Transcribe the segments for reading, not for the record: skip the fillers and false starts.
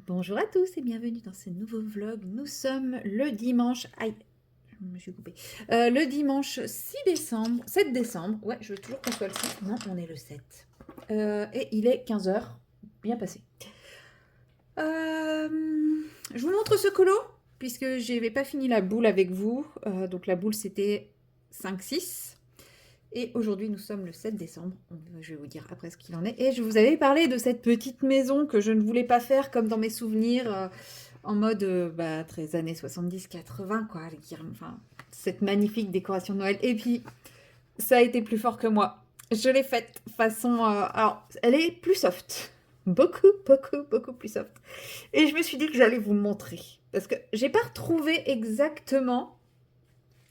Bonjour à tous et bienvenue dans ce nouveau vlog. Nous sommes le dimanche... Aïe, je me suis coupée. Le dimanche 6 décembre, 7 décembre. Ouais, je veux toujours qu'on soit le 6. Non, on est le 7. Et il est 15 heures. Bien passé. Je vous montre ce colo, puisque je n'avais pas fini la boule avec vous. Donc la boule, c'était 5-6. Et aujourd'hui, nous sommes le 7 décembre. Je vais vous dire après ce qu'il en est. Et je vous avais parlé de cette petite maison que je ne voulais pas faire comme dans mes souvenirs, en mode très années 70-80, quoi. Enfin, cette magnifique décoration de Noël. Et puis, ça a été plus fort que moi. Je l'ai faite façon... alors, elle est plus soft. Beaucoup, beaucoup, beaucoup plus soft. Et je me suis dit que j'allais vous montrer. Parce que j'ai pas retrouvé exactement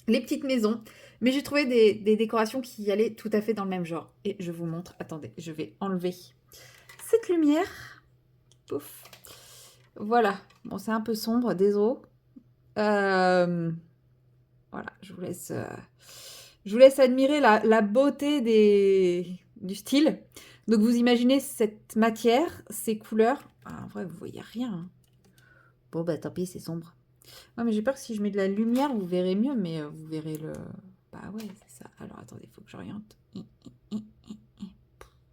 les petites maisons. Mais j'ai trouvé des décorations qui allaient tout à fait dans le même genre. Et je vous montre. Attendez, je vais enlever cette lumière. Pouf. Voilà. Bon, c'est un peu sombre, désolé. Voilà, je vous laisse admirer la beauté du style. Donc, vous imaginez cette matière, ces couleurs. Ah, en vrai, vous voyez rien. Hein. Bon, bah tant pis, c'est sombre. Ouais, mais j'ai peur que si je mets de la lumière, vous verrez mieux, mais vous verrez le... Bah ouais, c'est ça. Alors, attendez, il faut que j'oriente.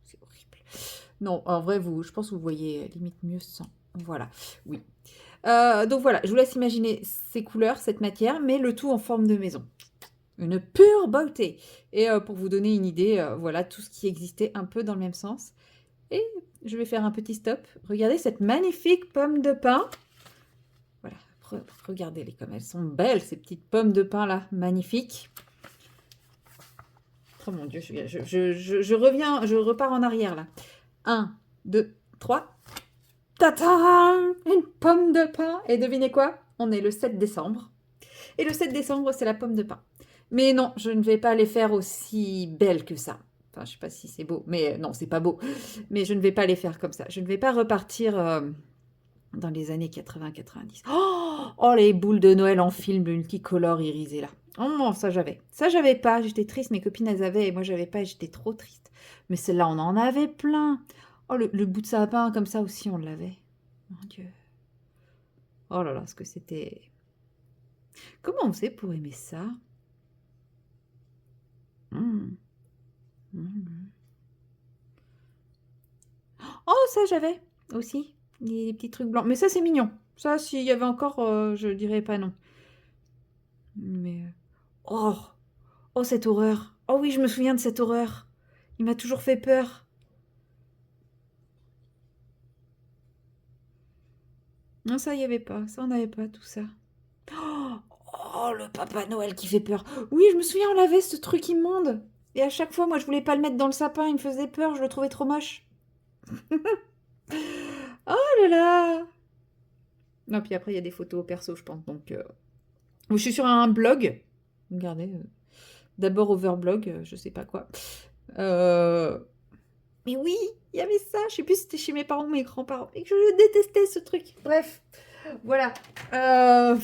C'est horrible. Non, en vrai, je pense que vous voyez limite mieux sans. Voilà, oui. Donc voilà, je vous laisse imaginer ces couleurs, cette matière, mais le tout en forme de maison. Une pure beauté. Et pour vous donner une idée, voilà tout ce qui existait un peu dans le même sens. Et je vais faire un petit stop. Regardez cette magnifique pomme de pin. Voilà, regardez-les comme elles sont belles, ces petites pommes de pin là, magnifiques. Oh mon Dieu, je reviens, je repars en arrière là. 1, 2, 3. Tata! Une pomme de pin. Et devinez quoi? On est le 7 décembre. Et le 7 décembre, c'est la pomme de pin. Mais non, je ne vais pas les faire aussi belles que ça. Enfin, je sais pas si c'est beau, mais non, c'est pas beau. Mais je ne vais pas les faire comme ça. Je ne vais pas repartir dans les années 80-90. Oh, les boules de Noël en film multicolore irisé là. Oh, ça j'avais. Ça j'avais pas. J'étais triste. Mes copines elles avaient et moi j'avais pas et j'étais trop triste. Mais celle-là, on en avait plein. Oh, le bout de sapin comme ça aussi, on l'avait. Mon Dieu. Oh là là, ce que c'était. Comment on faisait pour aimer ça? Mmh. Mmh. Oh, ça j'avais aussi. Les petits trucs blancs. Mais ça, c'est mignon. Ça, s'il y avait encore, je dirais pas non. Mais... Oh! Oh, cette horreur! Oh oui, je me souviens de cette horreur. Il m'a toujours fait peur. Non, ça, il n'y avait pas. Ça, on n'avait pas tout ça. Oh, oh, le Papa Noël qui fait peur. Oui, je me souviens, on l'avait, ce truc immonde. Et à chaque fois, moi, je voulais pas le mettre dans le sapin. Il me faisait peur. Je le trouvais trop moche. Oh là là! Non, puis après, il y a des photos perso, je pense. Donc, je suis sur un blog. Regardez. D'abord Overblog, je sais pas quoi. Mais oui, il y avait ça. Je sais plus si c'était chez mes parents ou mes grands-parents. Et que je détestais ce truc. Bref, voilà. À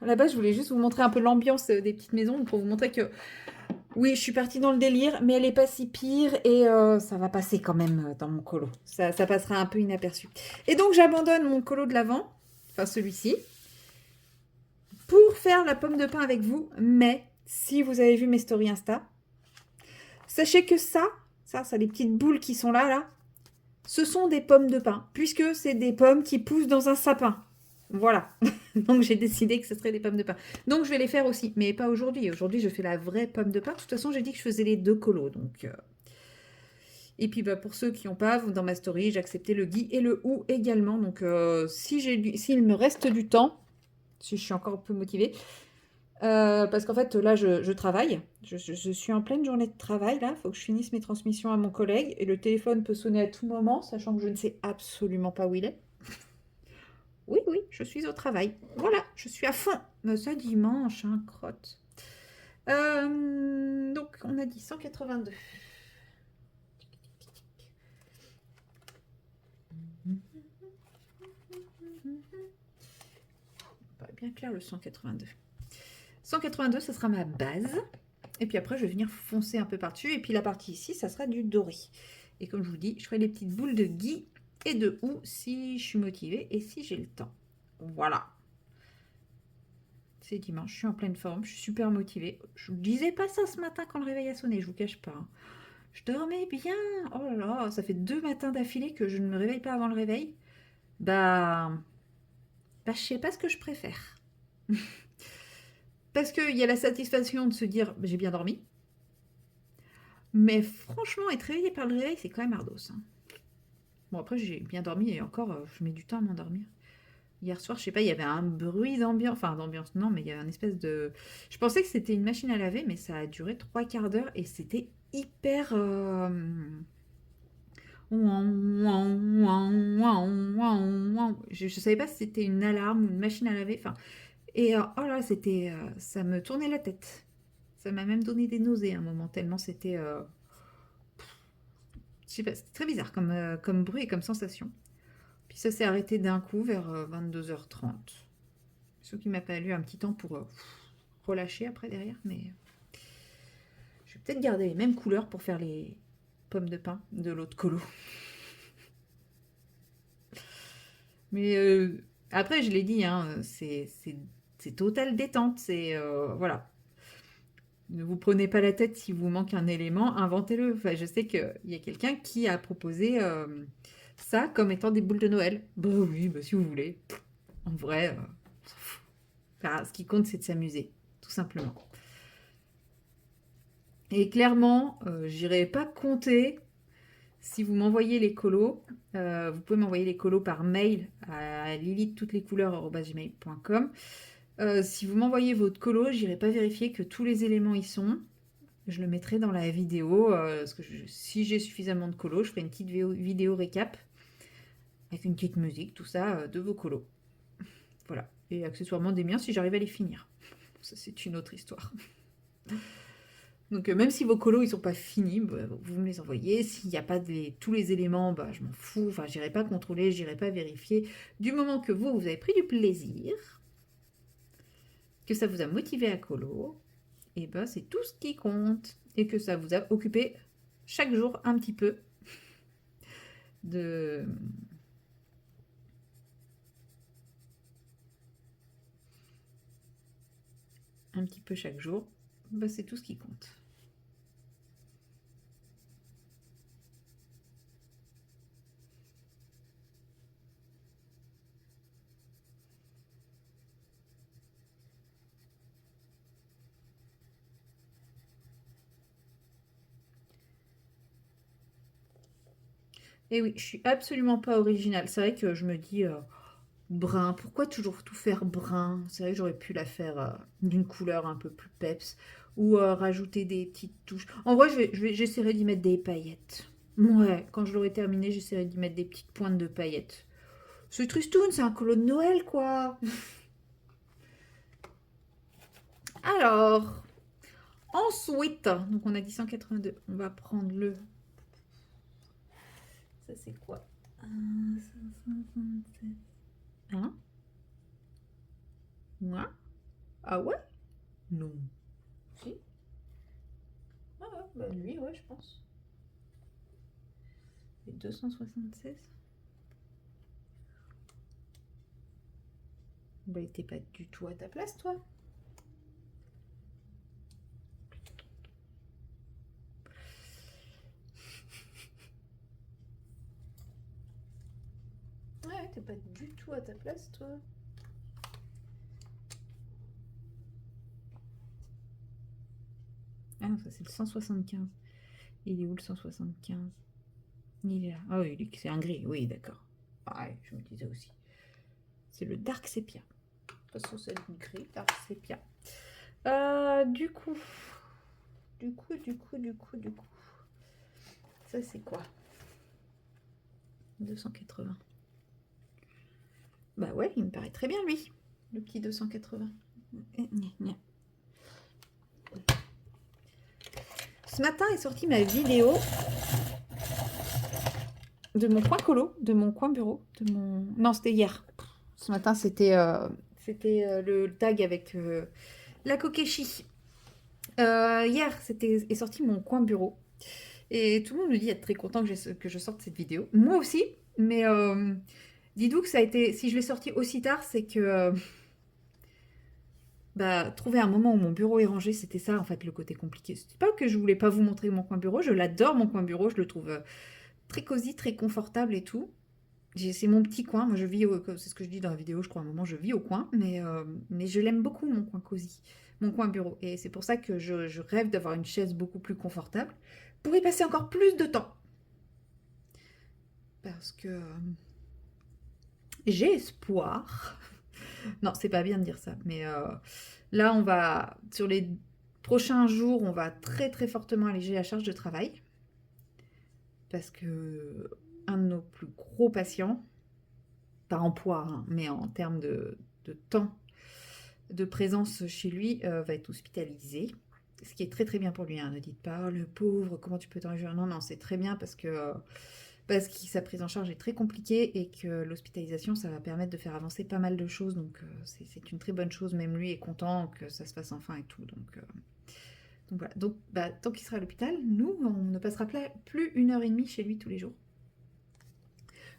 la base, je voulais juste vous montrer un peu l'ambiance des petites maisons pour vous montrer que oui, je suis partie dans le délire, mais elle est pas si pire et ça va passer quand même dans mon colo. Ça passera un peu inaperçu. Et donc, j'abandonne mon colo de l'avant, enfin celui-ci, pour faire la pomme de pin avec vous. Mais si vous avez vu mes stories Insta, sachez que ça, les petites boules qui sont là, ce sont des pommes de pin, puisque c'est des pommes qui poussent dans un sapin. Voilà. Donc j'ai décidé que ce serait des pommes de pin. Donc je vais les faire aussi, mais pas aujourd'hui. Aujourd'hui, je fais la vraie pomme de pin. De toute façon, j'ai dit que je faisais les deux colos. Donc, et puis pour ceux qui n'ont pas, dans ma story, j'ai accepté le gui et le ou également. Donc s'il me reste du temps, si je suis encore un peu motivée, parce qu'en fait, là, je travaille. Je suis en pleine journée de travail, là. Il faut que je finisse mes transmissions à mon collègue. Et le téléphone peut sonner à tout moment, sachant que je ne sais absolument pas où il est. Oui, oui, je suis au travail. Voilà, je suis à fond. Mais ça, dimanche, hein, crotte. Donc, on a dit 182. Pas bien clair le 182. 182, ça sera ma base. Et puis après, je vais venir foncer un peu par-dessus. Et puis la partie ici, ça sera du doré. Et comme je vous dis, je ferai les petites boules de gui et de où si je suis motivée et si j'ai le temps. Voilà. C'est dimanche, je suis en pleine forme, je suis super motivée. Je ne disais pas ça ce matin quand le réveil a sonné, je vous cache pas. Hein. Je dormais bien. Oh là là, ça fait 2 matins d'affilée que je ne me réveille pas avant le réveil. Je sais pas ce que je préfère. Parce qu'il y a la satisfaction de se dire j'ai bien dormi. Mais franchement, être réveillé par le réveil, c'est quand même ardos. Hein. Bon, après, j'ai bien dormi et encore, je mets du temps à m'endormir. Hier soir, je sais pas, il y avait un bruit d'ambiance. Enfin, d'ambiance, non, mais il y avait un espèce de. Je pensais que c'était une machine à laver, mais ça a duré 3/4 d'heure et c'était hyper. Je savais pas si c'était une alarme ou une machine à laver. Enfin, et oh là, c'était. Ça me tournait la tête. Ça m'a même donné des nausées à un moment, tellement c'était. Je sais pas, c'était très bizarre comme bruit et comme sensation. Puis ça s'est arrêté d'un coup vers 22h30. Ce qui m'a fallu un petit temps pour relâcher après derrière, mais je vais peut-être garder les mêmes couleurs pour faire les pommes de pin de l'autre colo. Mais après, je l'ai dit, hein, c'est total détente. C'est voilà. Ne vous prenez pas la tête si vous manque un élément, inventez-le. Enfin, je sais qu'il y a quelqu'un qui a proposé ça comme étant des boules de Noël. Bah oui, bah si vous voulez. En vrai, on s'en fout. Enfin, ce qui compte, c'est de s'amuser, tout simplement. Et clairement, j'irai pas compter si vous m'envoyez les colos. Vous pouvez m'envoyer les colos par mail à lilithtoutesleskouleurs@gmail.com. Si vous m'envoyez votre colo, j'irai pas vérifier que tous les éléments y sont. Je le mettrai dans la vidéo. Parce que si j'ai suffisamment de colos, je ferai une petite vidéo récap avec une petite musique, tout ça, de vos colos. Voilà. Et accessoirement des miens si j'arrive à les finir. Ça, c'est une autre histoire. Donc même si vos colos ils sont pas finis, bah, vous me les envoyez. S'il n'y a pas tous les éléments, bah, je m'en fous. Enfin, j'irai pas contrôler, j'irai pas vérifier. Du moment que vous avez pris du plaisir, que ça vous a motivé à colo, et ben c'est tout ce qui compte. Et que ça vous a occupé chaque jour un petit peu de... Un petit peu chaque jour, ben, c'est tout ce qui compte. Et oui, je suis absolument pas originale. C'est vrai que je me dis brun, pourquoi toujours tout faire brun? C'est vrai que j'aurais pu la faire d'une couleur un peu plus peps ou rajouter des petites touches. En vrai, j'essaierai d'y mettre des paillettes. Ouais, quand je l'aurai terminé, j'essaierai d'y mettre des petites pointes de paillettes. C'est tristoun, c'est un colo de Noël, quoi. Alors, ensuite, donc on a dit 182. On va prendre le... Ça, c'est quoi? 167. Hein? Moi? Ah ouais? Non. Si? Ah ouais, bah lui, ouais, je pense. Et 276. Bah, t'es pas du tout à ta place, toi. Ouais, t'es pas du tout à ta place, toi. Ah non, ça c'est le 175. Il est où le 175? Il est là. Ah oui, c'est un gris, oui, d'accord. Ah ouais, je me disais aussi. C'est le Dark Sepia. De toute façon, c'est le gris, Dark Sepia. Du coup. Ça, c'est quoi? 280. Bah ouais, il me paraît très bien, lui. Le petit 280. Ce matin est sortie ma vidéo de mon coin colo, de mon coin bureau, de mon... Non, c'était hier. Ce matin, c'était le tag avec la Kokeshi. Hier, est sorti mon coin bureau. Et tout le monde me dit être très content que je sorte cette vidéo. Moi aussi, Mais dis-donc que ça a été... Si je l'ai sorti aussi tard, c'est que... bah, trouver un moment où mon bureau est rangé, c'était ça, en fait, le côté compliqué. C'est pas que je voulais pas vous montrer mon coin bureau, je l'adore, mon coin bureau, je le trouve très cosy, très confortable et tout. C'est mon petit coin, moi je vis, c'est ce que je dis dans la vidéo, je crois, à un moment, je vis au coin, mais je l'aime beaucoup, mon coin cosy, mon coin bureau. Et c'est pour ça que je rêve d'avoir une chaise beaucoup plus confortable pour y passer encore plus de temps. Parce que j'ai espoir. Non, c'est pas bien de dire ça, mais là, on va, sur les prochains jours, on va très très fortement alléger la charge de travail. Parce que un de nos plus gros patients, pas en poids, hein, mais en termes de temps de présence chez lui, va être hospitalisé. Ce qui est très très bien pour lui, hein. Ne dites pas: «Oh le pauvre, comment tu peux t'en réjouir?» Non, non, c'est très bien parce que sa prise en charge est très compliquée et que l'hospitalisation, ça va permettre de faire avancer pas mal de choses. Donc c'est une très bonne chose. Même lui est content que ça se fasse enfin et tout. Donc voilà. Donc bah, tant qu'il sera à l'hôpital, nous, on ne passera plus 1 heure et demie chez lui tous les jours.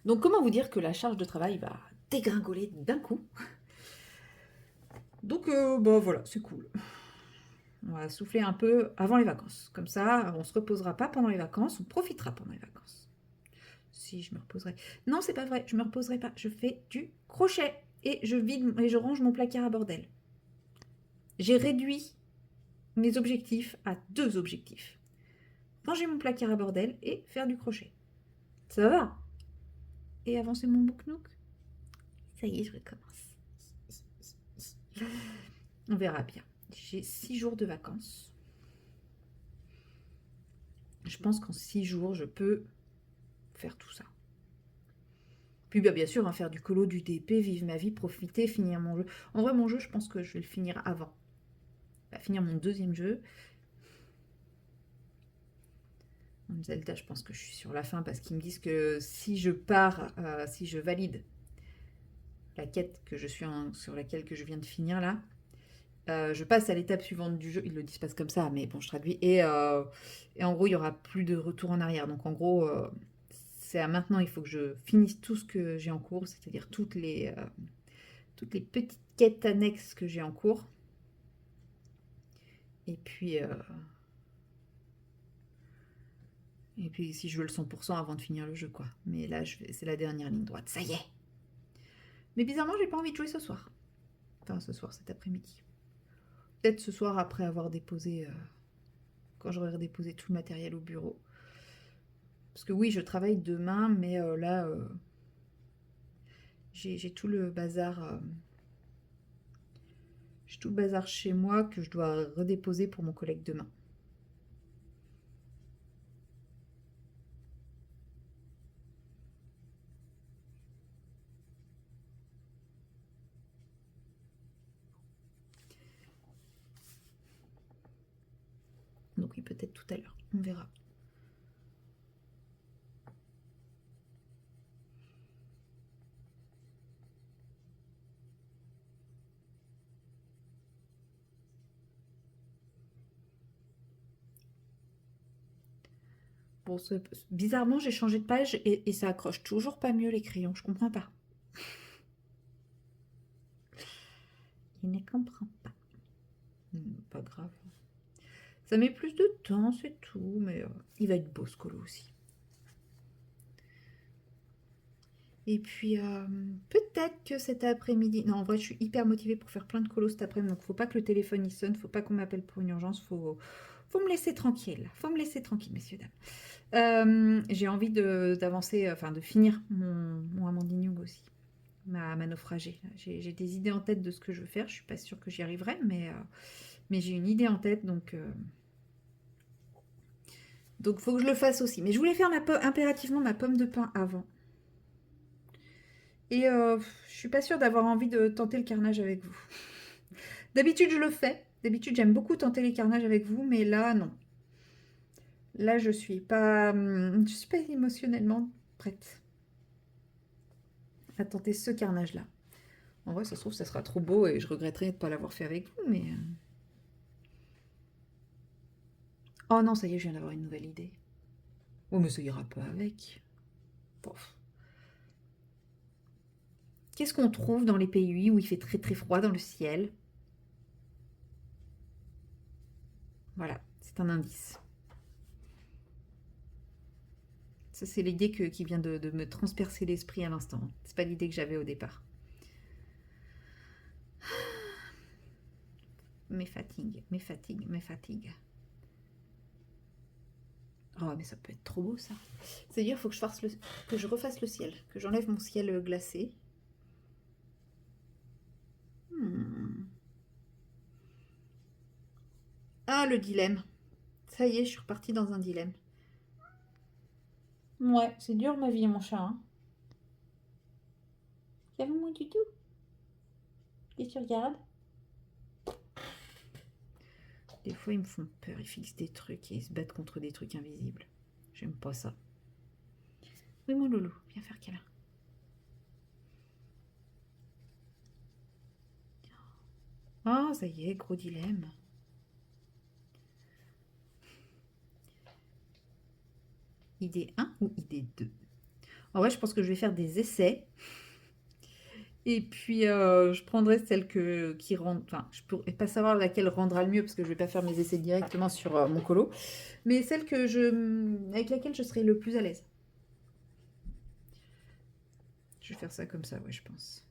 Donc comment vous dire que la charge de travail va dégringoler d'un coup. Donc bah voilà, c'est cool. On va souffler un peu avant les vacances. Comme ça, on ne se reposera pas pendant les vacances, on profitera pendant les vacances. Si je me reposerai. Non, c'est pas vrai, je me reposerai pas. Je fais du crochet et je vide et je range mon placard à bordel. J'ai réduit mes objectifs à 2 objectifs. Ranger mon placard à bordel et faire du crochet. Ça va. Et avancer mon book-nook. Ça y est, je recommence. On verra bien. J'ai 6 jours de vacances. Je pense qu'en 6 jours, je peux faire tout ça. Puis bah, bien sûr, hein, faire du colo, du DP, vivre ma vie, profiter, finir mon jeu. En vrai, mon jeu, je pense que je vais le finir avant. Bah, finir mon 2e jeu. Zelda, je pense que je suis sur la fin parce qu'ils me disent que si je pars, si je valide la quête que je suis sur laquelle que je viens de finir là, je passe à l'étape suivante du jeu. Ils le disent pas comme ça, mais bon, je traduis. Et en gros, il y aura plus de retour en arrière. Donc en gros, c'est à maintenant, il faut que je finisse tout ce que j'ai en cours, c'est-à-dire toutes les petites quêtes annexes que j'ai en cours. Et puis, si je veux le 100% avant de finir le jeu, quoi. Mais là, c'est la dernière ligne droite. Ça y est. Mais bizarrement, j'ai pas envie de jouer ce soir. Enfin, ce soir, cet après-midi. Peut-être ce soir après avoir déposé, quand j'aurai redéposé tout le matériel au bureau. Parce que oui, je travaille demain, mais là, j'ai tout le bazar. J'ai tout le bazar chez moi que je dois redéposer pour mon collègue demain. Donc oui, peut-être tout à l'heure. On verra. Bon, bizarrement, j'ai changé de page et ça accroche toujours pas mieux les crayons. Je comprends pas. Il ne comprend pas. Pas grave. Ça met plus de temps, c'est tout, mais il va être beau ce colo aussi. Et puis, peut-être que cet après-midi... Non, en vrai, je suis hyper motivée pour faire plein de colos cet après-midi, donc faut pas que le téléphone y sonne, faut pas qu'on m'appelle pour une urgence, faut me laisser tranquille. Faut me laisser tranquille, messieurs, dames. J'ai envie d'avancer, enfin de finir mon Amandine Young aussi, ma naufragée. J'ai des idées en tête de ce que je veux faire, je suis pas sûre que j'y arriverai, mais j'ai une idée en tête, donc faut que je le fasse aussi. Mais je voulais faire impérativement ma pomme de pain avant. Et je suis pas sûre d'avoir envie de tenter le carnage avec vous. D'habitude, je le fais. D'habitude, j'aime beaucoup tenter les carnages avec vous, mais là, non. Là, je suis pas émotionnellement prête à tenter ce carnage-là. En vrai, ça se trouve, ça sera trop beau et je regretterai de ne pas l'avoir fait avec vous, mais... Oh non, ça y est, je viens d'avoir une nouvelle idée. Oh, mais ça ira pas avec. Pof. Qu'est-ce qu'on trouve dans les pays où il fait très très froid dans le ciel? Voilà, c'est un indice. Ça, c'est l'idée qui vient de me transpercer l'esprit à l'instant. C'est pas l'idée que j'avais au départ. Mes fatigues, mes fatigues, mes fatigues. Oh, mais ça peut être trop beau, ça. C'est-à-dire, il faut que je refasse le ciel, que j'enlève mon ciel glacé. Ah, le dilemme. Ça y est, je suis repartie dans un dilemme. Ouais, c'est dur ma vie, mon chat. Hein. Y'a mon du tout. Et tu regardes. Des fois, ils me font peur. Ils fixent des trucs et ils se battent contre des trucs invisibles. J'aime pas ça. Oui, mon loulou, viens faire câlin. Ah, ça y est, gros dilemme. Idée 1 ou idée 2? En vrai, je pense que je vais faire des essais. Et puis, je prendrai celle qui rend... Enfin, je ne pourrais pas savoir laquelle rendra le mieux parce que je ne vais pas faire mes essais directement sur mon colo. Mais celle avec laquelle je serai le plus à l'aise. Je vais faire ça comme ça, ouais, je pense.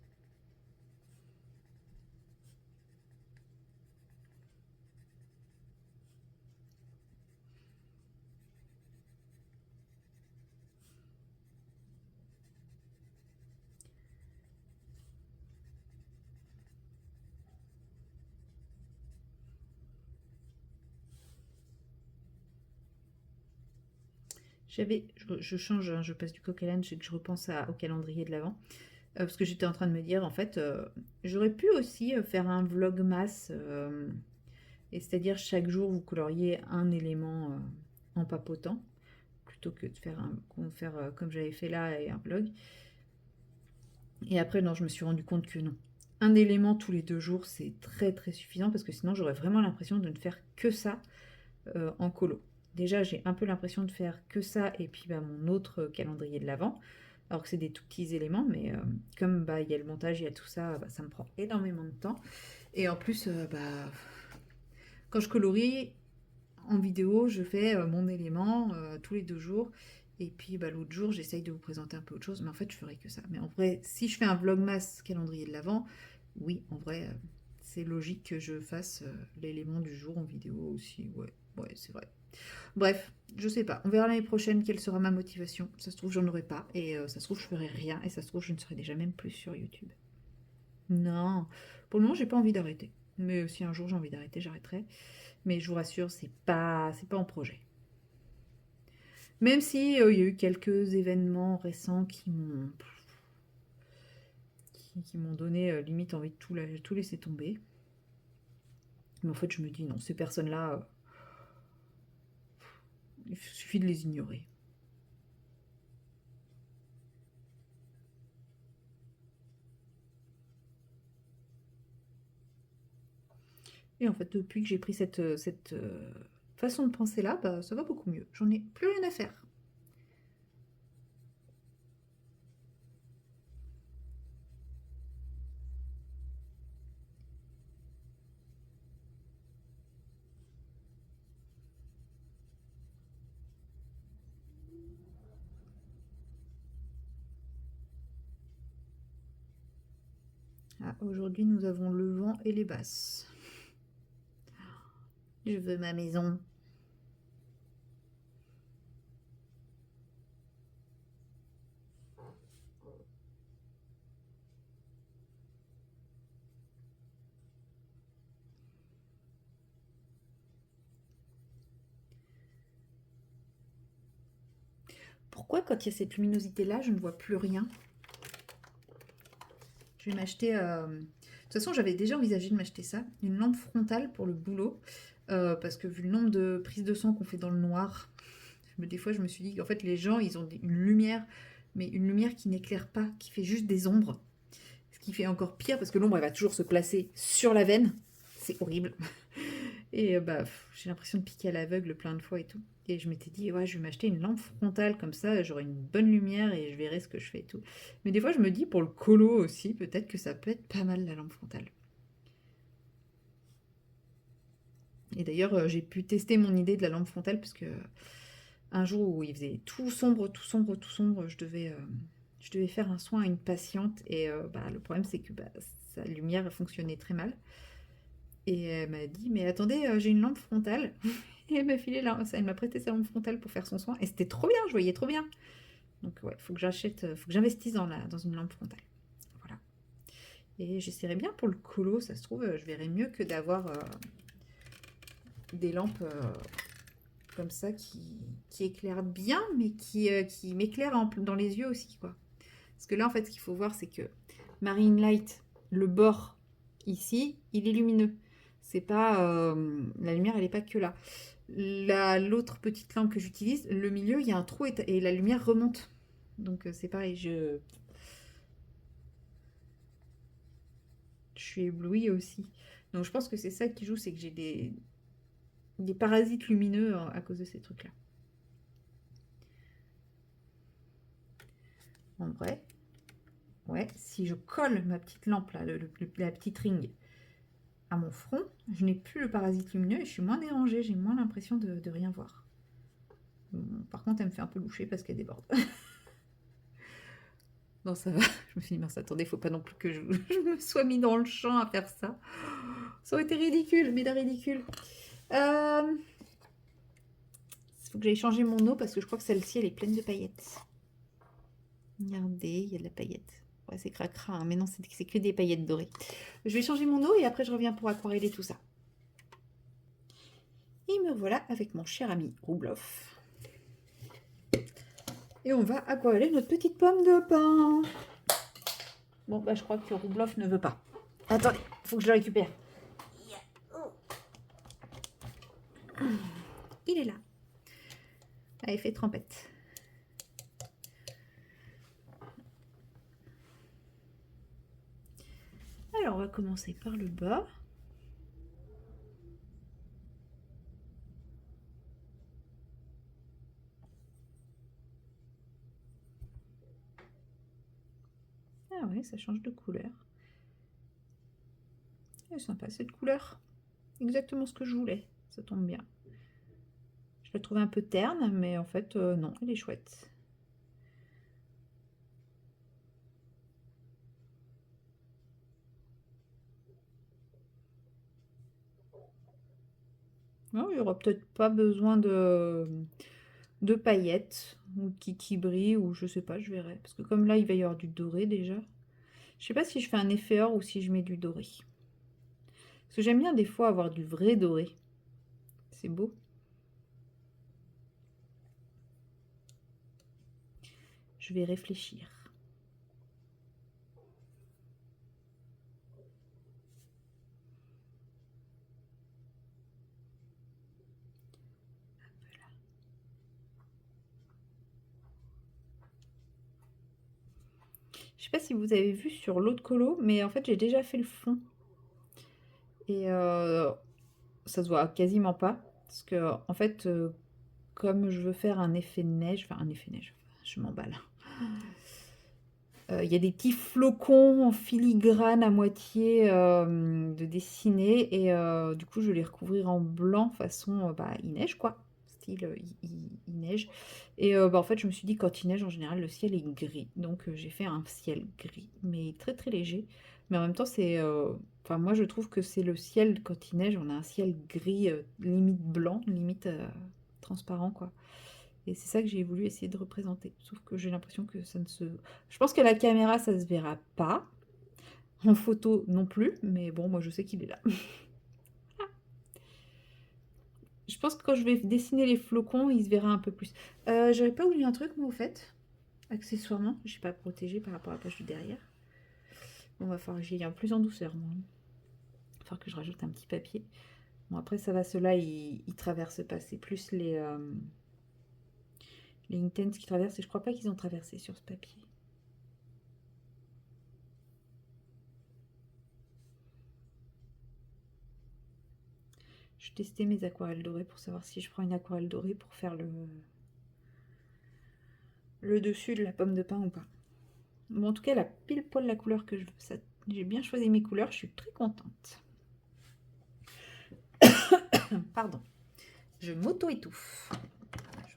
Je change, hein, je passe du coq à l'âne, je repense au calendrier de l'Avent. Parce que j'étais en train de me dire, en fait, j'aurais pu aussi faire un vlogmas. Et c'est-à-dire, chaque jour, vous coloriez un élément en papotant, plutôt que de faire comme j'avais fait là, et un vlog. Et après, non, je me suis rendu compte que non. Un élément tous les 2 jours, c'est très très suffisant parce que sinon, j'aurais vraiment l'impression de ne faire que ça en colo. Déjà, j'ai un peu l'impression de faire que ça et puis bah, mon autre calendrier de l'Avent. Alors que c'est des tout petits éléments, mais comme bah, il y a le montage, il y a tout ça, bah, ça me prend énormément de temps. Et en plus, bah, quand je colorie en vidéo, je fais mon élément tous les 2 jours. Et puis bah, l'autre jour, j'essaye de vous présenter un peu autre chose. Mais en fait, je ferai que ça. Mais en vrai, si je fais un vlogmas calendrier de l'Avent, oui, en vrai, c'est logique que je fasse l'élément du jour en vidéo aussi. Ouais, ouais, c'est vrai. Bref, je sais pas. On verra l'année prochaine quelle sera ma motivation. Ça se trouve, j'en aurai pas. Et ça se trouve, je ferai rien. Et ça se trouve, je ne serai déjà même plus sur YouTube. Non, pour le moment, j'ai pas envie d'arrêter. Mais si un jour j'ai envie d'arrêter, j'arrêterai. Mais je vous rassure, c'est pas en projet. Même si il y a eu quelques événements récents qui m'ont donné limite envie de tout laisser tomber. Mais en fait, je me dis non, ces personnes-là, il suffit de les ignorer. Et en fait, depuis que j'ai pris cette façon de penser là, bah, ça va beaucoup mieux. J'en ai plus rien à faire. Ah, aujourd'hui, nous avons le vent et les basses. Je veux ma maison. Pourquoi, quand il y a cette luminosité-là, je ne vois plus rien? Je vais m'acheter... De toute façon, j'avais déjà envisagé de m'acheter ça, une lampe frontale pour le boulot, parce que vu le nombre de prises de sang qu'on fait dans le noir, des fois je me suis dit qu'en fait les gens, ils ont une lumière, mais une lumière qui n'éclaire pas, qui fait juste des ombres. Ce qui fait encore pire, parce que l'ombre, elle va toujours se placer sur la veine. C'est horrible. Et bah, j'ai l'impression de piquer à l'aveugle plein de fois et tout. Et je m'étais dit, ouais, je vais m'acheter une lampe frontale, comme ça, j'aurai une bonne lumière et je verrai ce que je fais et tout. Mais des fois, je me dis, pour le colo aussi, peut-être que ça peut être pas mal, la lampe frontale. Et d'ailleurs, j'ai pu tester mon idée de la lampe frontale, parce que un jour où il faisait tout sombre, tout sombre, tout sombre, je devais faire un soin à une patiente. Et bah, le problème, c'est que bah, sa lumière fonctionnait très mal. Et elle m'a dit, mais attendez, j'ai une lampe frontale. Et elle m'a filé elle m'a prêté sa lampe frontale pour faire son soin. Et c'était trop bien, je voyais trop bien. Donc ouais, faut que j'investisse dans une lampe frontale. Voilà. Et j'essaierai bien pour le colo, ça se trouve, je verrai mieux que d'avoir des lampes comme ça qui éclairent bien, mais qui m'éclairent dans les yeux aussi, quoi. Parce que là, en fait, ce qu'il faut voir, c'est que Marine Light, le bord ici, il est lumineux. C'est pas la lumière, elle n'est pas que là. L'autre petite lampe que j'utilise, le milieu, il y a un trou et la lumière remonte. Donc c'est pareil, je suis éblouie aussi. Donc je pense que c'est ça qui joue, c'est que j'ai des parasites lumineux à cause de ces trucs-là. En vrai, ouais, si je colle ma petite lampe là, la petite ring à mon front, je n'ai plus le parasite lumineux et je suis moins dérangée, j'ai moins l'impression de rien voir. Bon, par contre, elle me fait un peu loucher parce qu'elle déborde. Non, ça va. Je me suis dit, mince, attendez, faut pas non plus que je me sois mis dans le champ à faire ça. Ça aurait été ridicule, mais de ridicule. Il faut que j'aille changer mon eau parce que je crois que celle-ci, elle est pleine de paillettes. Regardez, il y a de la paillette. Ouais, c'est cracra, hein, mais non, c'est que des paillettes dorées. Je vais changer mon eau et après je reviens pour aquareller tout ça. Et me voilà avec mon cher ami Roubloff. Et on va aquareller notre petite pomme de pin. Bon, bah je crois que Roubloff ne veut pas. Attendez, faut que je le récupère. Il est là. Allez, fais trempette. Alors, on va commencer par le bas. Ah ouais, ça change de couleur. C'est sympa cette couleur. Exactement ce que je voulais. Ça tombe bien. Je la trouvais un peu terne, mais en fait, non, elle est chouette. Non, il n'y aura peut-être pas besoin de paillettes ou de qui brille ou je sais pas, je verrai. Parce que comme là, il va y avoir du doré déjà. Je sais pas si je fais un effet or ou si je mets du doré. Parce que j'aime bien des fois avoir du vrai doré. C'est beau. Je vais réfléchir. Je sais pas si vous avez vu sur l'autre colo, mais en fait j'ai déjà fait le fond. Et ça se voit quasiment pas. Parce que en fait, comme je veux faire un effet neige, enfin un effet neige, je m'emballe. Il y a des petits flocons en filigrane à moitié de dessiner. Et du coup je vais les recouvrir en blanc façon bah, il neige quoi. Style il neige. Et bah, en fait je me suis dit quand il neige en général le ciel est gris. Donc j'ai fait un ciel gris. Mais très très léger. Mais en même temps c'est... Enfin moi je trouve que c'est le ciel quand il neige. On a un ciel gris limite blanc, limite transparent quoi. Et c'est ça que j'ai voulu essayer de représenter. Sauf que j'ai l'impression que ça ne se... Je pense qu'à la caméra, ça se verra pas. En photo non plus. Mais bon, moi je sais qu'il est là. Je pense que quand je vais dessiner les flocons, il se verra un peu plus. J'avais pas oublié un truc, moi, au fait. Accessoirement. Je n'ai pas protégé par rapport à la page du derrière. Bon, va falloir que j'y aille plus en douceur, moi. Il va falloir que je rajoute un petit papier. Bon, après, ça va, ceux-là, ils traversent pas. C'est plus les Intense qui traversent. Et je crois pas qu'ils ont traversé sur ce papier. Je testais mes aquarelles dorées pour savoir si je prends une aquarelle dorée pour faire le dessus de la pomme de pin ou pas. Bon, en tout cas, elle a pile poil la couleur que je veux. J'ai bien choisi mes couleurs, je suis très contente. Pardon, je m'auto-étouffe.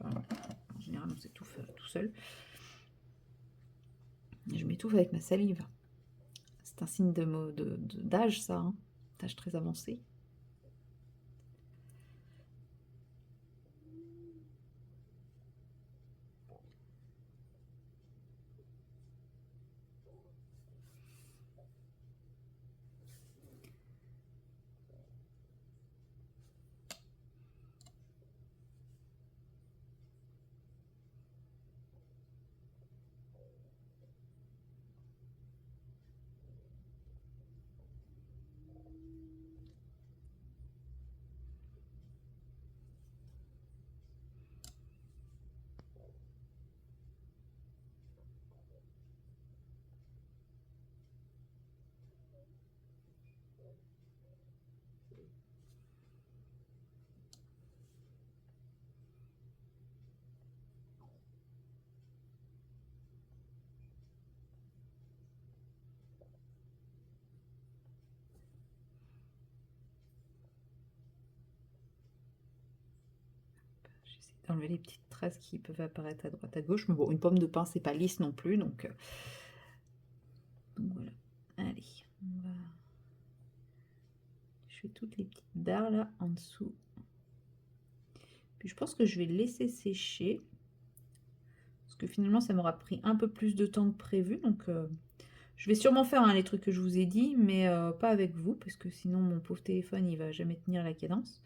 En général, on s'étouffe tout seul. Je m'étouffe avec ma salive. C'est un signe d'âge, ça, hein, d'âge très avancé. J'essaie d'enlever les petites traces qui peuvent apparaître à droite à gauche. Mais bon, une pomme de pin, c'est pas lisse non plus. Donc voilà. Allez, je fais toutes les petites barres là en dessous. Puis je pense que je vais laisser sécher. Parce que finalement, ça m'aura pris un peu plus de temps que prévu. Donc je vais sûrement faire les trucs que je vous ai dit, mais pas avec vous. Parce que sinon, mon pauvre téléphone, il va jamais tenir la cadence.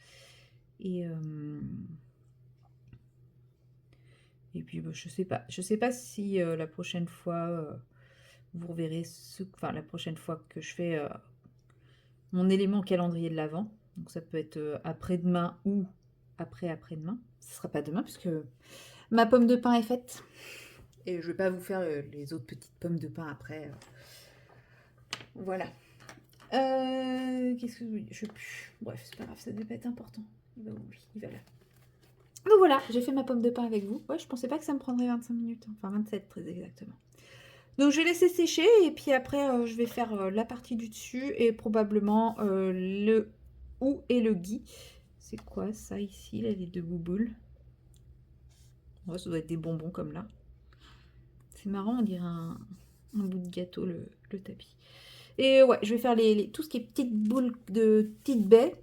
Et puis je sais pas si la prochaine fois vous reverrez la prochaine fois que je fais mon élément calendrier de l'Avent. Donc ça peut être après-demain ou après-demain. Ce sera pas demain puisque ma pomme de pain est faite. Et je vais pas vous faire les autres petites pommes de pain après. Voilà. Qu'est-ce que je sais plus. Bref, c'est pas grave, ça devait pas être important. Il va où lui? Il va là. Donc voilà, j'ai fait ma pomme de pain avec vous. Ouais, je pensais pas que ça me prendrait 25 minutes. Enfin 27 très exactement. Donc je vais laisser sécher et puis après je vais faire la partie du dessus et probablement le ou et le gui. C'est quoi ça ici, là, les deux bouboules? Ouais, ça doit être des bonbons comme là. C'est marrant, on dirait un bout de gâteau le tapis. Et ouais, je vais faire tout ce qui est petites boules de petites baies.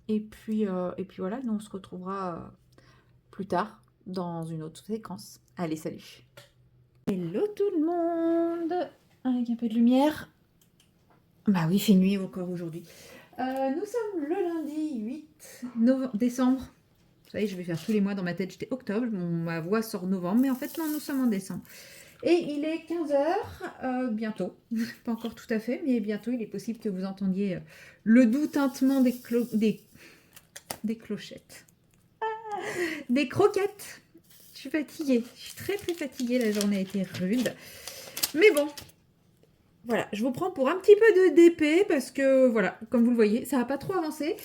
Et puis voilà, nous on se retrouvera plus tard dans une autre séquence. Allez, salut! Hello tout le monde! Avec un peu de lumière. Bah oui, il fait nuit encore aujourd'hui. Nous sommes le lundi 8 décembre. Vous savez, je vais faire tous les mois dans ma tête, j'étais octobre, ma voix sort novembre, mais en fait non, nous sommes en décembre. Et il est 15h, bientôt, pas encore tout à fait, mais bientôt il est possible que vous entendiez le doux tintement des clochettes. Des croquettes. Je suis fatiguée, je suis très très fatiguée, la journée a été rude. Mais bon, voilà, je vous prends pour un petit peu de DP parce que, voilà, comme vous le voyez, ça n'a pas trop avancé.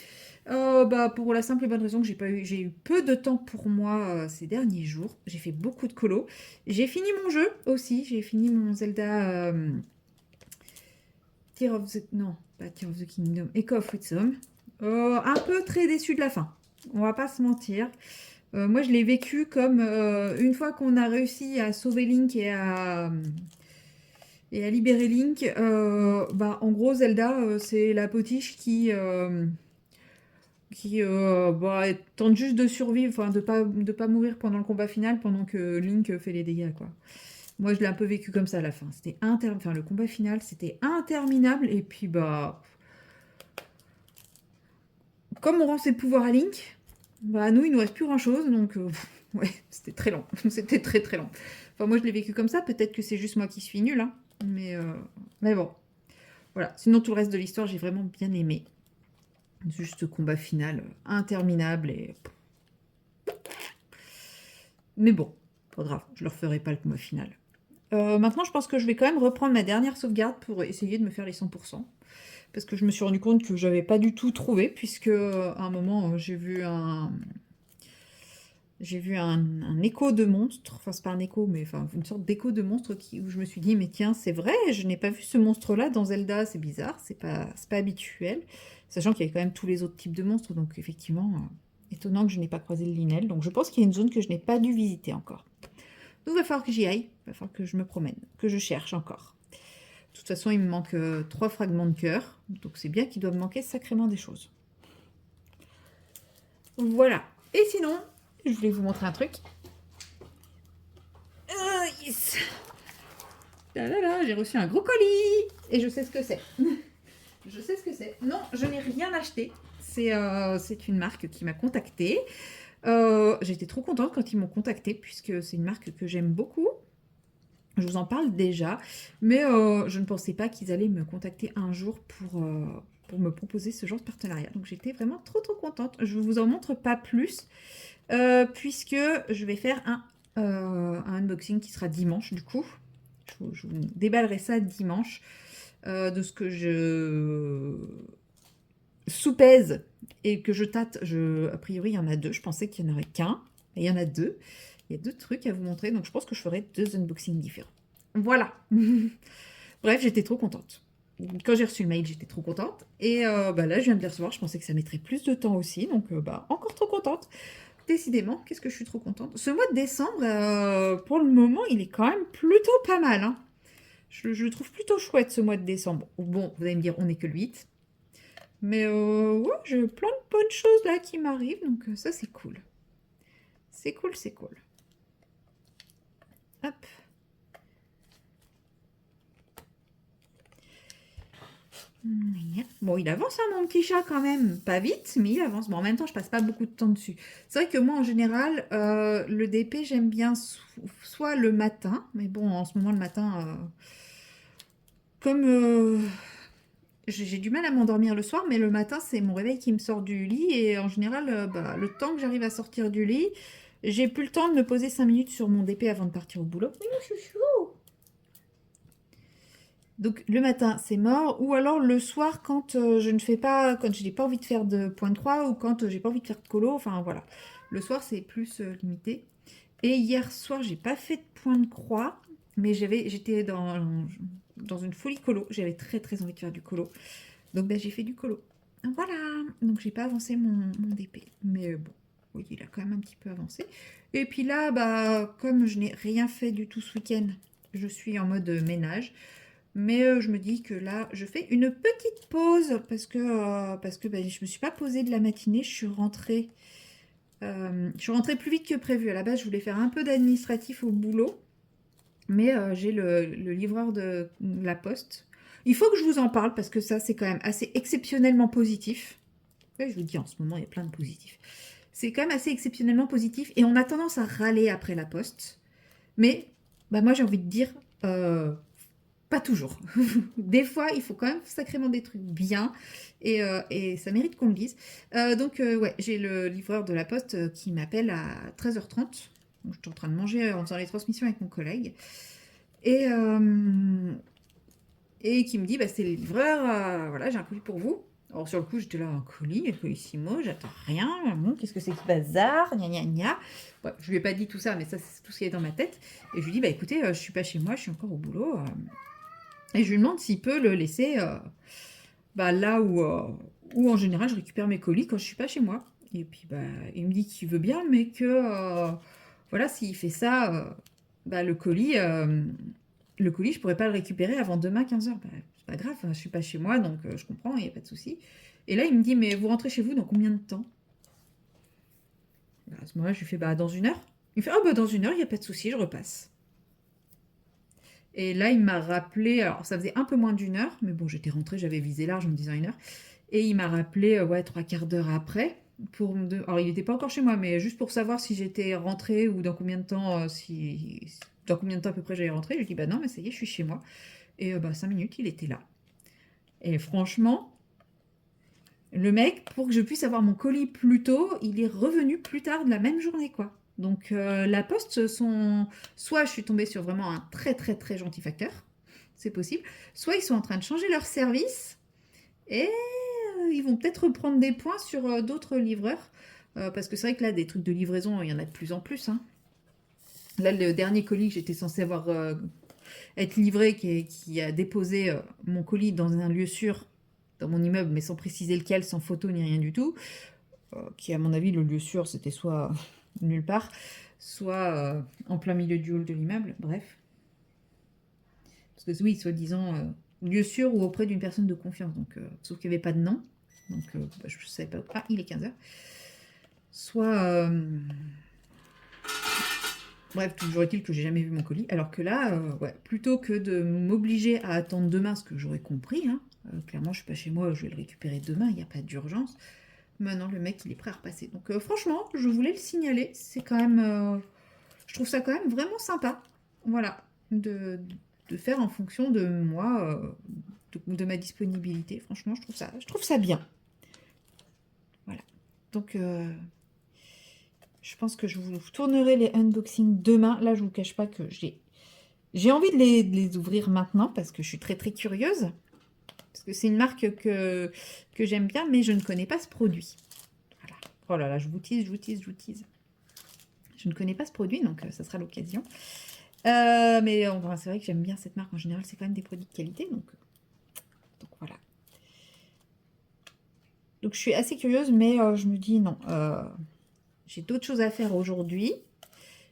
Pour la simple et bonne raison que j'ai eu peu de temps pour moi ces derniers jours. J'ai fait beaucoup de colo. J'ai fini mon jeu aussi. J'ai fini mon Zelda non, pas Tear of the Kingdom, Echo of Wisdom. Un peu très déçu de la fin. On va pas se mentir. Moi, je l'ai vécu comme une fois qu'on a réussi à sauver Link et à libérer Link. En gros, Zelda, c'est la potiche qui tente juste de survivre, enfin de pas mourir pendant le combat final pendant que Link fait les dégâts, quoi. Moi, je l'ai un peu vécu comme ça à la fin. C'était le combat final, c'était interminable. Et puis, comme on rend ses pouvoirs à Link, nous, il nous reste plus grand-chose. Donc, ouais, c'était très long. C'était très, très long. Enfin, moi, je l'ai vécu comme ça. Peut-être que c'est juste moi qui suis nulle, hein. Mais bon. Voilà. Sinon, tout le reste de l'histoire, j'ai vraiment bien aimé. Juste combat final interminable et... Mais bon, pas grave, je leur ferai pas le combat final. Maintenant, je pense que je vais quand même reprendre ma dernière sauvegarde pour essayer de me faire les 100%. Parce que je me suis rendu compte que j'avais pas du tout trouvé, puisque à un moment, j'ai vu un écho de monstre, enfin c'est pas un écho, mais enfin une sorte d'écho de monstre où je me suis dit, mais tiens, c'est vrai, je n'ai pas vu ce monstre-là dans Zelda, c'est bizarre, c'est pas habituel, sachant qu'il y avait quand même tous les autres types de monstres, donc effectivement, étonnant que je n'ai pas croisé le Linel, donc je pense qu'il y a une zone que je n'ai pas dû visiter encore. Donc il va falloir que j'y aille, il va falloir que je me promène, que je cherche encore. De toute façon, il me manque 3 fragments de cœur, donc c'est bien qu'il doit me manquer sacrément des choses. Voilà. Et sinon, je voulais vous montrer un truc. Yes. Là, là, là, j'ai reçu un gros colis et je sais ce que c'est. Je sais ce que c'est. Non, je n'ai rien acheté. C'est une marque qui m'a contactée. J'étais trop contente quand ils m'ont contactée puisque c'est une marque que j'aime beaucoup. Je vous en parle déjà, mais je ne pensais pas qu'ils allaient me contacter un jour pour me proposer ce genre de partenariat. Donc j'étais vraiment trop trop contente. Je ne vous en montre pas plus puisque je vais faire un unboxing qui sera dimanche du coup. Je vous déballerai ça dimanche de ce que je soupèse et que je tâte. A priori, il y en a 2. Je pensais qu'il n'y en aurait qu'un. Et il y en a 2. Il y a 2 trucs à vous montrer. Donc, je pense que je ferai 2 unboxings différents. Voilà. Bref, j'étais trop contente. Quand j'ai reçu le mail, j'étais trop contente. Et là, je viens de les recevoir. Je pensais que ça mettrait plus de temps aussi. Donc, encore trop contente. Décidément, qu'est-ce que je suis trop contente. Ce mois de décembre, pour le moment, il est quand même plutôt pas mal. Hein. Je le trouve plutôt chouette ce mois de décembre. Bon, vous allez me dire, on n'est que le 8. Mais ouais, j'ai plein de bonnes choses là qui m'arrivent. Donc ça, c'est cool. C'est cool, c'est cool. Hop. Bon, il avance, hein, mon petit chat, quand même. Pas vite, mais il avance. Bon, en même temps, je passe pas beaucoup de temps dessus. C'est vrai que moi, en général, le DP, j'aime bien soit le matin. Mais bon, en ce moment, le matin, comme j'ai du mal à m'endormir le soir, mais le matin, c'est mon réveil qui me sort du lit. Et en général, le temps que j'arrive à sortir du lit, j'ai plus le temps de me poser 5 minutes sur mon DP avant de partir au boulot. Oui, chouchou. Donc le matin, c'est mort. Ou alors le soir, quand je ne fais pas, quand je n'ai pas envie de faire de point de croix ou quand j'ai pas envie de faire de colo. Enfin voilà. Le soir, c'est plus limité. Et hier soir, j'ai pas fait de point de croix, mais j'étais dans une folie colo. J'avais très très envie de faire du colo. Donc j'ai fait du colo. Voilà. Donc j'ai pas avancé mon DP. Mais bon, oui, il a quand même un petit peu avancé. Et puis là, comme je n'ai rien fait du tout ce week-end, je suis en mode ménage. Mais je me dis que là, je fais une petite pause parce que je me suis pas posée de la matinée. Je suis rentrée plus vite que prévu. À la base, je voulais faire un peu d'administratif au boulot, mais j'ai le livreur de la poste. Il faut que je vous en parle parce que ça, c'est quand même assez exceptionnellement positif. Ouais, je vous dis, en ce moment, il y a plein de positifs. C'est quand même assez exceptionnellement positif et on a tendance à râler après la poste. Mais moi, j'ai envie de dire, pas toujours. Des fois, il faut quand même sacrément des trucs bien et ça mérite qu'on le dise. Donc, ouais, j'ai le livreur de la poste qui m'appelle à 13h30. Donc, je suis en train de manger en faisant les transmissions avec mon collègue. Et, qui me dit, c'est le livreur, voilà, j'ai un colis pour vous. Alors, sur le coup, j'étais là, un colissimo, j'attends rien. Qu'est-ce que c'est que ce bazar? Gna gna gna. Ouais, je lui ai pas dit tout ça, mais ça, c'est tout ce qui est dans ma tête. Et je lui dis, écoutez, je suis pas chez moi, je suis encore au boulot. Et je lui demande s'il peut le laisser là où en général je récupère mes colis quand je suis pas chez moi. Et puis il me dit qu'il veut bien, mais que voilà, s'il fait ça, le colis, je pourrais pas le récupérer avant demain 15h. C'est pas grave, je suis pas chez moi, donc je comprends, il n'y a pas de souci. Et là, il me dit, mais vous rentrez chez vous dans combien de temps? À ce moment-là, je lui fais, dans 1 heure. Il me fait, dans 1 heure, il n'y a pas de souci, je repasse. Et là, il m'a rappelé, alors ça faisait un peu moins d'1 heure, mais bon, j'étais rentrée, j'avais visé large en me disant 1 heure. Et il m'a rappelé, 3/4 d'heure après, alors il n'était pas encore chez moi, mais juste pour savoir si j'étais rentrée ou dans combien de temps, dans combien de temps à peu près j'allais rentrer. Je lui dis, non, mais ça y est, je suis chez moi. Et 5 minutes, il était là. Et franchement, le mec, pour que je puisse avoir mon colis plus tôt, il est revenu plus tard de la même journée, quoi. Donc la poste sont... Soit je suis tombée sur vraiment un très très très gentil facteur, c'est possible. Soit ils sont en train de changer leur service et ils vont peut-être reprendre des points sur d'autres livreurs. Parce que c'est vrai que là, des trucs de livraison, il y en a de plus en plus, hein. Là, le dernier colis que j'étais censée avoir être livré, qui a déposé mon colis dans un lieu sûr, dans mon immeuble, mais sans préciser lequel, sans photo ni rien du tout, qui à mon avis, le lieu sûr, c'était soit nulle part, soit en plein milieu du hall de l'immeuble, bref. Parce que oui, soi-disant, lieu sûr ou auprès d'une personne de confiance, donc, sauf qu'il n'y avait pas de nom, donc bah, je ne savais pas. Ah, il est 15h. Soit... Bref, toujours est-il que j'ai jamais vu mon colis. Alors que là, ouais, plutôt que de m'obliger à attendre demain, ce que j'aurais compris, hein, clairement, je suis pas chez moi, je vais le récupérer demain, il n'y a pas d'urgence. Maintenant, le mec, il est prêt à repasser. Donc, franchement, je voulais le signaler. C'est quand même... je trouve ça quand même vraiment sympa. Voilà. De faire en fonction de moi, de ma disponibilité. Franchement, je trouve ça bien. Voilà. Donc... je pense que je vous tournerai les unboxings demain. Là, je ne vous cache pas que j'ai envie de les ouvrir maintenant parce que je suis très très curieuse. Parce que c'est une marque que j'aime bien, mais je ne connais pas ce produit. Voilà. Oh là là, je vous tease, je vous tease, je vous tease. Je ne connais pas ce produit, donc ça sera l'occasion. Mais enfin, c'est vrai que j'aime bien cette marque. En général, c'est quand même des produits de qualité. Donc voilà. Donc je suis assez curieuse, mais je me dis non. J'ai d'autres choses à faire aujourd'hui.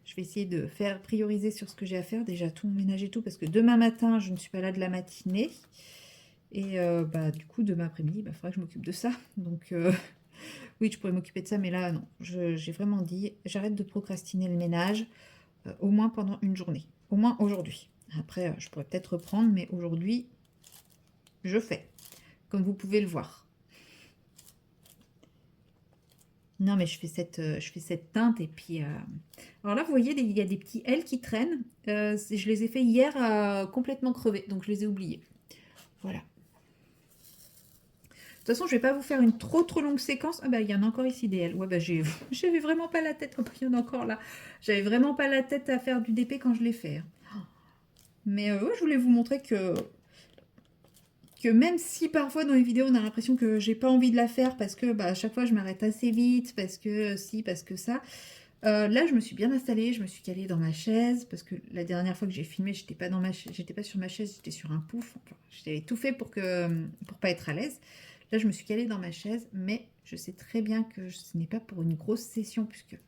Je vais essayer de faire prioriser sur ce que j'ai à faire. Déjà tout ménager tout, parce que demain matin, je ne suis pas là de la matinée. Et bah, du coup, demain après-midi, il faudra que je m'occupe de ça. Donc oui, je pourrais m'occuper de ça, mais là, non. J'ai vraiment dit, j'arrête de procrastiner le ménage, au moins pendant une journée. Au moins aujourd'hui. Après, je pourrais peut-être reprendre, mais aujourd'hui, je fais. Comme vous pouvez le voir. Non, mais je fais cette teinte et puis... Alors là, vous voyez, il y a des petits L qui traînent. Je les ai fait hier complètement crevés, donc je les ai oubliés. Voilà. De toute façon, je vais pas vous faire une trop longue séquence. Ah bah, il y en a encore ici des L. Ouais, bah, j'avais vraiment pas la tête. Oh, bah, il y en a encore là. J'avais vraiment pas la tête à faire du DP quand je l'ai fait, hein. Mais ouais, je voulais vous montrer que même si parfois dans les vidéos on a l'impression que j'ai pas envie de la faire parce que bah, à chaque fois je m'arrête assez vite, parce que si, parce que ça. Là, je me suis bien installée, je me suis calée dans ma chaise, parce que la dernière fois que j'ai filmé, j'étais pas sur ma chaise, j'étais sur un pouf. Enfin, j'avais tout fait pour pas être à l'aise. Là, je me suis calée dans ma chaise, mais je sais très bien que ce n'est pas pour une grosse session, puisque,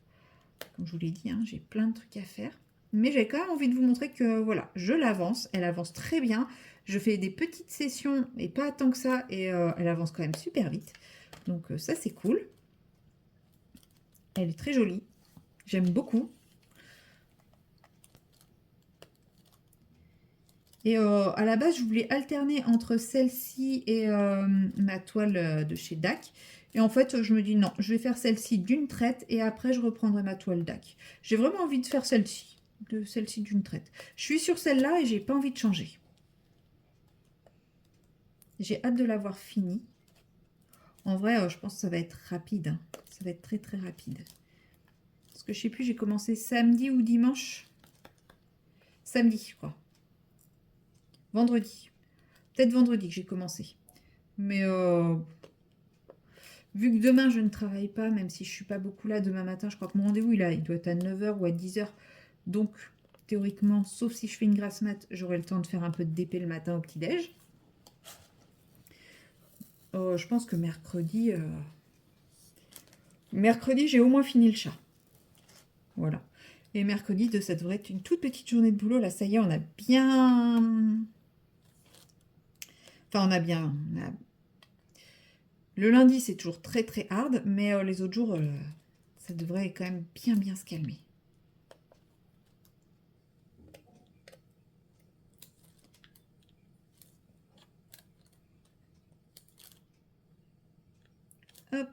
comme je vous l'ai dit, hein, j'ai plein de trucs à faire. Mais j'ai quand même envie de vous montrer que, voilà, je l'avance, elle avance très bien. Je fais des petites sessions, et pas tant que ça, et elle avance quand même super vite. Donc ça, c'est cool. Elle est très jolie. J'aime beaucoup. Et à la base, je voulais alterner entre celle-ci et ma toile de chez DAC. Et en fait, je me dis non, je vais faire celle-ci d'une traite et après, je reprendrai ma toile DAC. J'ai vraiment envie de faire celle-ci, d'une traite. Je suis sur celle-là et j'ai pas envie de changer. J'ai hâte de l'avoir finie. En vrai, je pense que ça va être rapide, hein. Ça va être très très rapide. Parce que je sais plus, j'ai commencé samedi ou dimanche. Samedi, je crois. Vendredi. Peut-être vendredi que j'ai commencé. Mais vu que demain je ne travaille pas, même si je suis pas beaucoup là demain matin, je crois que mon rendez-vous il doit être à 9h ou à 10h. Donc théoriquement, sauf si je fais une grasse mat, j'aurai le temps de faire un peu de DP le matin au petit-déj. Je pense que mercredi, j'ai au moins fini le chat. Voilà. Et mercredi, ça devrait être une toute petite journée de boulot. Là, ça y est, on a bien... Enfin, Le lundi, c'est toujours très très hard, mais les autres jours, ça devrait quand même bien se calmer. Hop.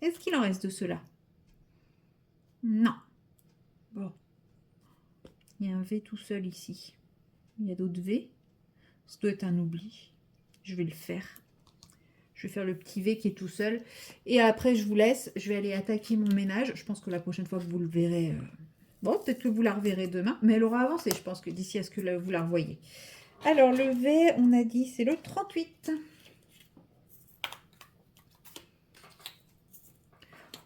Est-ce qu'il en reste de ceux-là? Non. Bon. Il y a un V tout seul ici. Il y a d'autres V. Ça doit être un oubli. Je vais le faire. Je vais faire le petit V qui est tout seul. Et après, je vous laisse. Je vais aller attaquer mon ménage. Je pense que la prochaine fois que vous le verrez... Bon, peut-être que vous la reverrez demain. Mais elle aura avancé, je pense, que d'ici à ce que vous la revoyez. Alors, le V, on a dit, c'est le 38.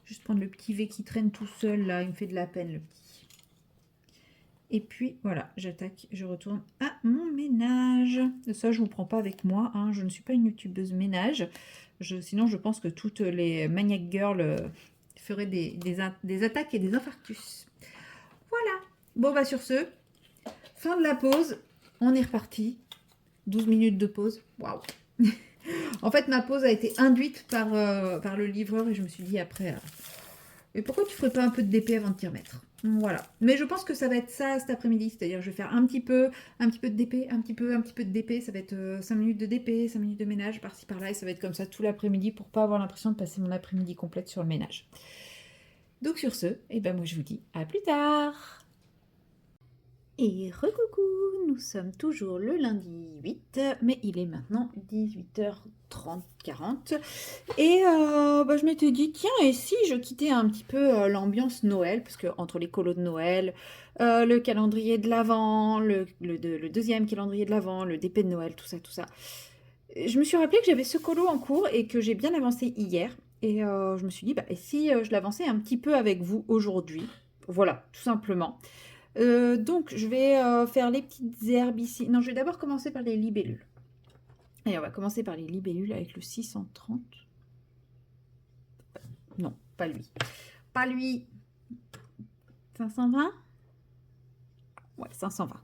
Juste prendre le petit V qui traîne tout seul, là. Il me fait de la peine, le petit. Et puis, voilà, j'attaque. Je retourne à mon ménage. Ça, je ne vous prends pas avec moi. Hein. Je ne suis pas une youtubeuse ménage. Sinon, je pense que toutes les Maniac Girls feraient des attaques et des infarctus. Voilà. Bon, bah sur ce, fin de la pause. On est reparti. 12 minutes de pause. Waouh. En fait, ma pause a été induite par le livreur et je me suis dit après, et pourquoi tu ferais pas un peu de DP avant de t'y remettre? Voilà. Mais je pense que ça va être ça cet après-midi. C'est-à-dire, je vais faire un petit peu de DP, un petit peu de DP. Ça va être 5 minutes de DP, 5 minutes de ménage, par-ci par-là. Et ça va être comme ça tout l'après-midi pour pas avoir l'impression de passer mon après-midi complète sur le ménage. Donc sur ce, eh ben moi je vous dis à plus tard. Et recoucou, nous sommes toujours le lundi 8, mais il est maintenant 18h30, 40. Et je m'étais dit, tiens, et si je quittais un petit peu l'ambiance Noël, parce que entre les colos de Noël, le calendrier de l'Avent, le deuxième calendrier de l'Avent, le DP de Noël, tout ça, je me suis rappelé que j'avais ce colo en cours et que j'ai bien avancé hier. Et je me suis dit, et si je l'avançais un petit peu avec vous aujourd'hui? Voilà, tout simplement. Donc, je vais faire les petites herbes ici. Non, je vais d'abord commencer par les libellules. Allez, on va commencer par les libellules avec le 630. Non, pas lui. Pas lui. 520 ? Ouais, 520.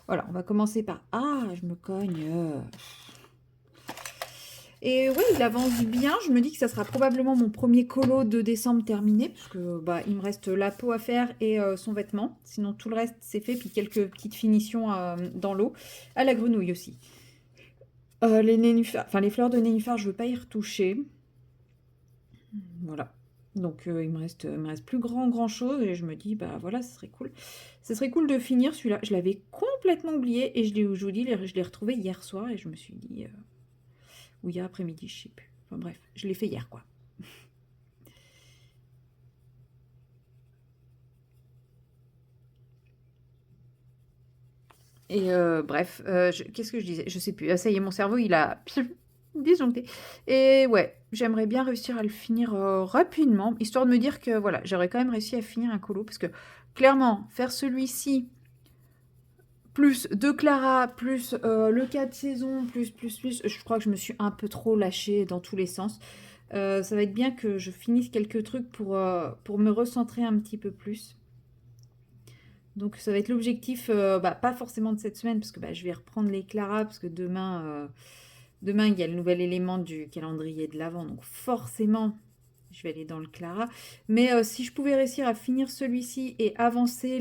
Voilà, on va commencer par... Ah, je me cogne. Et oui, il avance bien. Je me dis que ça sera probablement mon premier colo de décembre terminé, parce que il me reste la peau à faire et son vêtement. Sinon, tout le reste, c'est fait. Puis quelques petites finitions dans l'eau. À la grenouille aussi. Les nénuphars, les fleurs de nénuphars, je ne veux pas y retoucher. Voilà. Donc, il me reste plus grand chose. Et je me dis, voilà, ce serait cool. Ce serait cool de finir celui-là. Je l'avais complètement oublié. Et je vous dis, je l'ai retrouvé hier soir. Et je me suis dit... ou hier après-midi, je sais plus. Enfin bref, je l'ai fait hier, quoi. Et bref, qu'est-ce que je disais? Je sais plus. Ah, ça y est, mon cerveau, il a disjoncté. Et ouais, j'aimerais bien réussir à le finir rapidement, histoire de me dire que voilà, j'aurais quand même réussi à finir un colo, parce que clairement, faire celui-ci, plus de Clara, plus le cas de saison, plus, je crois que je me suis un peu trop lâchée dans tous les sens. Ça va être bien que je finisse quelques trucs pour me recentrer un petit peu plus. Donc ça va être l'objectif, pas forcément de cette semaine, parce que je vais reprendre les Clara, parce que demain, il y a le nouvel élément du calendrier de l'Avent, donc forcément, je vais aller dans le Clara. Mais si je pouvais réussir à finir celui-ci et avancer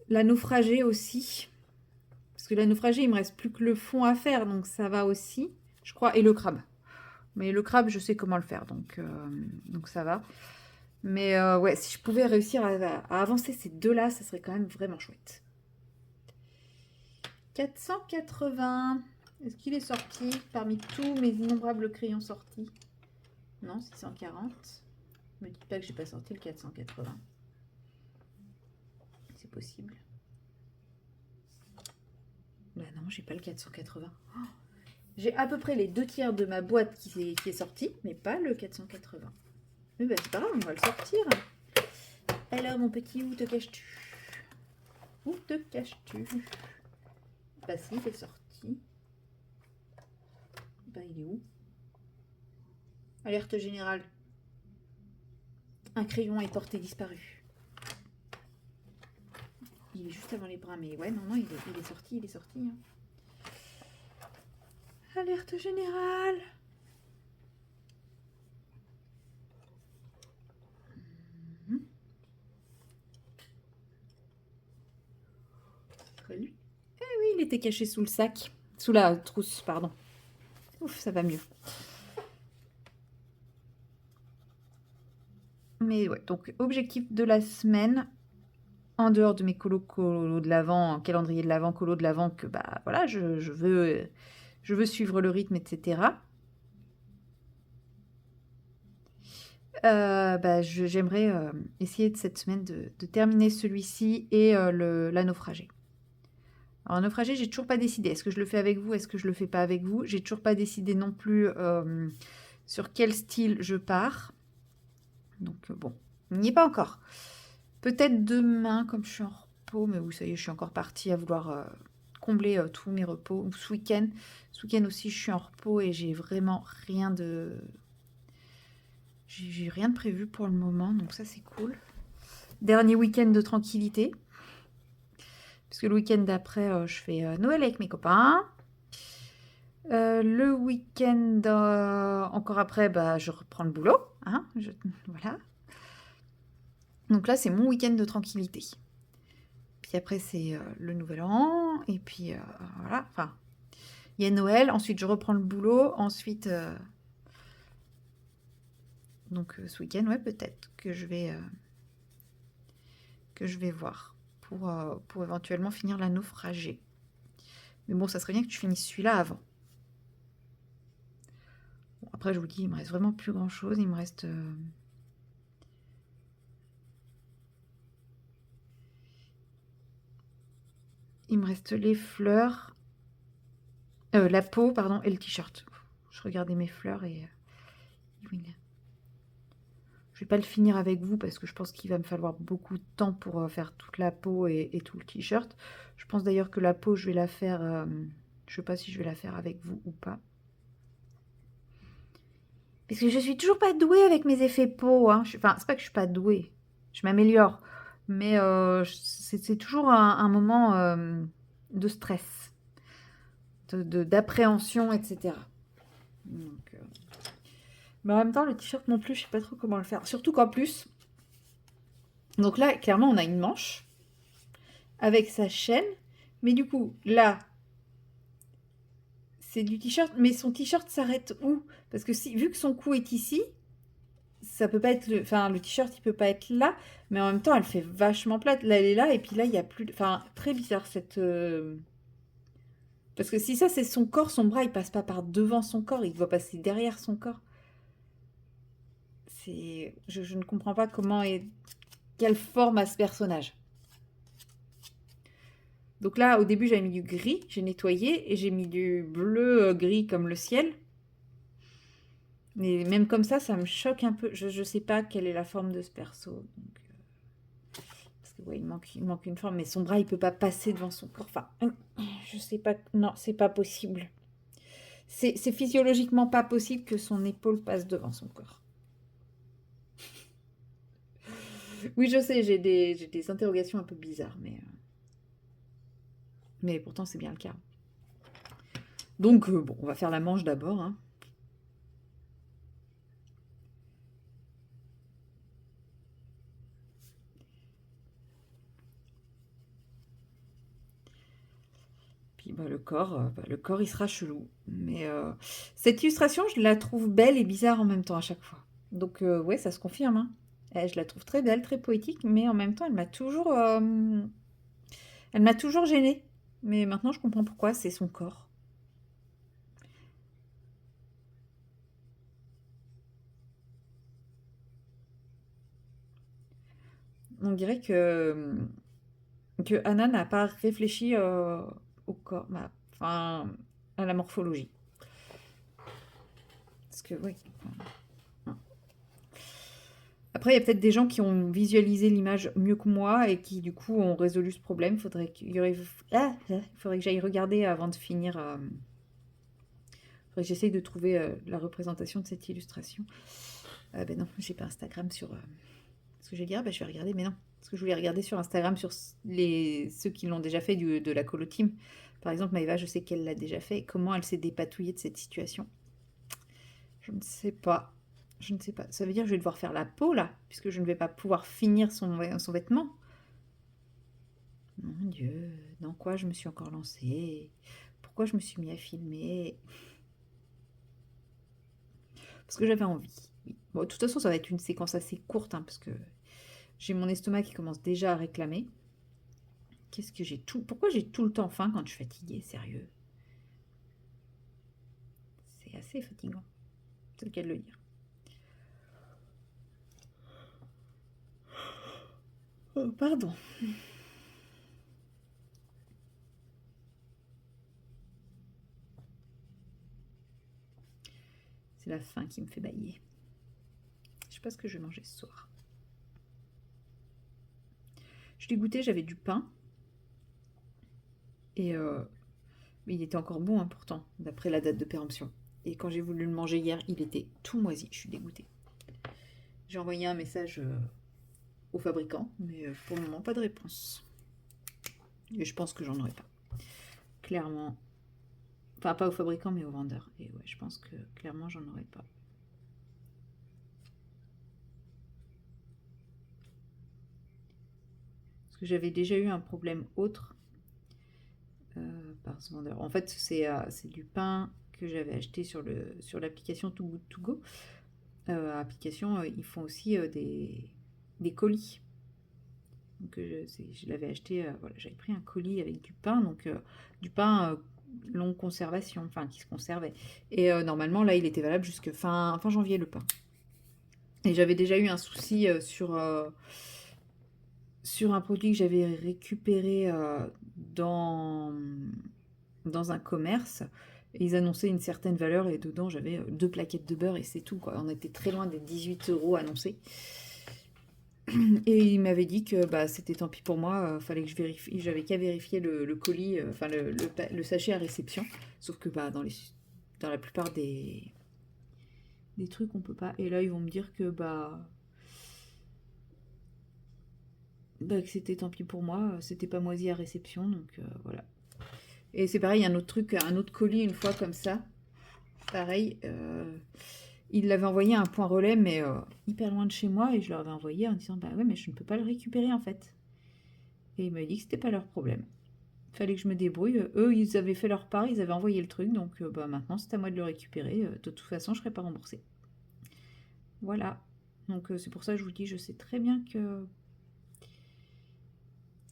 la naufragée aussi, parce que la naufragée, il me reste plus que le fond à faire, donc ça va aussi, je crois, et le crabe. Mais le crabe, je sais comment le faire, donc ça va. Mais ouais, si je pouvais réussir à avancer ces deux-là, ça serait quand même vraiment chouette. 480. Est-ce qu'il est sorti parmi tous mes innombrables crayons sortis? Non, 640. Ne me dites pas que j'ai pas sorti le 480. C'est possible. Bah non, j'ai pas le 480. Oh, j'ai à peu près les 2/3 de ma boîte qui est sortie, mais pas le 480. Mais c'est pas grave, on va le sortir. Alors mon petit, où te caches-tu? Où te caches-tu? Si, il est sorti. Il est où? Alerte générale. Un crayon est porté disparu. Il est juste avant les bras, mais ouais, non, il est sorti. Hein. Alerte générale. Salut. Eh oui, il était caché sous le sac. Sous la trousse, pardon. Ouf, ça va mieux. Mais ouais, donc objectif de la semaine, en dehors de mes colo de l'avant, calendrier de l'avant, colo de l'avant, que bah voilà, je veux suivre le rythme, etc. Bah, j'aimerais essayer de cette semaine de terminer celui-ci et la naufragée. Alors, naufragée, j'ai toujours pas décidé. Est-ce que je le fais avec vous? Est-ce que je le fais pas avec vous? J'ai toujours pas décidé non plus sur quel style je pars. Donc bon, on n'y est pas encore. Peut-être demain, comme je suis en repos, mais oui, ça y est, je suis encore partie à vouloir combler tous mes repos. Ou ce week-end. Ce week-end aussi, je suis en repos et j'ai vraiment rien de... J'ai rien de prévu pour le moment, donc ça c'est cool. Dernier week-end de tranquillité. Parce que le week-end d'après, je fais Noël avec mes copains. Le week-end encore après, bah, je reprends le boulot. Hein, voilà. Donc là, c'est mon week-end de tranquillité. Puis après, c'est le nouvel an. Et puis voilà. Enfin, il y a Noël. Ensuite, je reprends le boulot. Ensuite, donc ce week-end, ouais, peut-être que je vais voir pour éventuellement finir la naufragée. Mais bon, ça serait bien que tu finisses celui-là avant. Bon, après, je vous dis, il me reste vraiment plus grand-chose. Il me reste... il me reste les fleurs, la peau, pardon, et le t-shirt. Je regardais mes fleurs et... je vais pas le finir avec vous parce que je pense qu'il va me falloir beaucoup de temps pour faire toute la peau et tout le t-shirt. Je pense d'ailleurs que la peau, je vais la faire... je sais pas si je vais la faire avec vous ou pas. Parce que je suis toujours pas douée avec mes effets peau. Hein. Enfin, c'est pas que je suis pas douée. Je m'améliore. Mais c'est toujours un moment de stress, d'appréhension, etc. Donc, mais en même temps, le t-shirt non plus, je sais pas trop comment le faire. Surtout qu'en plus, donc là, clairement, on a une manche avec sa chaîne. Mais du coup, là, c'est du t-shirt. Mais son t-shirt s'arrête où? Parce que vu que son cou est ici, ça peut pas être enfin le t-shirt il peut pas être là, mais en même temps elle fait vachement plate. Là elle est là et puis là il y a plus enfin très bizarre cette parce que si ça c'est son corps, son bras il passe pas par devant son corps, il doit passer derrière son corps. C'est je ne comprends pas comment et quelle forme a ce personnage. Donc là au début j'avais mis du gris, j'ai nettoyé et j'ai mis du bleu gris comme le ciel. Mais même comme ça me choque un peu. Je sais pas quelle est la forme de ce perso. Donc, ouais, il manque une forme, mais son bras, il peut pas passer devant son corps. Enfin, je sais pas. Non, c'est pas possible. C'est physiologiquement pas possible que son épaule passe devant son corps. Oui, je sais, j'ai des interrogations un peu bizarres, mais pourtant c'est bien le cas. Donc, bon, on va faire la manche d'abord. Hein. Puis bah, le corps, il sera chelou. Mais cette illustration, je la trouve belle et bizarre en même temps à chaque fois. Donc, ouais, ça se confirme. Hein. Je la trouve très belle, très poétique, mais en même temps, elle m'a toujours gênée. Mais maintenant, je comprends pourquoi, c'est son corps. On dirait que Anna n'a pas réfléchi au corps, enfin, à la morphologie. Parce que, oui. Après, il y a peut-être des gens qui ont visualisé l'image mieux que moi et qui, du coup, ont résolu ce problème. Il faudrait que j'aille regarder avant de finir. Faudrait que j'essaye de trouver la représentation de cette illustration. Ben non, j'ai pas Instagram sur... ce que j'ai dit, ah, ben, je vais regarder, mais non. Parce que je voulais regarder sur Instagram sur ceux qui l'ont déjà fait de la colo team. Par exemple, Maëva, je sais qu'elle l'a déjà fait. Comment elle s'est dépatouillée de cette situation? Je ne sais pas. Je ne sais pas. Ça veut dire que je vais devoir faire la peau, là, puisque je ne vais pas pouvoir finir son vêtement. Mon Dieu, dans quoi je me suis encore lancée? Pourquoi je me suis mis à filmer? Parce que j'avais envie. Oui. Bon, de toute façon, ça va être une séquence assez courte, hein, parce que j'ai mon estomac qui commence déjà à réclamer. Qu'est-ce que j'ai tout... Pourquoi j'ai tout le temps faim quand je suis fatiguée, sérieux? C'est assez fatigant, c'est le cas de le dire. Oh, pardon. C'est la faim qui me fait bailler. Je sais pas ce que je vais manger ce soir. Je l'ai goûté, j'avais du pain. Et mais il était encore bon, hein, pourtant, d'après la date de péremption. Et quand j'ai voulu le manger hier, il était tout moisi. Je suis dégoûtée. J'ai envoyé un message au fabricant, mais pour le moment, pas de réponse. Et je pense que j'en aurai pas. Clairement. Enfin, pas au fabricant, mais au vendeur. Et ouais, je pense que clairement, j'en aurai pas. Parce que j'avais déjà eu un problème autre par ce vendeur. En fait, c'est du pain que j'avais acheté sur l'application Too Good To Go. Application, ils font aussi des colis. Donc je l'avais acheté, voilà, j'avais pris un colis avec du pain, donc du pain longue conservation, enfin qui se conservait. Et normalement, là, il était valable jusque fin janvier, le pain. Et j'avais déjà eu un souci sur un produit que j'avais récupéré dans un commerce. Et ils annonçaient une certaine valeur et dedans j'avais 2 plaquettes de beurre et c'est tout, quoi. On était très loin des 18 € annoncés. Et il m'avait dit que bah, c'était tant pis pour moi, fallait que je vérifie, j'avais qu'à vérifier le colis, enfin le sachet à réception. Sauf que bah, dans la plupart des trucs on peut pas. Et là ils vont me dire que que c'était tant pis pour moi, c'était pas moisi à réception, donc voilà. Et c'est pareil, un autre truc, un autre colis une fois comme ça, pareil, il l'avait envoyé à un point relais, mais hyper loin de chez moi, et je leur avais envoyé en disant bah ouais, mais je ne peux pas le récupérer en fait. Et il m'a dit que c'était pas leur problème. Il fallait que je me débrouille. Eux, ils avaient fait leur part, ils avaient envoyé le truc, donc bah maintenant c'est à moi de le récupérer. De toute façon, je serai pas remboursée. Voilà. Donc c'est pour ça que je vous dis, je sais très bien que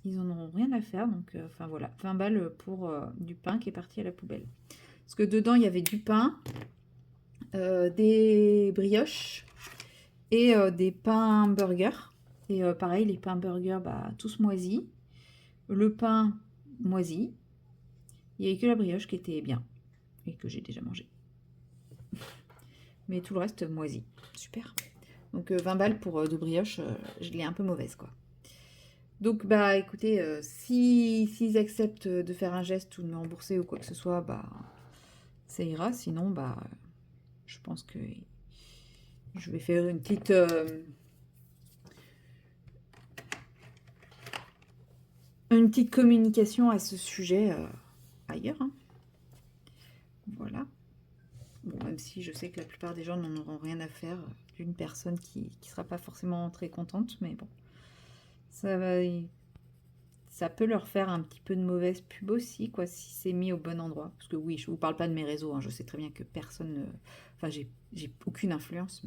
ils en auront rien à faire. Donc enfin voilà, 20 balles pour du pain qui est parti à la poubelle. Parce que dedans, il y avait du pain, des brioches et des pains burgers. Et pareil, les pains burgers, bah, tous moisis. Le pain moisi. Il n'y avait que la brioche qui était bien et que j'ai déjà mangé. Mais tout le reste moisi. Super. Donc 20 balles pour de brioche, je l'ai un peu mauvaise, quoi. Donc bah écoutez, s'ils acceptent de faire un geste ou de me rembourser ou quoi que ce soit, bah ça ira. Sinon, bah je pense que je vais faire une petite communication à ce sujet ailleurs, hein. Voilà. Bon, même si je sais que la plupart des gens n'en auront rien à faire d'une personne qui ne sera pas forcément très contente, mais bon, ça peut leur faire un petit peu de mauvaise pub aussi, quoi, si c'est mis au bon endroit. Parce que oui, je vous parle pas de mes réseaux, hein, je sais très bien que personne... Enfin, j'ai aucune influence,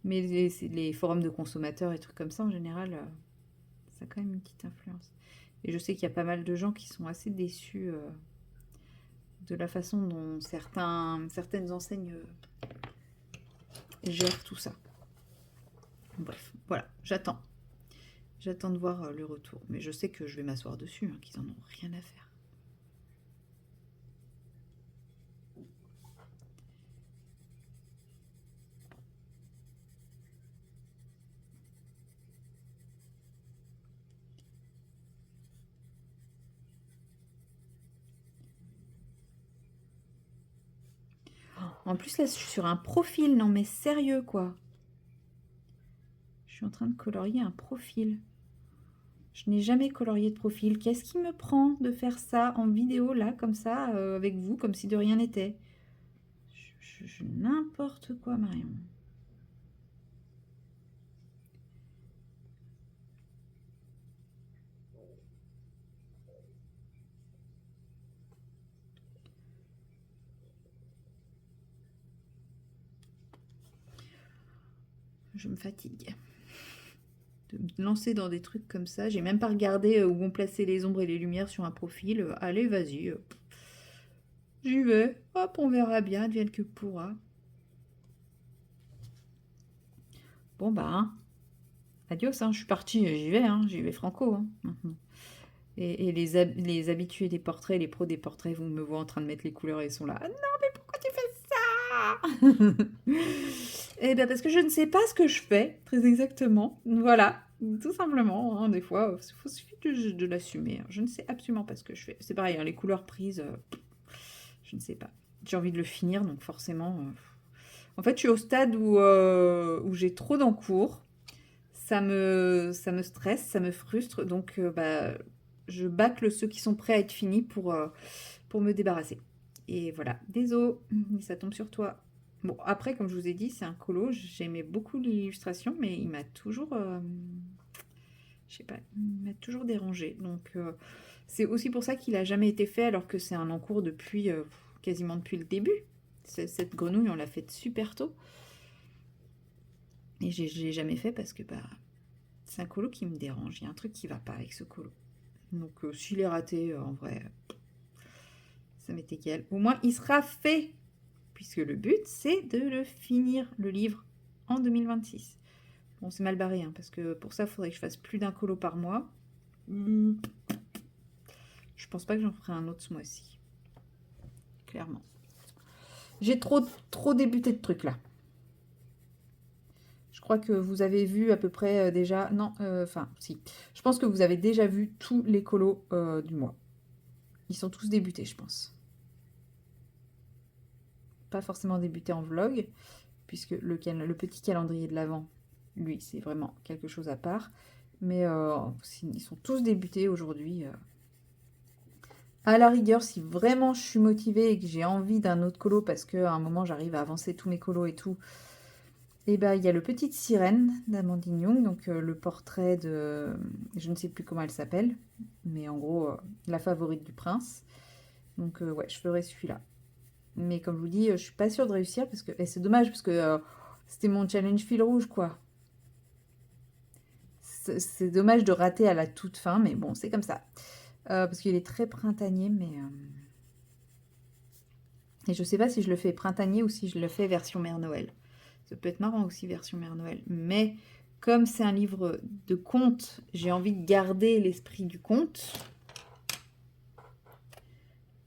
mais les forums de consommateurs et trucs comme ça, en général, ça a quand même une petite influence. Et je sais qu'il y a pas mal de gens qui sont assez déçus de la façon dont certaines enseignes gèrent tout ça. Bref, voilà, j'attends. J'attends de voir le retour. Mais je sais que je vais m'asseoir dessus, hein, qu'ils en ont rien à faire. En plus, là, je suis sur un profil. Non, mais sérieux, quoi. Je suis en train de colorier un profil. Je n'ai jamais colorié de profil. Qu'est-ce qui me prend de faire ça en vidéo, là, comme ça, avec vous, comme si de rien n'était? N'importe quoi, Marion. je me fatigue de me lancer dans des trucs comme ça. J'ai même pas regardé où vont placer les ombres et les lumières sur un profil. Allez, vas-y. J'y vais. Hop, on verra bien, advienne que pourra. Bon, bah, hein. Adios, hein. Je suis partie, j'y vais franco, hein, maintenant. Et les habitués des portraits, les pros des portraits, vous me voient en train de mettre les couleurs et ils sont là. Ah non, mais pourquoi tu fais ça? Eh bien, parce que je ne sais pas ce que je fais, très exactement. Voilà, tout simplement. Hein, des fois, il suffit de l'assumer. Je ne sais absolument pas ce que je fais. C'est pareil, hein, les couleurs prises, je ne sais pas. J'ai envie de le finir, donc forcément. En fait, je suis au stade où j'ai trop d'encours. Ça me stresse, ça me frustre. Donc, bah, je bâcle ceux qui sont prêts à être finis pour me débarrasser. Et voilà, désolé, ça tombe sur toi. Bon, après, comme je vous ai dit, c'est un colo. J'aimais beaucoup l'illustration, mais il m'a toujours, je sais pas, il m'a toujours dérangé. Donc, c'est aussi pour ça qu'il a jamais été fait, alors que c'est un encours depuis quasiment depuis le début. Cette grenouille, on l'a faite super tôt. Et je l'ai jamais fait parce que bah, c'est un colo qui me dérange. Il y a un truc qui va pas avec ce colo. Donc, s'il est raté, en vrai, ça m'est égal. Au moins, il sera fait. Puisque le but, c'est de le finir, le livre, en 2026. Bon, c'est mal barré, hein, parce que pour ça, il faudrait que je fasse plus d'un colo par mois. Je pense pas que j'en ferai un autre ce mois-ci. Clairement. J'ai trop débuté de trucs, là. Je crois que vous avez vu à peu près déjà... Non, enfin, si. Je pense que vous avez déjà vu tous les colos du mois. Ils sont tous débutés, je pense. Pas forcément débutés en vlog, puisque le petit calendrier de l'Avent, lui, c'est vraiment quelque chose à part. Mais ils sont tous débutés aujourd'hui. À la rigueur, si vraiment je suis motivée et que j'ai envie d'un autre colo, parce qu'à un moment j'arrive à avancer tous mes colos et tout, et ben il y a le Petite Sirène d'Amandine Young, donc le portrait de... Je ne sais plus comment elle s'appelle, mais en gros, la favorite du prince. Donc ouais, je ferai celui-là. Mais comme je vous dis, je suis pas sûre de réussir, parce que c'est dommage, parce que c'était mon challenge fil rouge, quoi. C'est dommage de rater à la toute fin, mais bon, c'est comme ça. Parce qu'il est très printanier, mais... Et je sais pas si je le fais printanier ou si je le fais version Mère Noël. Ça peut être marrant aussi, version Mère Noël. Mais comme c'est un livre de contes, j'ai envie de garder l'esprit du conte.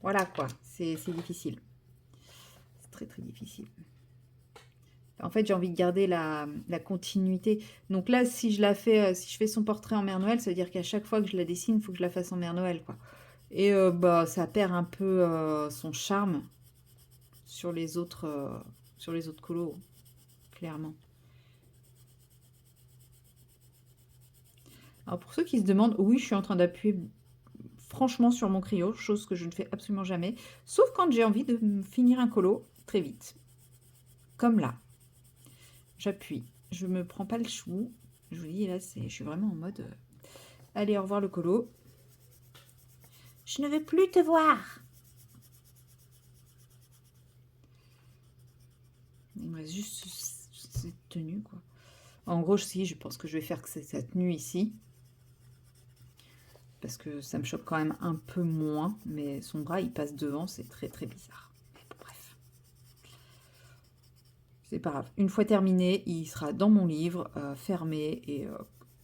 Voilà quoi, c'est difficile. C'est très très difficile. En fait, j'ai envie de garder la continuité. Donc là, si je fais son portrait en Mère Noël, ça veut dire qu'à chaque fois que je la dessine, il faut que je la fasse en Mère Noël, quoi. Et bah, ça perd un peu son charme sur les autres colos, clairement. Alors pour ceux qui se demandent, oui, je suis en train d'appuyer franchement sur mon crayon, chose que je ne fais absolument jamais, sauf quand j'ai envie de finir un colo très vite. Comme là. J'appuie. Je me prends pas le chou. Je vous dis, là, je suis vraiment en mode... allez, au revoir le colo. Je ne veux plus te voir. Il me reste juste cette tenue, quoi. En gros, si, je pense que je vais faire que c'est cette tenue ici. Parce que ça me choque quand même un peu moins. Mais son bras, il passe devant, c'est très très bizarre. Mais bon, bref. C'est pas grave. Une fois terminé, il sera dans mon livre, fermé, et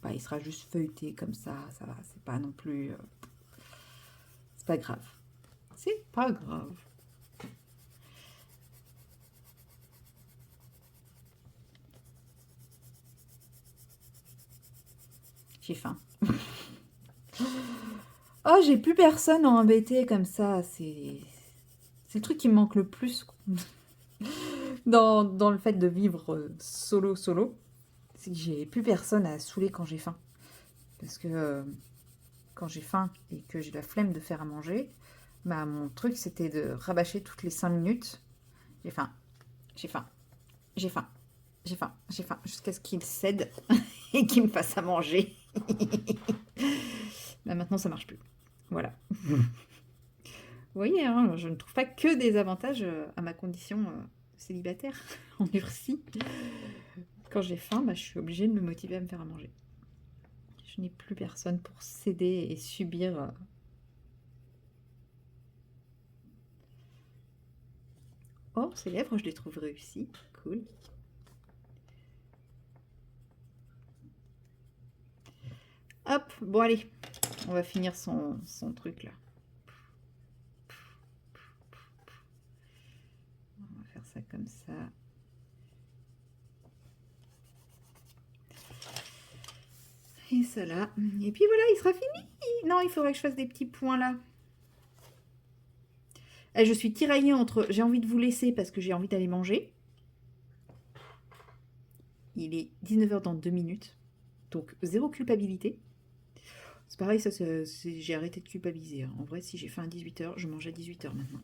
bah, il sera juste feuilleté comme ça va. C'est pas non plus... c'est pas grave. C'est pas grave. J'ai faim. Oh, j'ai plus personne à embêter comme ça. C'est le truc qui me manque le plus dans le fait de vivre solo. C'est que j'ai plus personne à saouler quand j'ai faim. Parce que quand j'ai faim et que j'ai la flemme de faire à manger, bah, mon truc c'était de rabâcher toutes les 5 minutes. J'ai faim, j'ai faim, j'ai faim, j'ai faim, j'ai faim, jusqu'à ce qu'il cède et qu'il me fasse à manger. Bah, maintenant ça marche plus. Voilà. Vous voyez, hein, je ne trouve pas que des avantages à ma condition célibataire, endurcie. Quand j'ai faim, bah, je suis obligée de me motiver à me faire à manger. Je n'ai plus personne pour céder et subir. Oh, ses lèvres, je les trouve réussies. Cool. Hop, bon allez, on va finir son truc là. On va faire ça comme ça. Et ça là. Et puis voilà, il sera fini. Non, il faudrait que je fasse des petits points là. Et je suis tiraillée entre j'ai envie de vous laisser parce que j'ai envie d'aller manger. Il est 19 h dans 2 minutes. Donc zéro culpabilité. C'est pareil, ça, j'ai arrêté de culpabiliser. En vrai, si j'ai faim à 18 h, je mange à 18 h maintenant.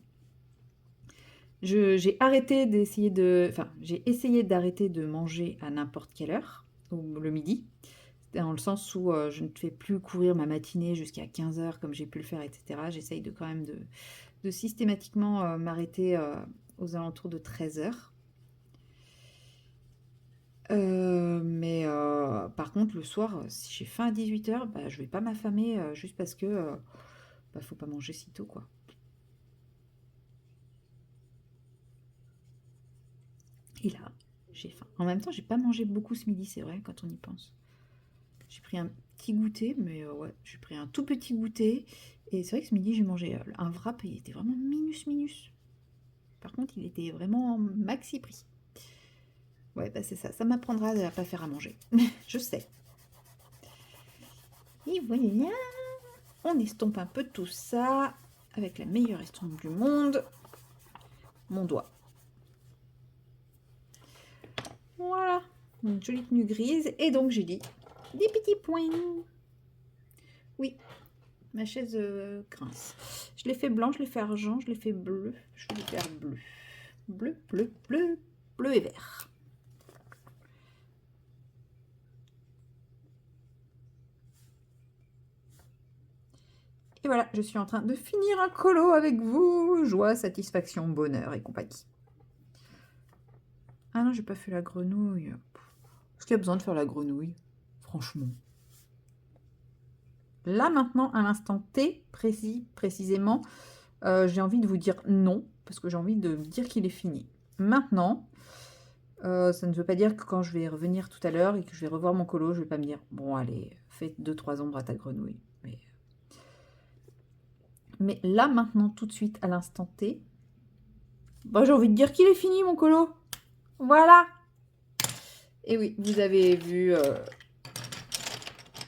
J'ai arrêté d'essayer de... Enfin, j'ai essayé d'arrêter de manger à n'importe quelle heure, ou le midi, dans le sens où je ne fais plus courir ma matinée jusqu'à 15 h comme j'ai pu le faire, etc. J'essaye de quand même de systématiquement m'arrêter aux alentours de 13 h. Mais par contre, le soir, si j'ai faim à 18 h, bah, je vais pas m'affamer juste parce que bah, faut pas manger si tôt, quoi. Et là, j'ai faim. En même temps, j'ai pas mangé beaucoup ce midi, c'est vrai, quand on y pense. J'ai pris un petit goûter, mais ouais, j'ai pris un tout petit goûter. Et c'est vrai que ce midi, j'ai mangé un wrap et il était vraiment minus. Par contre, il était vraiment maxi prix. Ouais, bah c'est ça. Ça m'apprendra à pas faire à manger. Je sais. Et voilà. On estompe un peu tout ça avec la meilleure estompe du monde. Mon doigt. Voilà. Une jolie tenue grise. Et donc, j'ai dit des petits points. Oui, ma chaise grince. Je l'ai fait blanc, je l'ai fait argent, je l'ai fait bleu. Je vais le faire bleu. Bleu et vert. Et voilà, je suis en train de finir un colo avec vous. Joie, satisfaction, bonheur et compagnie. Ah non, j'ai pas fait la grenouille. Est-ce qu'il y a besoin de faire la grenouille? Franchement. Là, maintenant, à l'instant T, précisément, j'ai envie de vous dire non, parce que j'ai envie de dire qu'il est fini. Maintenant, ça ne veut pas dire que quand je vais revenir tout à l'heure et que je vais revoir mon colo, je vais pas me dire, bon, allez, fais 2-3 ombres à ta grenouille. Mais là, maintenant, tout de suite, à l'instant T, bah, j'ai envie de dire qu'il est fini, mon colo. Voilà. Et oui, vous avez vu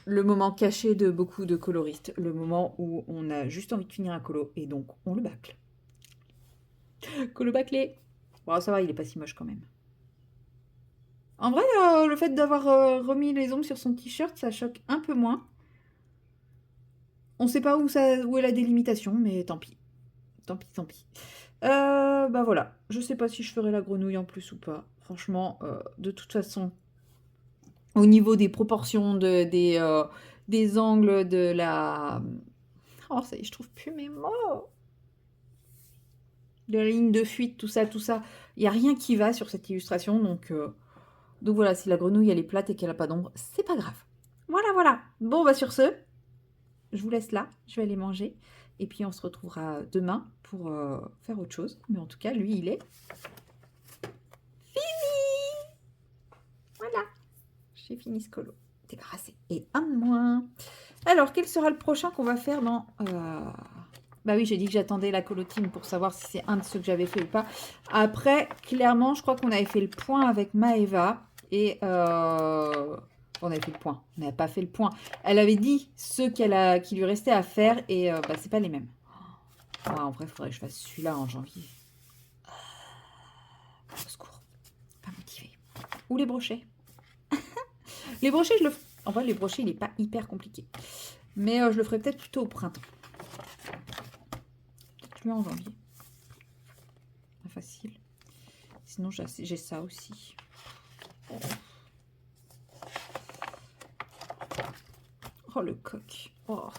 le moment caché de beaucoup de coloristes, le moment où on a juste envie de finir un colo et donc on le bâcle. Colo bâclé. Bon, ça va, il est pas si moche quand même. En vrai, le fait d'avoir remis les ombres sur son t-shirt, ça choque un peu moins. On sait pas où est la délimitation, mais tant pis. Tant pis. Bah voilà, je sais pas si je ferai la grenouille en plus ou pas. Franchement, de toute façon, au niveau des proportions, des angles, de la... Oh, ça y est, je trouve plus mes mots. De la ligne de fuite, tout ça. Il n'y a rien qui va sur cette illustration, donc voilà, si la grenouille elle est plate et qu'elle n'a pas d'ombre, c'est pas grave. Voilà. Bon, bah sur ce, je vous laisse là, je vais aller manger. Et puis on se retrouvera demain pour faire autre chose. Mais en tout cas, lui, il est fini. Voilà, j'ai fini ce colo. Débarrassé. Et un de moins. Alors, quel sera le prochain qu'on va faire dans... Bah oui, j'ai dit que j'attendais la colotine pour savoir si c'est un de ceux que j'avais fait ou pas. Après, clairement, je crois qu'on avait fait le point avec Maëva. Et... on avait fait le point. On n'avait pas fait le point. Elle avait dit ceux qui lui restaient à faire. Et bah, c'est pas les mêmes. En vrai, il faudrait que je fasse celui-là en janvier. Au secours. Pas motivé. Ou les brochets. Les brochets, je le ferai. En vrai, les brochets, il n'est pas hyper compliqué. Mais je le ferai peut-être plutôt au printemps. Peut-être lui en janvier. Pas facile. Sinon, j'ai ça aussi. Oh, le coq. Oh.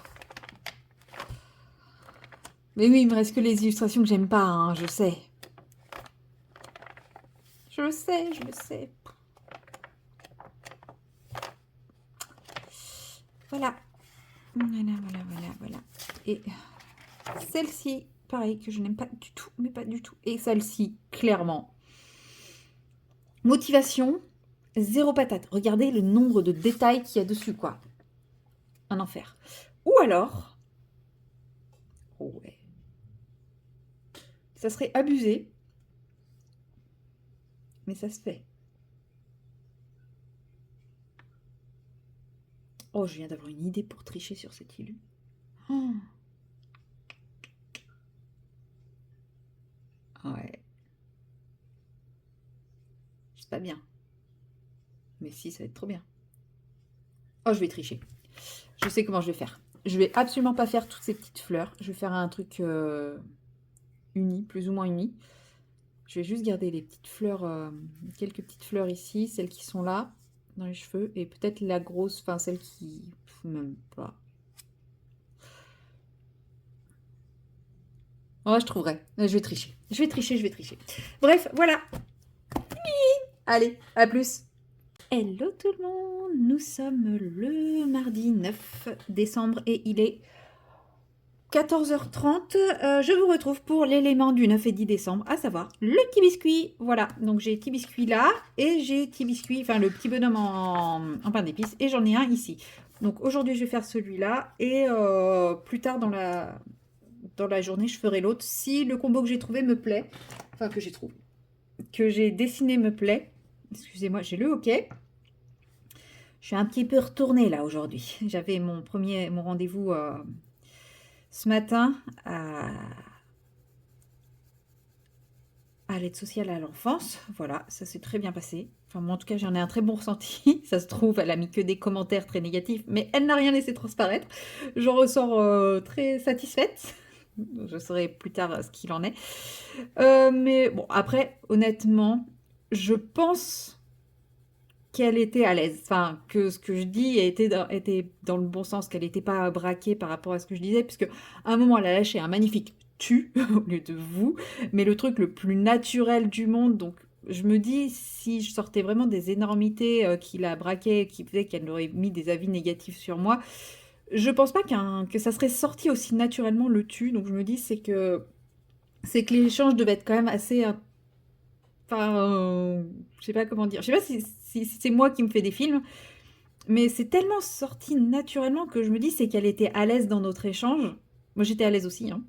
Mais oui, il me reste que les illustrations que j'aime pas, hein, je sais. Je le sais. Voilà. Voilà. Et celle-ci, pareil, que je n'aime pas du tout, mais pas du tout. Et celle-ci, clairement. Motivation, zéro patate. Regardez le nombre de détails qu'il y a dessus, quoi. Un enfer. Ou alors... Oh ouais. Ça serait abusé. Mais ça se fait. Oh, je viens d'avoir une idée pour tricher sur cette île. Oh. Ouais. C'est pas bien. Mais si, ça va être trop bien. Oh, je vais tricher. Je sais comment je vais faire. Je vais absolument pas faire toutes ces petites fleurs. Je vais faire un truc uni, plus ou moins uni. Je vais juste garder les petites fleurs, quelques petites fleurs ici, celles qui sont là, dans les cheveux, et peut-être la grosse, enfin celle qui... Même pas. Oh, je trouverai. Je vais tricher. Je vais tricher. Bref, voilà. Allez, à plus. Hello tout le monde. Nous sommes le mardi 9 décembre et il est 14h30, je vous retrouve pour l'élément du 9 et 10 décembre, à savoir le petit biscuit. Voilà, donc j'ai petit biscuit là, et j'ai petit biscuit, enfin le petit bonhomme en pain d'épices, et j'en ai un ici. Donc aujourd'hui je vais faire celui-là, et plus tard dans la journée je ferai l'autre, si le combo que j'ai trouvé me plaît, enfin que j'ai dessiné me plaît. Excusez-moi, j'ai le hockey. Je suis un petit peu retournée là aujourd'hui. J'avais mon rendez-vous ce matin à l'aide sociale à l'enfance. Voilà, ça s'est très bien passé. Enfin, moi, en tout cas, j'en ai un très bon ressenti. Ça se trouve, elle a mis que des commentaires très négatifs, mais elle n'a rien laissé transparaître. J'en ressors très satisfaite. Je saurai plus tard ce qu'il en est. Mais bon, après, honnêtement, je pense qu'elle était à l'aise. Enfin, que ce que je dis était dans le bon sens, qu'elle n'était pas braquée par rapport à ce que je disais, puisque à un moment, elle a lâché un magnifique tu au lieu de vous, mais le truc le plus naturel du monde. Donc, je me dis, si je sortais vraiment des énormités qui la braquaient, qui faisaient qu'elle aurait mis des avis négatifs sur moi, je pense pas que ça serait sorti aussi naturellement le tu. Donc, je me dis, c'est que l'échange devait être quand même assez enfin, je sais pas comment dire. Je sais pas si c'est moi qui me fais des films, mais c'est tellement sorti naturellement que je me dis c'est qu'elle était à l'aise dans notre échange. Moi, j'étais à l'aise aussi, hein.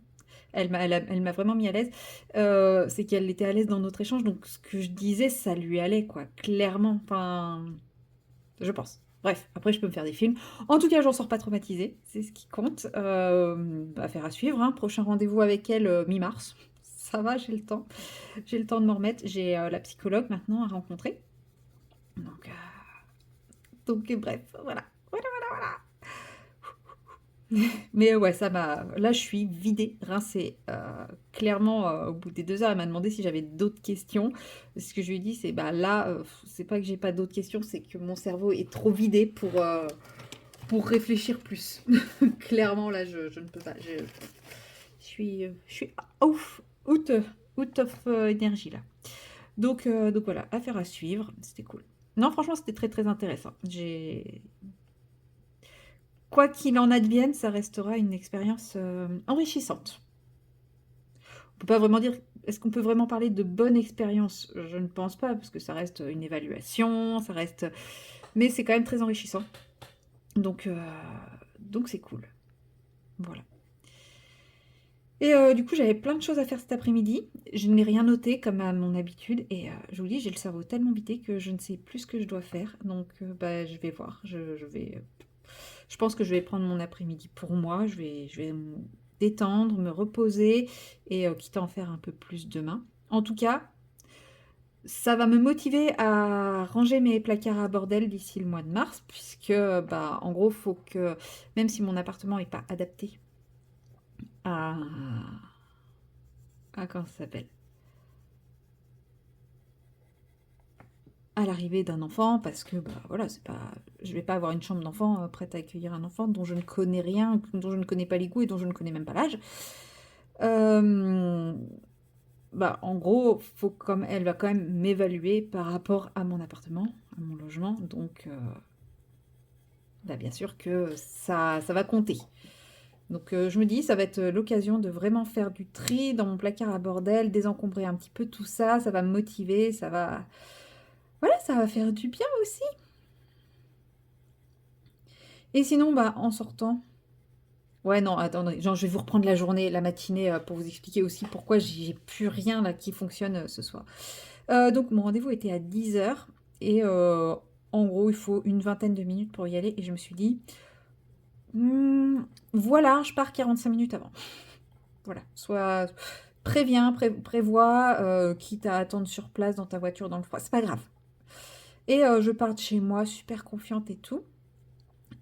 Elle m'a vraiment mis à l'aise. C'est qu'elle était à l'aise dans notre échange, donc ce que je disais, ça lui allait, quoi, clairement. Enfin, je pense. Bref, après, je peux me faire des films. En tout cas, j'en sors pas traumatisée, c'est ce qui compte. Affaire à suivre, hein. Prochain rendez-vous avec elle, mi-mars. Ça va, j'ai le temps. J'ai le temps de m'en remettre. J'ai la psychologue maintenant à rencontrer. Donc, bref, voilà. Voilà. Mais ouais, ça m'a. Là, je suis vidée, rincée. Clairement, au bout des 2 heures, elle m'a demandé si j'avais d'autres questions. Ce que je lui ai dit, c'est bah là, c'est pas que j'ai pas d'autres questions, c'est que mon cerveau est trop vidé pour réfléchir plus. Clairement, là, je ne peux pas. Je suis out of énergie là. Donc voilà, affaire à suivre. C'était cool. Non, franchement, c'était très très intéressant. Quoi qu'il en advienne, ça restera une expérience enrichissante. On peut pas vraiment dire. Est-ce qu'on peut vraiment parler de bonne expérience? Je ne pense pas, parce que ça reste une évaluation, ça reste. Mais c'est quand même très enrichissant. Donc c'est cool. Voilà. Et du coup, j'avais plein de choses à faire cet après-midi. Je n'ai rien noté comme à mon habitude. Et je vous dis, j'ai le cerveau tellement vidé que je ne sais plus ce que je dois faire. Donc, bah, je vais voir. Je pense que je vais prendre mon après-midi pour moi. Je vais me détendre, me reposer et quitte à en faire un peu plus demain. En tout cas, ça va me motiver à ranger mes placards à bordel d'ici le mois de mars, puisque, bah, en gros, faut que, même si mon appartement n'est pas adapté à, comment ça s'appelle? À l'arrivée d'un enfant, parce que bah voilà, c'est pas, je vais pas avoir une chambre d'enfant prête à accueillir un enfant dont je ne connais rien, dont je ne connais pas les goûts et dont je ne connais même pas l'âge. Euh, Bah en gros, elle va quand même m'évaluer par rapport à mon appartement, à mon logement, donc bah, bien sûr que ça va compter. Donc je me dis, ça va être l'occasion de vraiment faire du tri dans mon placard à bordel, désencombrer un petit peu tout ça, ça va me motiver, ça va... Voilà, ça va faire du bien aussi. Et sinon, bah, en sortant... Ouais, non, attendez, genre, je vais vous reprendre la journée, la matinée, pour vous expliquer aussi pourquoi j'ai plus rien là qui fonctionne ce soir. Donc mon rendez-vous était à 10 h et en gros, il faut une vingtaine de minutes pour y aller et je me suis dit: «Mmh, voilà, je pars 45 minutes avant». Voilà, soit préviens, prévois, quitte à attendre sur place dans ta voiture dans le froid, c'est pas grave. Et je pars de chez moi super confiante et tout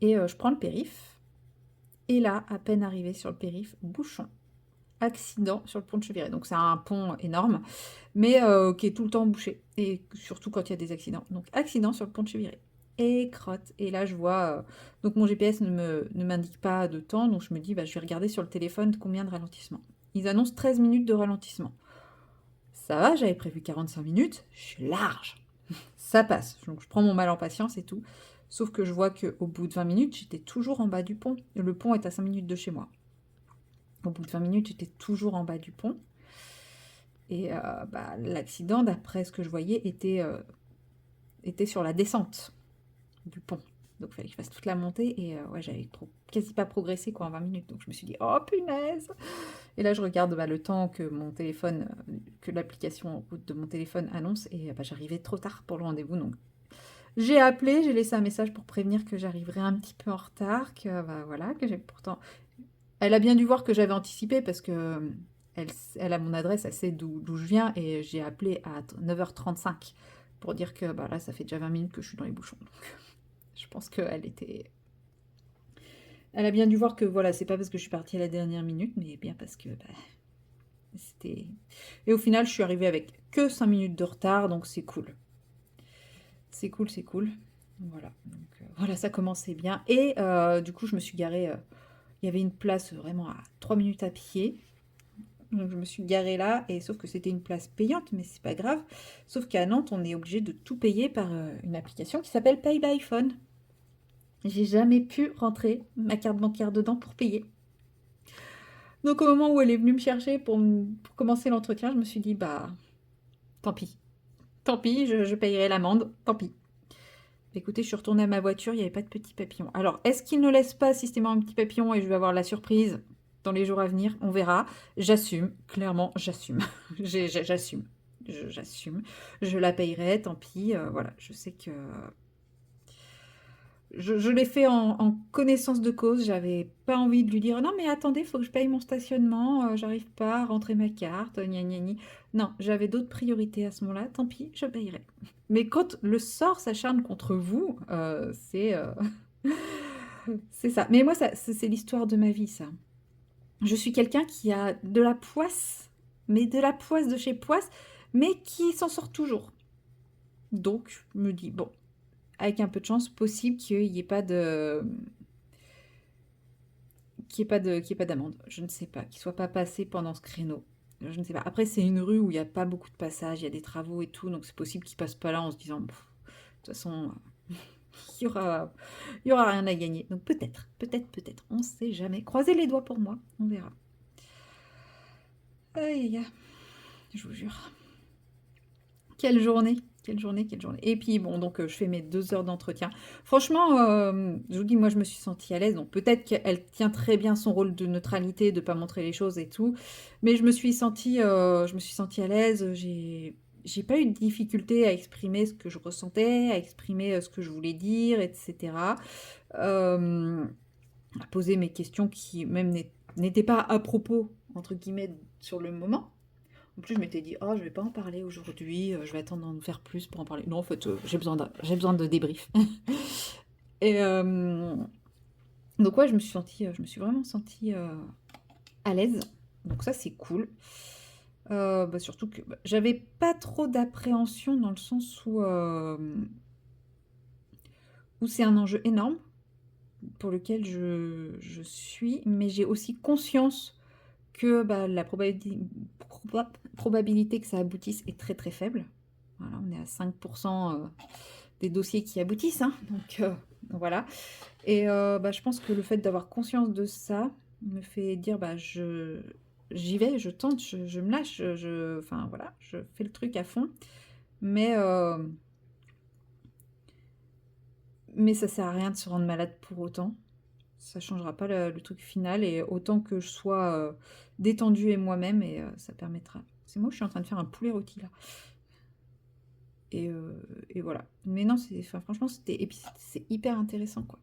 et je prends le périph et là, à peine arrivée sur le périph, bouchon, accident sur le pont de Cheviré. Donc c'est un pont énorme, mais qui est tout le temps bouché et surtout quand il y a des accidents. Donc accident sur le pont de Cheviré et crotte et là je vois, donc mon GPS ne m'indique pas de temps, donc je me dis: «Bah, je vais regarder sur le téléphone combien de ralentissement». Ils annoncent 13 minutes de ralentissement. Ça va, j'avais prévu 45 minutes, je suis large, ça passe. Donc je prends mon mal en patience et tout. Sauf que je vois qu'au bout de 20 minutes, j'étais toujours en bas du pont. Le pont est à 5 minutes de chez moi. Au bout de 20 minutes, j'étais toujours en bas du pont. Et bah, l'accident, d'après ce que je voyais, était sur la descente du pont. Donc il fallait que je fasse toute la montée et ouais, j'avais quasi pas progressé quoi, en 20 minutes. Donc je me suis dit, oh punaise! Et là, je regarde bah, le temps que mon téléphone, que l'application de mon téléphone annonce et bah, j'arrivais trop tard pour le rendez-vous. Donc j'ai appelé, j'ai laissé un message pour prévenir que j'arriverais un petit peu en retard, que bah, voilà, que j'ai pourtant... Elle a bien dû voir que j'avais anticipé parce que elle a mon adresse, elle sait d'où je viens et j'ai appelé à 9h35 pour dire que bah, là, ça fait déjà 20 minutes que je suis dans les bouchons. Donc je pense qu'elle était... Elle a bien dû voir que voilà, c'est pas parce que je suis partie à la dernière minute, mais bien parce que bah, c'était... Et au final, je suis arrivée avec que 5 minutes de retard, donc c'est cool. C'est cool, c'est cool. Voilà, donc voilà, ça commençait bien. Et du coup, je me suis garée. Il y avait une place vraiment à 3 minutes à pied. Donc je me suis garée là, et sauf que c'était une place payante, mais c'est pas grave. Sauf qu'à Nantes, on est obligé de tout payer par une application qui s'appelle Pay by Phone. J'ai jamais pu rentrer ma carte bancaire dedans pour payer. Donc au moment où elle est venue me chercher pour commencer l'entretien, je me suis dit, bah, tant pis. Tant pis, je payerai l'amende, tant pis. Écoutez, je suis retournée à ma voiture, il n'y avait pas de petits papillons. Alors, est-ce qu'ils ne laissent pas systématiquement un petit papillon et je vais avoir la surprise dans les jours à venir? On verra. J'assume, clairement, j'assume. J'assume. J'assume. Je la payerai, tant pis. Voilà, je sais que... Je l'ai fait en connaissance de cause. J'avais pas envie de lui dire non, mais attendez, il faut que je paye mon stationnement. J'arrive pas à rentrer ma carte. Gna gna gna. Non, j'avais d'autres priorités à ce moment-là. Tant pis, je payerai. Mais quand le sort s'acharne contre vous, c'est ça. Mais moi, c'est l'histoire de ma vie, ça. Je suis quelqu'un qui a de la poisse, mais de la poisse de chez Poisse, mais qui s'en sort toujours. Donc, je me dis, bon, avec un peu de chance, possible qu'il n'y ait pas de... qu'il y ait pas d'amende. Je ne sais pas. Qu'il ne soit pas passé pendant ce créneau. Je ne sais pas. Après, c'est une rue où il n'y a pas beaucoup de passages, il y a des travaux et tout, donc c'est possible qu'il passe pas là en se disant, de toute façon, il y aura rien à gagner. Donc peut-être, on ne sait jamais. Croisez les doigts pour moi, on verra. Aïe, aïe, aïe, je vous jure. Quelle journée, quelle journée, quelle journée. Et puis bon, donc je fais mes 2 heures d'entretien. Franchement, je vous dis, moi je me suis sentie à l'aise. Donc peut-être qu'elle tient très bien son rôle de neutralité, de pas montrer les choses et tout. Mais je me suis sentie à l'aise. J'ai pas eu de difficulté à exprimer ce que je ressentais, à exprimer ce que je voulais dire, etc. À poser mes questions qui même n'étaient pas à propos, entre guillemets, sur le moment. En plus, je m'étais dit, oh, je vais pas en parler aujourd'hui, je vais attendre d'en faire plus pour en parler. Non, en fait, j'ai besoin de débrief. Et donc, ouais, je me suis vraiment sentie à l'aise. Donc, ça, c'est cool. Bah, surtout que bah, j'avais pas trop d'appréhension dans le sens où c'est un enjeu énorme pour lequel je suis, mais j'ai aussi conscience que bah, la probabilité que ça aboutisse est très très faible. Voilà, on est à 5% des dossiers qui aboutissent, hein, donc voilà. Et je pense que le fait d'avoir conscience de ça me fait dire: j'y vais, je tente, je me lâche, enfin voilà, je fais le truc à fond, mais ça sert à rien de se rendre malade pour autant. Ça changera pas le truc final et autant que je sois, détendue et moi-même et ça permettra. C'est moi, je suis en train de faire un poulet rôti là et voilà. Mais non, enfin franchement, et puis c'est hyper intéressant, quoi.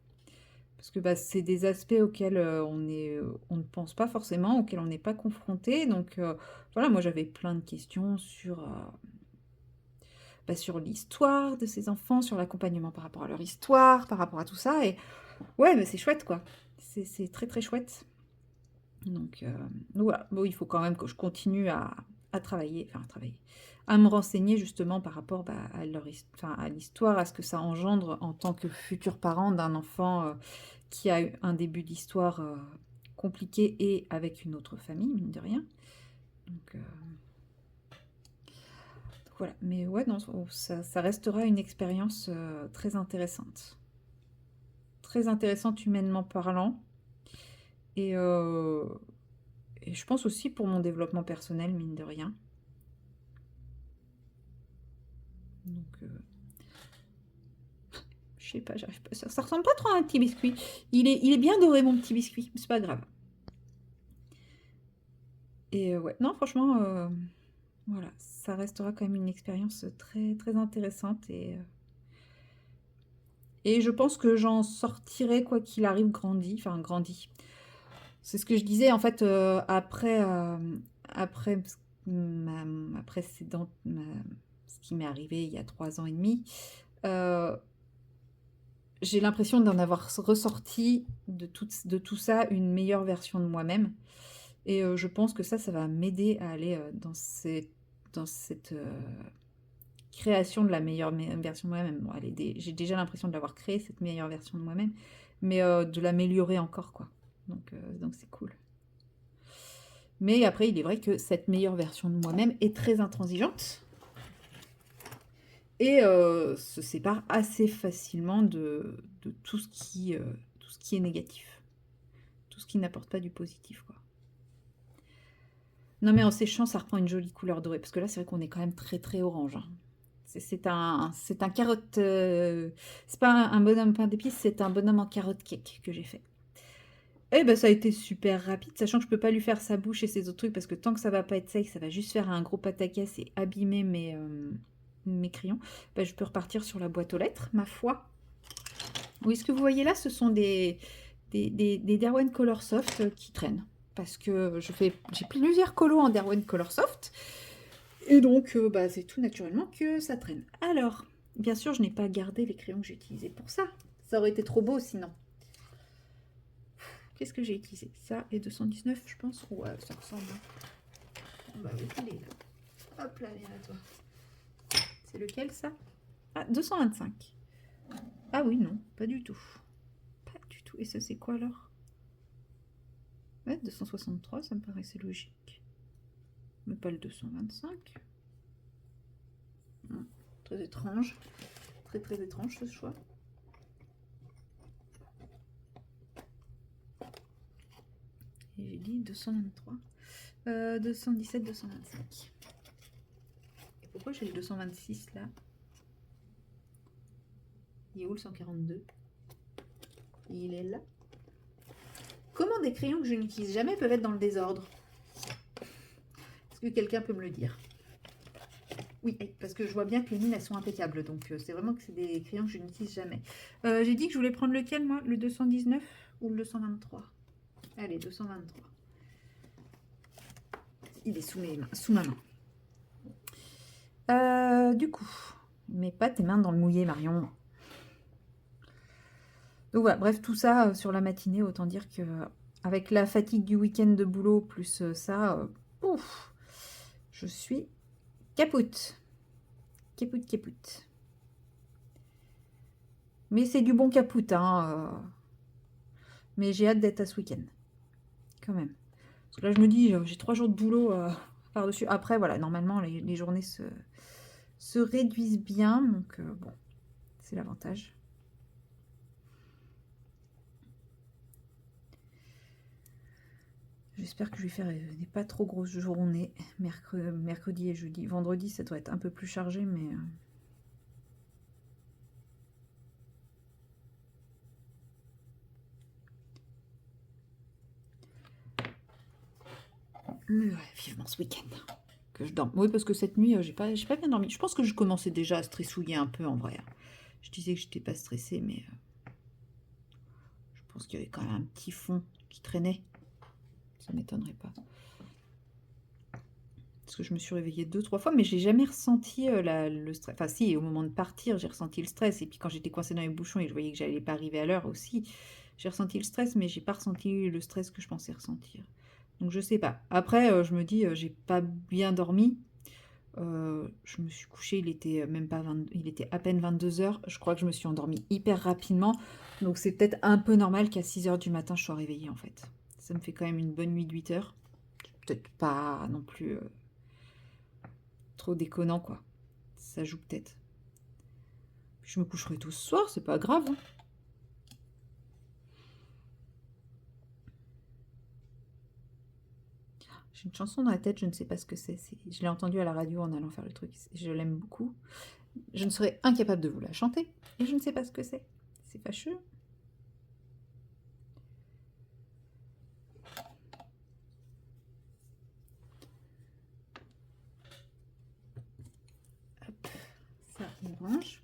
Parce que, c'est des aspects auxquels, on ne pense pas forcément, auxquels on n'est pas confronté donc voilà, moi j'avais plein de questions sur l'histoire de ces enfants, sur l'accompagnement par rapport à leur histoire, par rapport à tout ça et ouais, c'est chouette, quoi. C'est très, très chouette. Donc voilà. Bon, il faut quand même que je continue à travailler, enfin à travailler, à me renseigner justement par rapport, à à l'histoire, à ce que ça engendre en tant que futur parent d'un enfant, qui a eu un début d'histoire, compliqué et avec une autre famille, mine de rien. Donc voilà. Mais ouais, non, ça restera une expérience, très intéressante. Très intéressante humainement parlant et je pense aussi pour mon développement personnel, mine de rien. Donc, je sais pas, j'arrive pas. Ça ressemble pas trop à un petit biscuit. Il est bien doré, mon petit biscuit, mais c'est pas grave. Et ouais, non, franchement, voilà, ça restera quand même une expérience très, très intéressante et je pense que j'en sortirai quoi qu'il arrive grandi, enfin grandi. C'est ce que je disais en fait après ma précédente, ce qui m'est arrivé il y a 3 ans et demi. euh, j'ai l'impression d'en avoir ressorti de tout ça une meilleure version de moi-même. Et je pense que ça va m'aider à aller dans cette création de la meilleure version de moi-même. Bon, j'ai déjà l'impression de l'avoir créée, cette meilleure version de moi-même, mais de l'améliorer encore, quoi. Donc c'est cool. Mais après, il est vrai que cette meilleure version de moi-même est très intransigeante et se sépare assez facilement de tout ce qui est négatif, tout ce qui n'apporte pas du positif, quoi. Non, mais en séchant, ça reprend une jolie couleur dorée, parce que là, c'est vrai qu'on est quand même très très orange, hein. C'est un carotte. C'est pas un bonhomme pain d'épices, c'est un bonhomme en carotte cake que j'ai fait. Et ben ça a été super rapide, sachant que je peux pas lui faire sa bouche et ses autres trucs parce que tant que ça va pas être sec, ça va juste faire un gros pataquès et abîmer mes crayons. Je peux repartir sur la boîte aux lettres, ma foi. Oui, ce que vous voyez là, ce sont des Derwent Color Soft qui traînent. Parce que j'ai plusieurs colos en Derwent Color Soft. Et donc, c'est tout naturellement que ça traîne. Alors, bien sûr, je n'ai pas gardé les crayons que j'ai utilisés pour ça. Ça aurait été trop beau sinon. Qu'est-ce que j'ai utilisé? Ça et 219, je pense. Ouais, ça ressemble. On va épiler là. Hop là, viens à toi. C'est lequel ça? Ah, 225. Ah oui, non, pas du tout. Pas du tout. Et ça, c'est quoi alors? Ouais, 263, ça me paraissait logique. Mais pas le 225. Très étrange. Très très étrange ce choix. Et j'ai dit 223. 217, 225. Et pourquoi j'ai le 226 là? Il est où le 142? Il est là. Comment des crayons que je n'utilise jamais peuvent être dans le désordre? Est-ce que quelqu'un peut me le dire? Oui, parce que je vois bien que les mines, elles sont impeccables. Donc, c'est vraiment que c'est des crayons que je n'utilise jamais. J'ai dit que je voulais prendre lequel, moi? Le 219 ou le 223? Allez, 223. Il est sous ma main. Du coup, mets pas tes mains dans le mouillé, Marion. Donc voilà, bref, tout ça sur la matinée, autant dire que avec la fatigue du week-end de boulot plus ça, ouf, je suis capoute. Capoute. Mais c'est du bon capoute, hein. Mais j'ai hâte d'être à ce week-end, quand même. Parce que là, je me dis, j'ai 3 jours de boulot par-dessus. Après, voilà, normalement, les journées se réduisent bien. Donc, bon, C'est l'avantage. J'espère que je vais faire des pas trop grosses journées, mercredi et jeudi. Vendredi, ça doit être un peu plus chargé, mais... Mais ouais, vivement ce week-end que je dorme. Oui, parce que cette nuit, j'ai pas bien dormi. Je pense que je commençais déjà à stressouiller un peu en vrai. Je disais que j'étais pas stressée, mais je pense qu'il y avait quand même un petit fond qui traînait. Ça m'étonnerait pas. Parce que je me suis réveillée 2-3 fois, mais j'ai jamais ressenti le stress. Enfin si, au moment de partir, j'ai ressenti le stress. Et puis quand j'étais coincée dans les bouchons et que je voyais que j'allais pas arriver à l'heure aussi, j'ai ressenti le stress, mais j'ai pas ressenti le stress que je pensais ressentir. Donc je sais pas. Après, je me dis, j'ai pas bien dormi. Je me suis couchée, il était même pas il était à peine 22 heures. Je crois que je me suis endormie hyper rapidement. Donc c'est peut-être un peu normal qu'à 6 heures du matin, je sois réveillée en fait. Ça me fait quand même une bonne nuit de 8 heures. Peut-être pas non plus trop déconnant quoi. Ça joue peut-être. Je me coucherai tôt ce soir, c'est pas grave. Hein. J'ai une chanson dans la tête, je ne sais pas ce que c'est. Je l'ai entendue à la radio en allant faire le truc. Je l'aime beaucoup. Je ne serais incapable de vous la chanter. Et je ne sais pas ce que c'est. C'est fâcheux. Hop, ça, on range.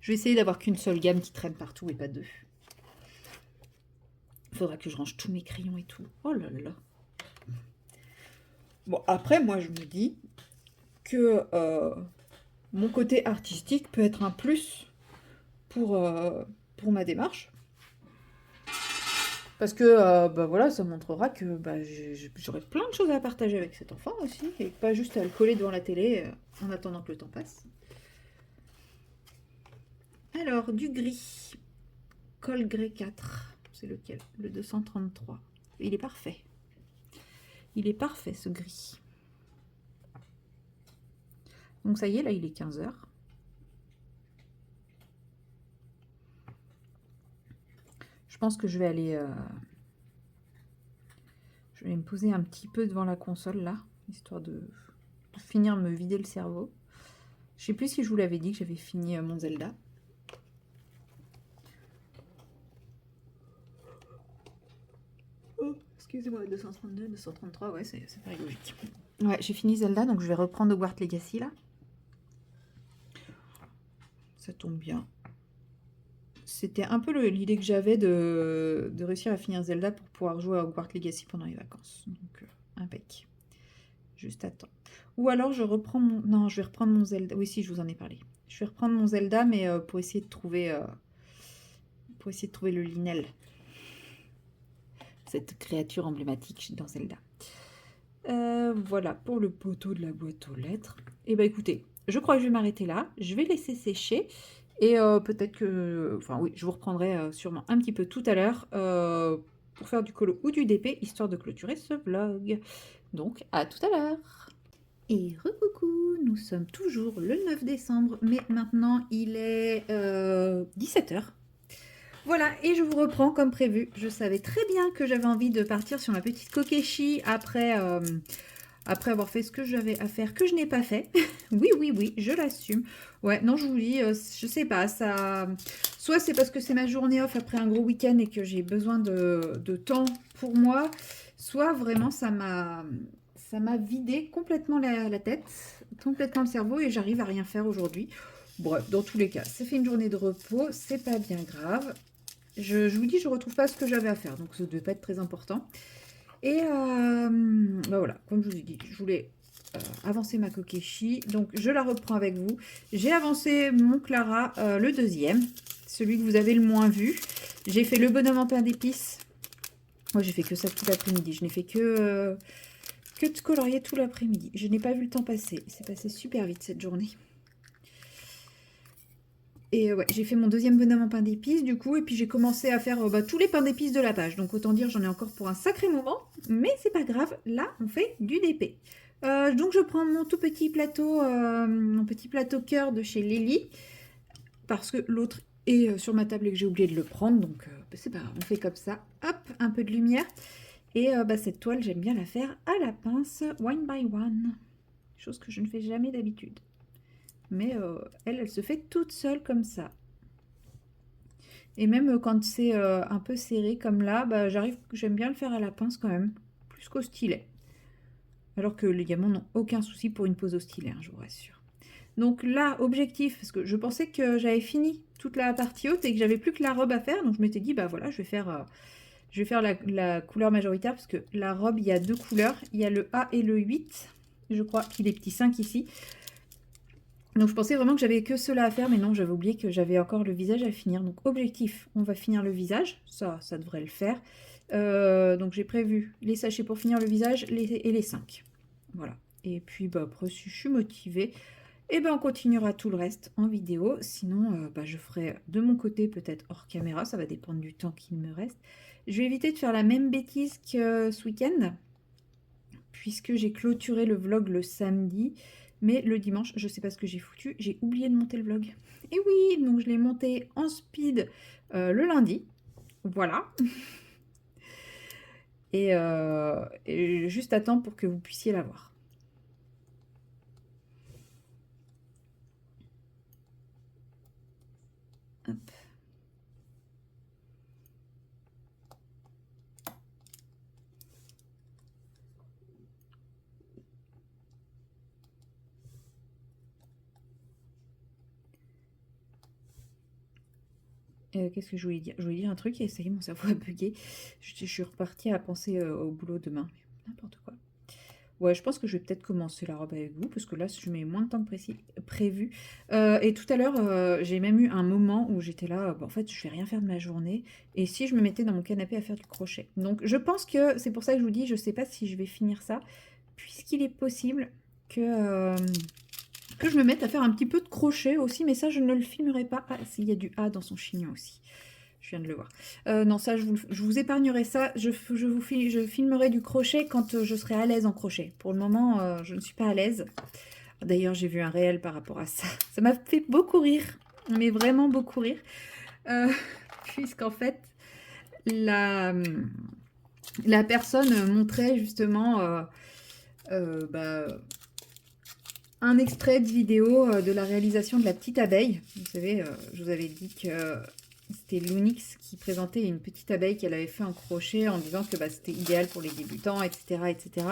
Je vais essayer d'avoir qu'une seule gamme qui traîne partout et pas deux. Il faudra que je range tous mes crayons et tout. Oh là là. Bon, après, moi, je me dis que mon côté artistique peut être un plus pour ma démarche. Parce que bah voilà, ça montrera que bah, j'aurai plein de choses à partager avec cet enfant aussi, et pas juste à le coller devant la télé en attendant que le temps passe. Alors, du gris. Col grès 4. C'est lequel? Le 233. Il est parfait. Il est parfait, ce gris. Donc ça y est, là, il est 15 h. Je pense que je vais aller... je vais me poser un petit peu devant la console, là, histoire de finir me vider le cerveau. Je sais plus si je vous l'avais dit que j'avais fini mon Zelda. Oh, excusez-moi, 232, 233, ouais, c'est pas logique. Ouais, j'ai fini Zelda, donc je vais reprendre Hogwarts Legacy, là. Ça tombe bien. C'était un peu l'idée que j'avais de réussir à finir Zelda pour pouvoir jouer à Hogwarts Legacy pendant les vacances. Donc, impec. Juste à temps. Ou alors, je reprends mon... Non, je vais reprendre mon Zelda. Oui, si, je vous en ai parlé. Je vais reprendre mon Zelda, mais pour essayer de trouver... le Linel. Cette créature emblématique dans Zelda. Voilà, pour le poteau de la boîte aux lettres. Et bah écoutez, je crois que je vais m'arrêter là. Je vais laisser sécher. Et peut-être que... Enfin oui, je vous reprendrai sûrement un petit peu tout à l'heure pour faire du colo ou du DP, histoire de clôturer ce vlog. Donc, à tout à l'heure. Et recoucou, nous sommes toujours le 9 décembre, mais maintenant il est 17 h. Voilà, et je vous reprends comme prévu. Je savais très bien que j'avais envie de partir sur ma petite Kokeshi après avoir fait ce que j'avais à faire, que je n'ai pas fait. Oui, je l'assume. Ouais, non, je vous dis, je sais pas, ça... Soit c'est parce que c'est ma journée off après un gros week-end et que j'ai besoin de temps pour moi, soit vraiment ça m'a vidé complètement la tête, complètement le cerveau et j'arrive à rien faire aujourd'hui. Bref, dans tous les cas, ça fait une journée de repos, c'est pas bien grave. Je vous dis, je retrouve pas ce que j'avais à faire, donc ça ne devait pas être très important. Et bah voilà, comme je vous ai dit, je voulais avancer ma Kokeshi, donc je la reprends avec vous. J'ai avancé mon Clara, le deuxième, celui que vous avez le moins vu. J'ai fait le bonhomme en pain d'épices. Moi, j'ai fait que ça tout l'après-midi. Je n'ai fait que de colorier tout l'après-midi. Je n'ai pas vu le temps passer. C'est passé super vite cette journée. Et ouais, j'ai fait mon deuxième bonhomme en pain d'épices du coup, et puis j'ai commencé à faire tous les pains d'épices de la page. Donc autant dire j'en ai encore pour un sacré moment, mais c'est pas grave, là on fait du DP. Donc je prends mon tout petit plateau cœur de chez Lely, parce que l'autre est sur ma table et que j'ai oublié de le prendre. Donc, c'est pas grave, on fait comme ça. Hop, un peu de lumière. Et cette toile, j'aime bien la faire à la pince, one by one. Chose que je ne fais jamais d'habitude. Mais elle se fait toute seule comme ça. Et même quand c'est un peu serré comme là, j'aime bien le faire à la pince quand même, plus qu'au stylet. Alors que les diamants n'ont aucun souci pour une pose au stylet, hein, je vous rassure. Donc là, objectif, parce que je pensais que j'avais fini toute la partie haute et que j'avais plus que la robe à faire. Donc je m'étais dit, bah voilà, je vais faire la couleur majoritaire, parce que la robe, il y a 2 couleurs. Il y a le A et le 8, je crois, puis les petits 5 ici. Donc je pensais vraiment que j'avais que cela à faire, mais non, j'avais oublié que j'avais encore le visage à finir. Donc objectif, on va finir le visage, ça devrait le faire. Donc j'ai prévu les sachets pour finir le visage et les 5. Voilà. Et puis après, si je suis motivée, et on continuera tout le reste en vidéo. Sinon, je ferai de mon côté, peut-être hors caméra, ça va dépendre du temps qu'il me reste. Je vais éviter de faire la même bêtise que ce week-end, puisque j'ai clôturé le vlog le samedi. Mais le dimanche, je sais pas ce que j'ai foutu, j'ai oublié de monter le vlog. Et oui, donc je l'ai monté en speed le lundi. Voilà. Et juste à temps pour que vous puissiez la voir. Hop. Qu'est-ce que je voulais dire? Je voulais dire un truc et ça y est, mon cerveau a bugué. Je suis repartie à penser au boulot demain. N'importe quoi. Ouais, je pense que je vais peut-être commencer la robe avec vous, parce que là, je mets moins de temps que prévu. Et tout à l'heure, j'ai même eu un moment où j'étais là, en fait, je vais rien faire de ma journée. Et si je me mettais dans mon canapé à faire du crochet. Donc, je pense que c'est pour ça que je vous dis, je sais pas si je vais finir ça, puisqu'il est possible que je me mette à faire un petit peu de crochet aussi, mais ça, je ne le filmerai pas. Ah, s'il y a du A dans son chignon aussi. Je viens de le voir. Non, ça, je vous épargnerai ça. Je filmerai du crochet quand je serai à l'aise en crochet. Pour le moment, je ne suis pas à l'aise. D'ailleurs, j'ai vu un réel par rapport à ça. Ça m'a fait beaucoup rire, mais vraiment beaucoup rire. Puisqu'en fait, la personne montrait justement un extrait de vidéo de la réalisation de la petite abeille. Vous savez, je vous avais dit que c'était Lunix qui présentait une petite abeille qu'elle avait fait en crochet en disant que c'était idéal pour les débutants, etc. etc.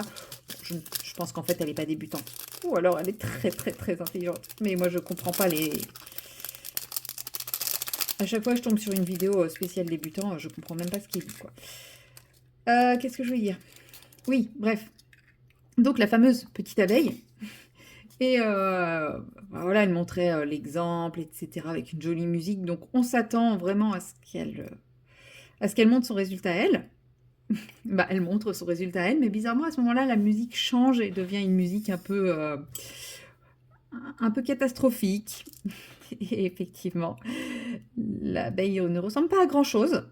Je pense qu'en fait, elle n'est pas débutante. Ou alors, elle est très, très, très intelligente. Mais moi, je comprends pas les... À chaque fois, je tombe sur une vidéo spéciale débutant, je comprends même pas ce qu'il dit, quoi. Qu'est-ce que je voulais dire? Oui, bref. Donc, la fameuse petite abeille... Et voilà, elle montrait l'exemple, etc., avec une jolie musique. Donc, on s'attend vraiment à ce qu'elle montre son résultat à elle. Elle montre son résultat à elle, mais bizarrement, à ce moment-là, la musique change et devient une musique un peu catastrophique. Et effectivement, l'abeille ne ressemble pas à grand-chose.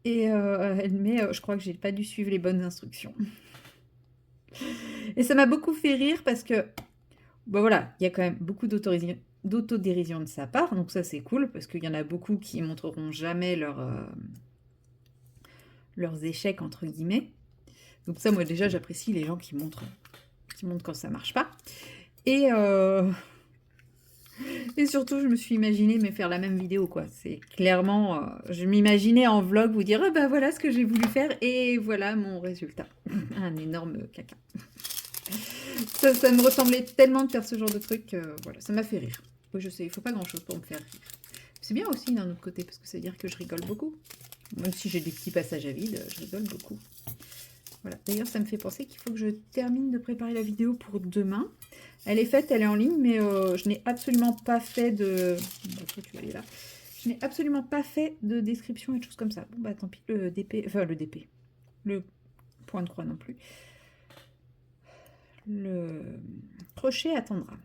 Et elle met, je crois que j'ai pas dû suivre les bonnes instructions. Et ça m'a beaucoup fait rire parce que voilà, il y a quand même beaucoup d'autodérision de sa part, donc ça c'est cool, parce qu'il y en a beaucoup qui montreront jamais leurs échecs, entre guillemets. Donc ça, moi déjà, j'apprécie les gens qui montrent quand ça marche pas. Et surtout, je me suis imaginé faire la même vidéo, quoi. C'est clairement, je m'imaginais en vlog vous dire, voilà ce que j'ai voulu faire, et voilà mon résultat. Un énorme caca. Ça me ressemblait tellement de faire ce genre de truc, voilà, ça m'a fait rire. Oui, je sais, il faut pas grand-chose pour me faire rire. C'est bien aussi d'un autre côté, parce que ça veut dire que je rigole beaucoup. Même si j'ai des petits passages à vide, je rigole beaucoup. Voilà. D'ailleurs, ça me fait penser qu'il faut que je termine de préparer la vidéo pour demain. Elle est faite, elle est en ligne, mais je n'ai absolument pas fait de... Toi, tu vas aller là. Je n'ai absolument pas fait de description et de choses comme ça. Bon, tant pis, le DP... Enfin, le DP. Le point de croix non plus. Le crochet attendra.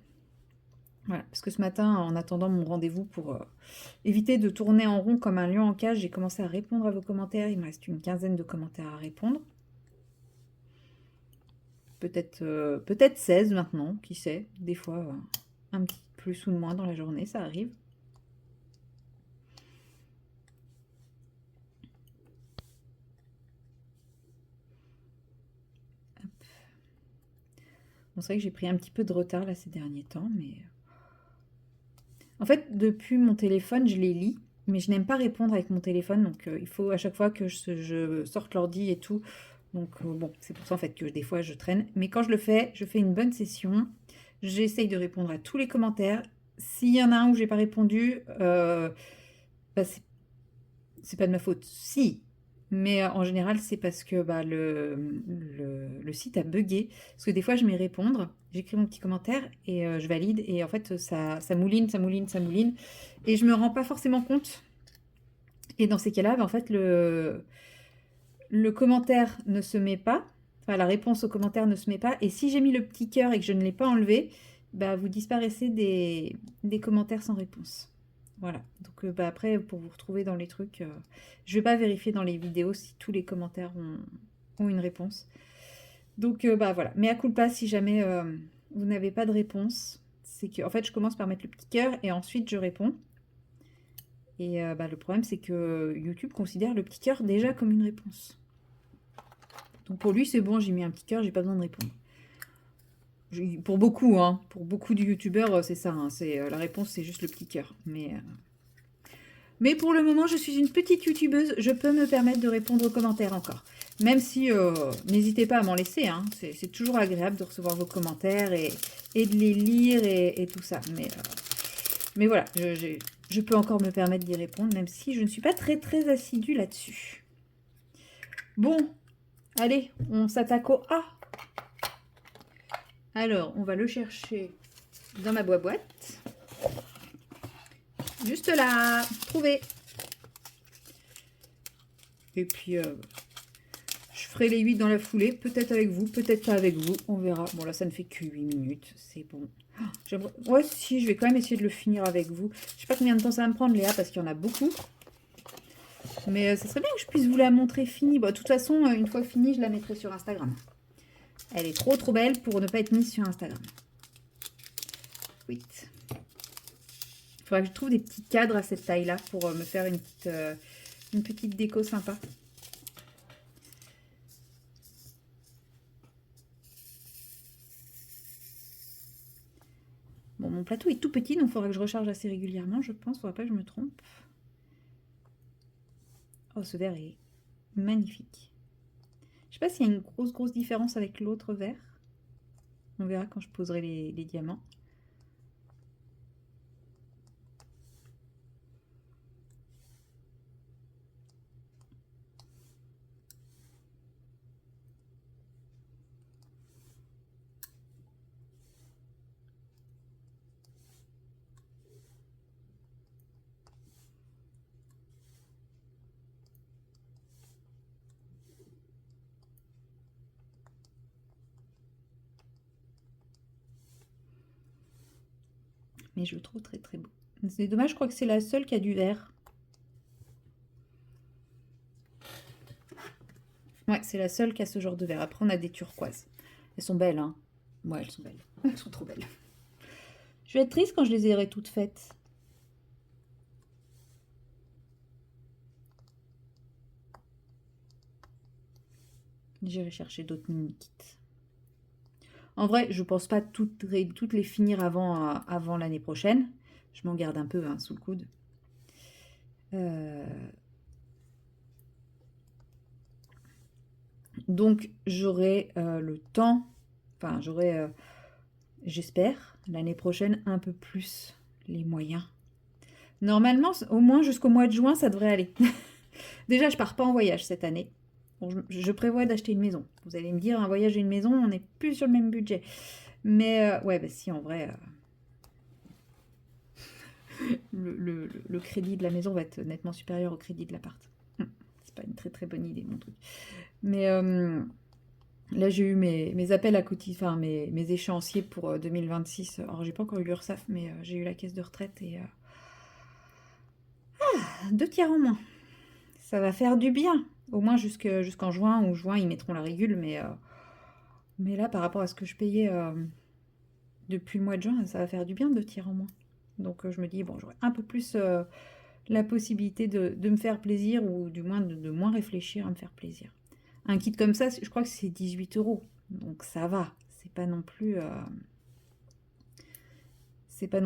Voilà, parce que ce matin, en attendant mon rendez-vous pour éviter de tourner en rond comme un lion en cage, j'ai commencé à répondre à vos commentaires. Il me reste une quinzaine de commentaires à répondre. Peut-être 16 maintenant, qui sait. Des fois, un petit plus ou de moins dans la journée, ça arrive. Bon, c'est vrai que j'ai pris un petit peu de retard là ces derniers temps, mais en fait, depuis mon téléphone, je les lis, mais je n'aime pas répondre avec mon téléphone, donc il faut à chaque fois que je sorte l'ordi et tout. Donc bon, c'est pour ça en fait que des fois je traîne. Mais quand je fais une bonne session. J'essaye de répondre à tous les commentaires. S'il y en a un où j'ai pas répondu, bah, c'est pas de ma faute. Si, mais en général, c'est parce que bah, le site a buggé. Parce que des fois, je mets répondre, j'écris mon petit commentaire et je valide. Et en fait, ça mouline, ça mouline, ça mouline. Et je me rends pas forcément compte. Et dans ces cas-là, bah, en fait, le commentaire ne se met pas. Enfin, la réponse au commentaire ne se met pas. Et si j'ai mis le petit cœur et que je ne l'ai pas enlevé, bah, vous disparaissez des commentaires sans réponse. Voilà. Donc bah, après, pour vous retrouver dans les trucs, je ne vais pas vérifier dans les vidéos si tous les commentaires ont une réponse. Donc bah voilà. Mais à culpa, si jamais vous n'avez pas de réponse, c'est que en fait, je commence par mettre le petit cœur et ensuite je réponds. Et bah, le problème, c'est que YouTube considère le petit cœur déjà comme une réponse. Donc pour lui, c'est bon, j'ai mis un petit cœur, j'ai pas besoin de répondre. Pour beaucoup, hein, pour beaucoup de youtubeurs, c'est ça. Hein, la réponse, c'est juste le petit cœur. Mais pour le moment, je suis une petite youtubeuse, je peux me permettre de répondre aux commentaires encore. Même si, n'hésitez pas à m'en laisser, hein, c'est toujours agréable de recevoir vos commentaires et de les lire et tout ça. Mais voilà, je peux encore me permettre d'y répondre, même si je ne suis pas très très assidue là-dessus. Bon, allez, on s'attaque au A. Alors, on va le chercher dans ma boîte. Juste là, trouvé. Et puis, je ferai les 8 dans la foulée, peut-être avec vous, peut-être pas avec vous, on verra. Bon, là, ça ne fait que 8 minutes, c'est bon. Ouais, si, je vais quand même essayer de le finir avec vous. Je sais pas combien de temps ça va me prendre, Léa, parce qu'il y en a beaucoup. Mais ça serait bien que je puisse vous la montrer finie. Bon, de toute façon, une fois finie, je la mettrai sur Instagram. Elle est trop belle pour ne pas être mise sur Instagram. 8. Il faudra que je trouve des petits cadres à cette taille-là pour me faire une petite déco sympa. Bon, mon plateau est tout petit, donc il faudra que je recharge assez régulièrement, je pense. Il ne faudra pas que je me trompe. Oh, ce verre est magnifique. Je ne sais pas s'il y a une grosse différence avec l'autre verre. On verra quand je poserai les diamants. Mais je le trouve très beau. C'est dommage, je crois que c'est la seule qui a du vert. Ouais, c'est la seule qui a ce genre de vert. Après, on a des turquoises. Elles sont belles, hein. Ouais, elles sont belles. Elles sont trop belles. Je vais être triste quand je les aurai toutes faites. J'irai chercher d'autres mini-kits. En vrai, je pense pas toutes les finir avant l'année prochaine. Je m'en garde un peu hein, sous le coude. Donc, j'aurai le temps, enfin, j'aurai, j'espère, l'année prochaine, un peu plus les moyens. Normalement, au moins jusqu'au mois de juin, ça devrait aller. Déjà, je pars pas en voyage cette année. Bon, je prévois d'acheter une maison. Vous allez me dire, un voyage et une maison, on n'est plus sur le même budget. Mais ouais, bah si, en vrai, le crédit de la maison va être nettement supérieur au crédit de l'appart. C'est pas une très bonne idée, mon truc. Mais là, j'ai eu mes appels à cotiser, enfin mes échéanciers pour 2026. Alors, j'ai pas encore eu l'URSSAF, mais j'ai eu la caisse de retraite et 2 tiers en moins. Ça va faire du bien. Au moins jusqu'en juin, ou juin, ils mettront la régule, mais là, par rapport à ce que je payais depuis le mois de juin, ça va faire du bien 2 tiers en moins. Donc, je me dis, bon, j'aurai un peu plus la possibilité de me faire plaisir, ou du moins de moins réfléchir à me faire plaisir. Un kit comme ça, je crois que c'est 18 €. Donc ça va, c'est pas non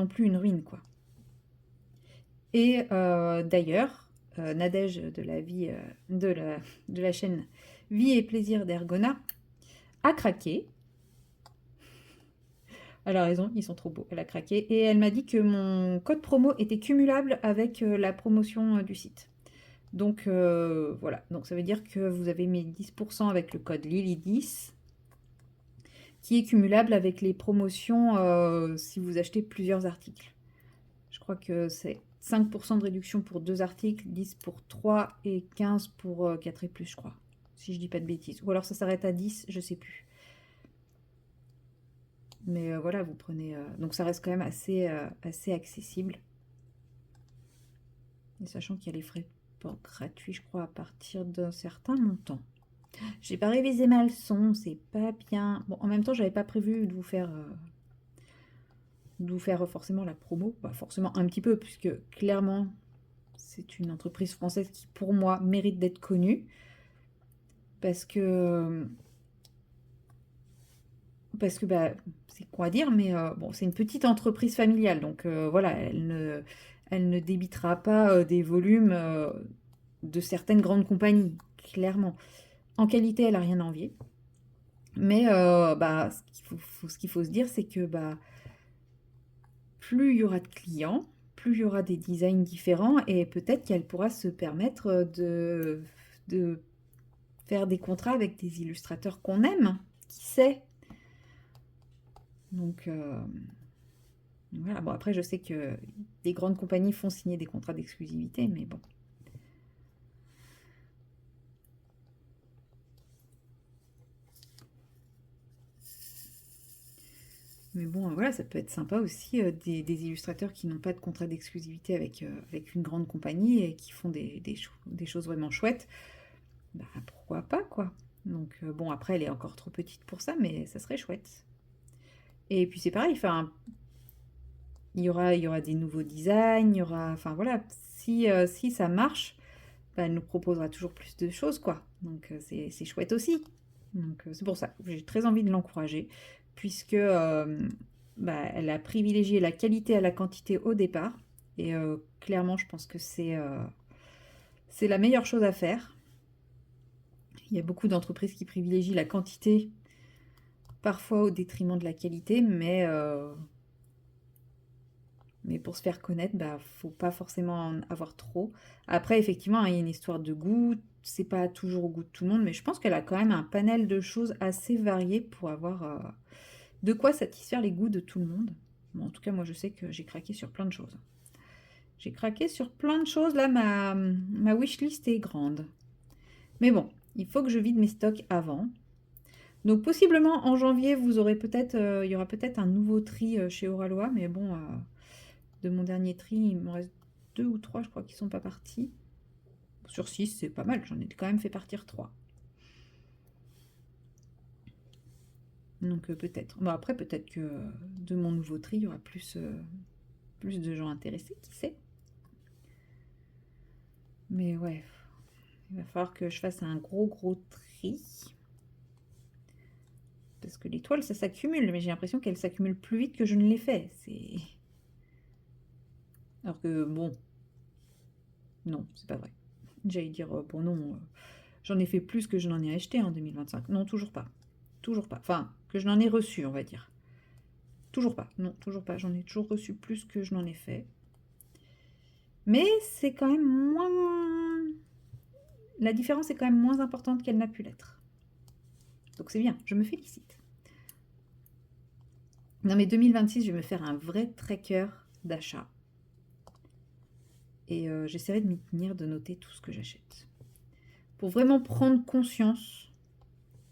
plus une ruine, quoi. Et d'ailleurs, Nadège de la vie de la chaîne Vie et Plaisir d'Ergona a craqué. Elle a raison, ils sont trop beaux. Elle a craqué et elle m'a dit que mon code promo était cumulable avec la promotion du site. Donc voilà, donc ça veut dire que vous avez mis 10% avec le code Lily10 qui est cumulable avec les promotions si vous achetez plusieurs articles. Je crois que c'est 5% de réduction pour 2 articles, 10 pour 3 et 15 pour 4 et plus, je crois. Si je dis pas de bêtises. Ou alors ça s'arrête à 10, je sais plus. Mais voilà, vous prenez... donc ça reste quand même assez accessible. Et sachant qu'il y a les frais de port gratuits, je crois, à partir d'un certain montant. J'ai pas révisé ma leçon, c'est pas bien. Bon, en même temps, j'avais pas prévu de vous faire forcément la promo. Bah, forcément un petit peu, puisque clairement, c'est une entreprise française qui, pour moi, mérite d'être connue. Parce que bah, c'est quoi dire, mais bon, c'est une petite entreprise familiale. Donc voilà, elle ne débitera pas des volumes de certaines grandes compagnies, clairement. En qualité, elle n'a rien à envier. Mais bah, ce qu'il faut se dire, c'est que bah, plus il y aura de clients, plus il y aura des designs différents et peut-être qu'elle pourra se permettre de faire des contrats avec des illustrateurs qu'on aime. Qui sait? Donc voilà, bon après je sais que des grandes compagnies font signer des contrats d'exclusivité, mais bon. Mais bon, voilà, ça peut être sympa aussi des illustrateurs qui n'ont pas de contrat d'exclusivité avec une grande compagnie et qui font des choses vraiment chouettes. Bah, pourquoi pas, quoi. Donc bon, après, elle est encore trop petite pour ça, mais ça serait chouette. Et puis c'est pareil, enfin, il y aura des nouveaux designs, il y aura, enfin voilà, si ça marche, bah, elle nous proposera toujours plus de choses, quoi. Donc c'est chouette aussi. Donc c'est pour ça, j'ai très envie de l'encourager, puisque bah, elle a privilégié la qualité à la quantité au départ. Et clairement, je pense que c'est la meilleure chose à faire. Il y a beaucoup d'entreprises qui privilégient la quantité, parfois au détriment de la qualité, mais pour se faire connaître, bah, faut pas forcément en avoir trop. Après, effectivement, il y a une histoire de goût, c'est pas toujours au goût de tout le monde, mais je pense qu'elle a quand même un panel de choses assez variées pour avoir de quoi satisfaire les goûts de tout le monde. Bon, en tout cas, moi, je sais que j'ai craqué sur plein de choses. J'ai craqué sur plein de choses. Là, ma wishlist est grande. Mais bon, il faut que je vide mes stocks avant. Donc, possiblement, en janvier, vous aurez peut-être, il y aura peut-être un nouveau tri chez Oralois, mais bon... de mon dernier tri, il me reste 2 ou 3, je crois, qui sont pas partis. Sur 6, c'est pas mal, j'en ai quand même fait partir 3. Donc peut-être. Bon, après, peut-être que de mon nouveau tri, il y aura plus de gens intéressés, qui sait. Mais ouais, il va falloir que je fasse un gros tri. Parce que les toiles, ça s'accumule, mais j'ai l'impression qu'elles s'accumulent plus vite que je ne les fais. Alors que, bon, non, c'est pas vrai. J'allais dire, bon non, j'en ai fait plus que je n'en ai acheté en 2025. Non, toujours pas. Toujours pas. Enfin, que je n'en ai reçu, on va dire. Toujours pas. Non, toujours pas. J'en ai toujours reçu plus que je n'en ai fait. Mais c'est quand même moins... La différence est quand même moins importante qu'elle n'a pu l'être. Donc c'est bien, je me félicite. Non mais 2026, je vais me faire un vrai tracker d'achat. Et j'essaierai de m'y tenir, de noter tout ce que j'achète. Pour vraiment prendre conscience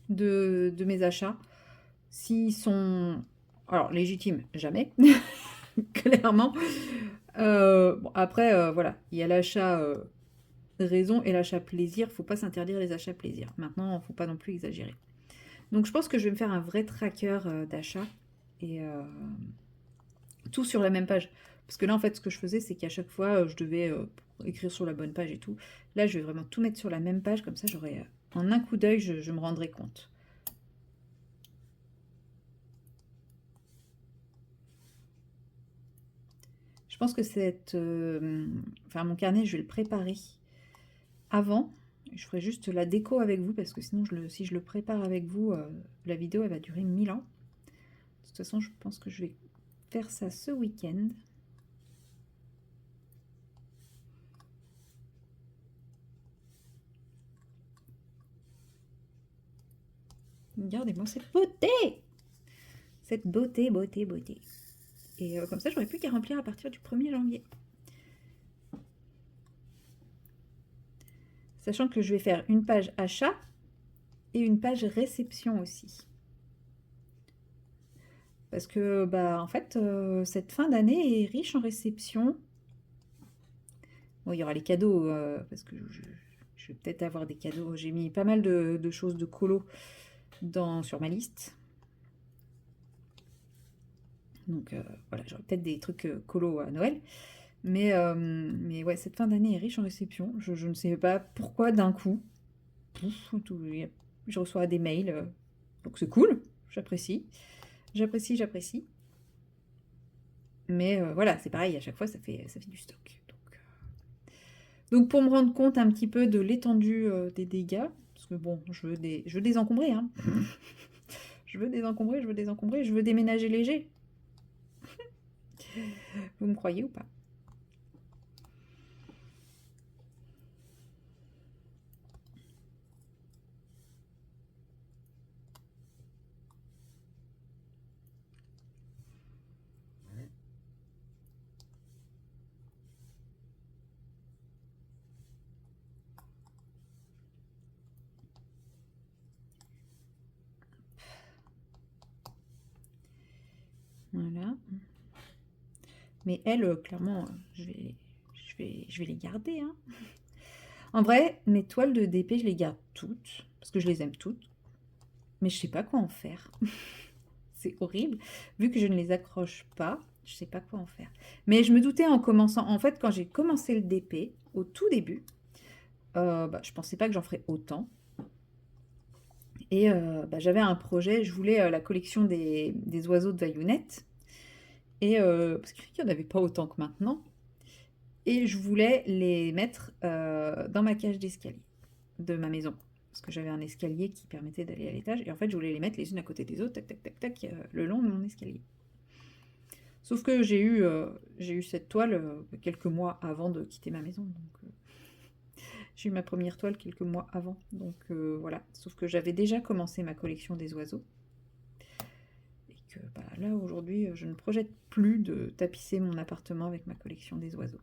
de mes achats. S'ils sont... Alors, légitimes, jamais. Clairement. Bon, après, voilà, il y a l'achat raison et l'achat plaisir. Faut pas s'interdire les achats plaisir. Maintenant, faut pas non plus exagérer. Donc, je pense que je vais me faire un vrai tracker d'achat et tout sur la même page. Parce que là, en fait, ce que je faisais, c'est qu'à chaque fois, je devais écrire sur la bonne page et tout. Là, je vais vraiment tout mettre sur la même page. Comme ça, j'aurai en un coup d'œil, je me rendrai compte. Je pense que enfin, mon carnet, je vais le préparer avant. Je ferai juste la déco avec vous parce que sinon, si je le prépare avec vous, la vidéo, elle va durer 1000 ans. De toute façon, je pense que je vais faire ça ce week-end. Regardez-moi cette beauté! Cette beauté, beauté, beauté. Et comme ça, j'aurai plus qu'à remplir à partir du 1er janvier. Sachant que je vais faire une page achat et une page réception aussi. Parce que, bah, en fait, cette fin d'année est riche en réception. Bon, il y aura les cadeaux, parce que je vais peut-être avoir des cadeaux. J'ai mis pas mal de choses de colo sur ma liste. Donc, voilà, j'aurai peut-être des trucs colo à Noël. Mais ouais, cette fin d'année est riche en réception. Je ne sais pas pourquoi d'un coup. Je reçois des mails. Donc c'est cool, j'apprécie. J'apprécie. Mais voilà, c'est pareil, à chaque fois, ça fait du stock. Donc pour me rendre compte un petit peu de l'étendue des dégâts, parce que bon, je veux désencombrer, hein. Je veux désencombrer, je veux déménager léger. Vous me croyez ou pas? Voilà. Mais elles, clairement, je vais les garder, hein. En vrai, mes toiles de DP, je les garde toutes, parce que je les aime toutes. Mais je sais pas quoi en faire. C'est horrible. Vu que je ne les accroche pas, je sais pas quoi en faire. Mais je me doutais en commençant. En fait, quand j'ai commencé le DP, au tout début, bah, je pensais pas que j'en ferais autant. Et bah, j'avais un projet, je voulais la collection des oiseaux de Vaillunette. Et parce qu'il n'y en avait pas autant que maintenant. Et je voulais les mettre dans ma cage d'escalier de ma maison. Parce que j'avais un escalier qui permettait d'aller à l'étage. Et en fait, je voulais les mettre les unes à côté des autres, tac, tac, tac, tac, le long de mon escalier. Sauf que j'ai eu cette toile quelques mois avant de quitter ma maison. Donc, j'ai eu ma première toile quelques mois avant. Donc voilà. Sauf que j'avais déjà commencé ma collection des oiseaux. Et que bah, là, aujourd'hui, je ne projette plus de tapisser mon appartement avec ma collection des oiseaux.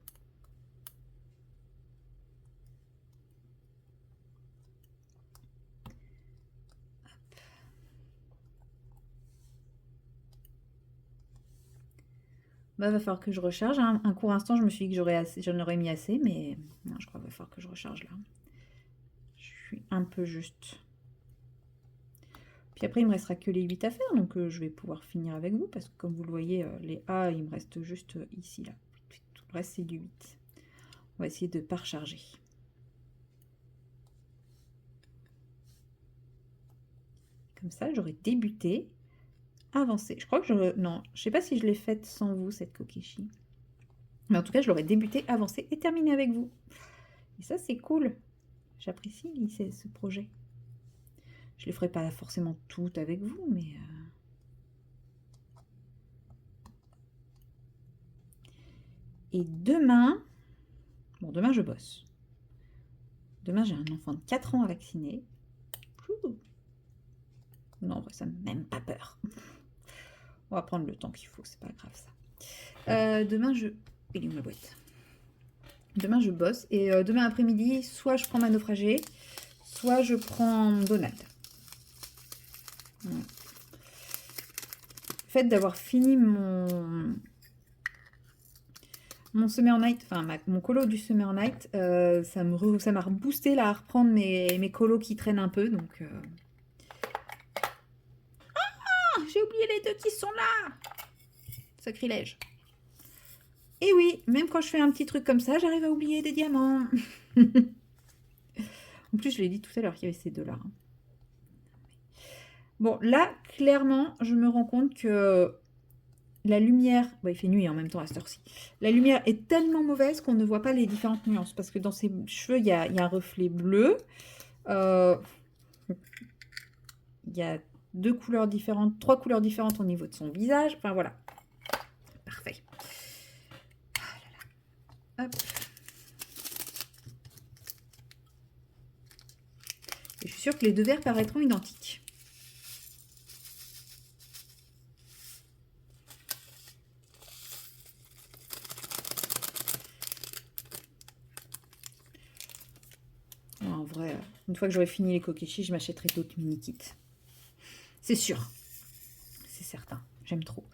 Bah, va falloir que je recharge. Hein. Un court instant, je me suis dit que j'en aurais mis assez, mais non, je crois qu'il va falloir que je recharge là. Je suis un peu juste. Puis après, il me restera que les 8 à faire, donc je vais pouvoir finir avec vous, parce que comme vous le voyez, les A, il me reste juste ici, là. Tout le reste, c'est du 8. On va essayer de ne pas recharger. Comme ça, j'aurais débuté, avancé. Je crois que non, je sais pas si je l'ai faite sans vous, cette Kokeshi. Mais en tout cas, je l'aurais débuté, avancé et terminé avec vous. Et ça, c'est cool. J'apprécie ce projet. Je ne les ferai pas forcément toutes avec vous, mais... Et demain... Bon, demain, je bosse. Demain, j'ai un enfant de 4 ans à vacciner. Ouh. Non, en vrai, ça me fait même pas peur. On va prendre le temps qu'il faut, c'est pas grave, ça. Demain, il est où ma boîte? Demain, je bosse. Et demain après-midi, soit je prends ma naufragée, soit je prends Donald. Ouais. Le fait d'avoir fini mon Summer Night, enfin mon colo du Summer Night, ça m'a reboosté là à reprendre mes colos qui traînent un peu. Donc, ah, j'ai oublié les deux qui sont là. Sacrilège. Et oui, même quand je fais un petit truc comme ça, j'arrive à oublier des diamants. En plus, je l'ai dit tout à l'heure qu'il y avait ces deux-là. Hein. Bon, là, clairement, je me rends compte que la lumière, bon, il fait nuit en même temps à cette heure-ci, la lumière est tellement mauvaise qu'on ne voit pas les différentes nuances, parce que dans ses cheveux, il y a un reflet bleu, il y a 2 couleurs différentes, 3 couleurs différentes au niveau de son visage, enfin voilà, parfait. Hop. Et je suis sûre que les 2 verres paraîtront identiques. En vrai, une fois que j'aurai fini les Kokeshi, je m'achèterai d'autres mini-kits. C'est sûr. C'est certain. J'aime trop.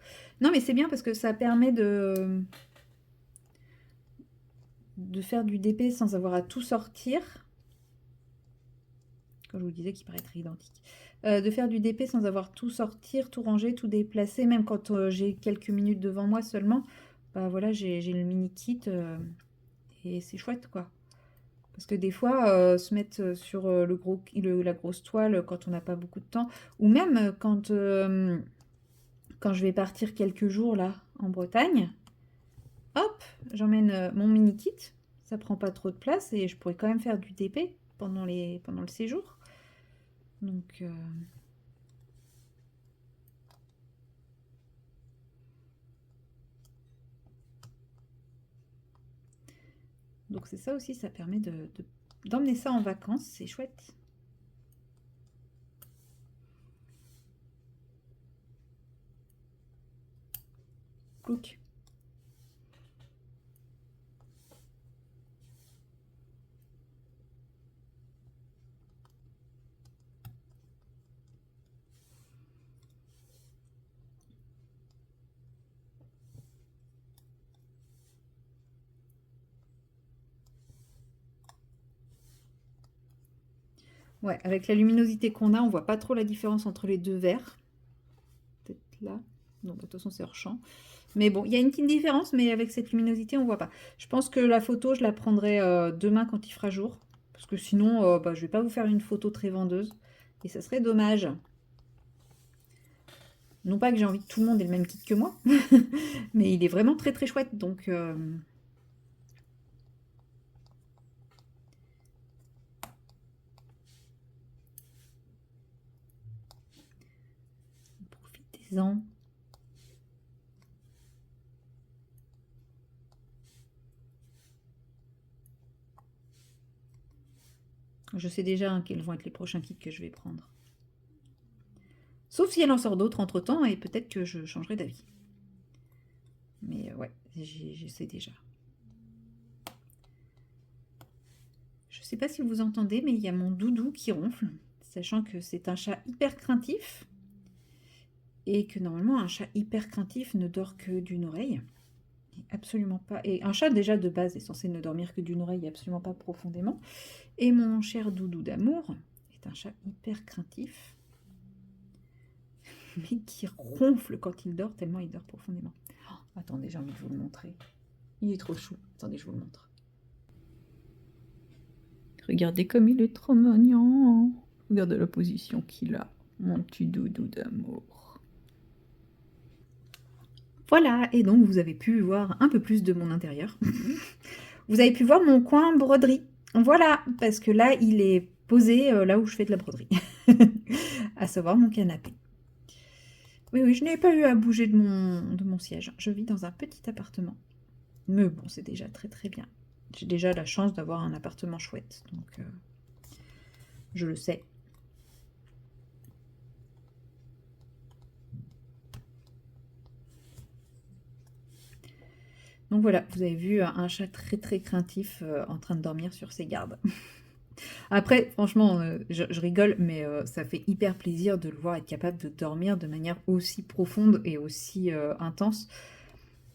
Non, mais c'est bien parce que ça permet de faire du DP sans avoir à tout sortir. Comme je vous disais, qui paraîtrait identique. De faire du DP sans avoir tout sortir, tout ranger, tout déplacer, même quand j'ai quelques minutes devant moi seulement. Bah voilà, j'ai le mini-kit et c'est chouette, quoi. Parce que des fois, se mettre sur la grosse toile quand on n'a pas beaucoup de temps, ou même quand je vais partir quelques jours là en Bretagne, hop, j'emmène mon mini kit, ça prend pas trop de place et je pourrais quand même faire du TP pendant le séjour. Donc c'est ça aussi, ça permet d'emmener ça en vacances, c'est chouette. Look. Ouais, avec la luminosité qu'on a, on voit pas trop la différence entre les 2 verres. Peut-être là. Non, de toute façon, c'est hors champ. Mais bon, il y a une petite différence, mais avec cette luminosité, on voit pas. Je pense que la photo, je la prendrai demain quand il fera jour. Parce que sinon, je vais pas vous faire une photo très vendeuse. Et ça serait dommage. Non pas que j'ai envie que tout le monde ait le même kit que moi. Mais il est vraiment très très chouette. Donc, profitez-en. Je sais déjà quels vont être les prochains kits que je vais prendre. Sauf si elle en sort d'autres entre-temps, et peut-être que je changerai d'avis. Mais ouais, je sais déjà. Je sais pas si vous entendez, mais il y a mon doudou qui ronfle, sachant que c'est un chat hyper craintif, et que normalement un chat hyper craintif ne dort que d'une oreille. Absolument pas. Et un chat déjà de base est censé ne dormir que d'une oreille, absolument pas profondément. Et mon cher doudou d'amour est un chat hyper craintif, mais qui ronfle quand il dort, tellement il dort profondément. Oh, attendez, j'ai envie de vous le montrer. Il est trop chou. Attendez, je vous le montre. Regardez comme il est trop mignon. Regardez la position qu'il a, mon petit doudou d'amour. Voilà, et donc vous avez pu voir un peu plus de mon intérieur. Vous avez pu voir mon coin broderie. Voilà, parce que là, il est posé là où je fais de la broderie. À savoir mon canapé. Oui, oui, je n'ai pas eu à bouger de mon siège. Je vis dans un petit appartement. Mais bon, c'est déjà très très bien. J'ai déjà la chance d'avoir un appartement chouette, donc je le sais. Donc voilà, vous avez vu un chat très très craintif en train de dormir sur ses gardes. Après, franchement, je rigole, mais ça fait hyper plaisir de le voir être capable de dormir de manière aussi profonde et aussi intense,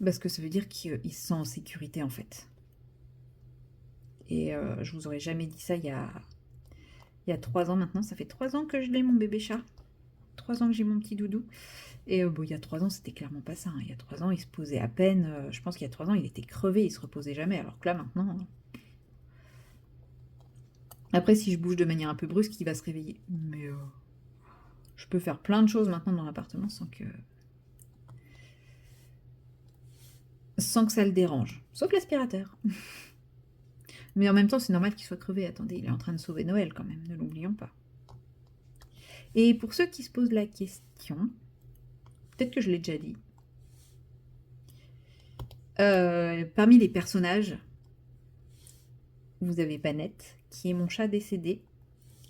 parce que ça veut dire qu'il se sent en sécurité en fait. Et je vous aurais jamais dit ça il y a 3 ans maintenant. Ça fait 3 ans que je l'ai, mon bébé chat. 3 ans que j'ai mon petit doudou. Et bon, il y a 3 ans, c'était clairement pas ça, hein. Il y a 3 ans, il se posait à peine. Je pense qu'il y a 3 ans, il était crevé, il se reposait jamais. Alors que là, maintenant, hein. Après, si je bouge de manière un peu brusque, il va se réveiller. Mais je peux faire plein de choses maintenant dans l'appartement sans que sans que ça le dérange. Sauf l'aspirateur. Mais en même temps, c'est normal qu'il soit crevé. Attendez, il est en train de sauver Noël quand même, ne l'oublions pas. Et pour ceux qui se posent la question, peut-être que je l'ai déjà dit, parmi les personnages, vous avez Banette, qui est mon chat décédé.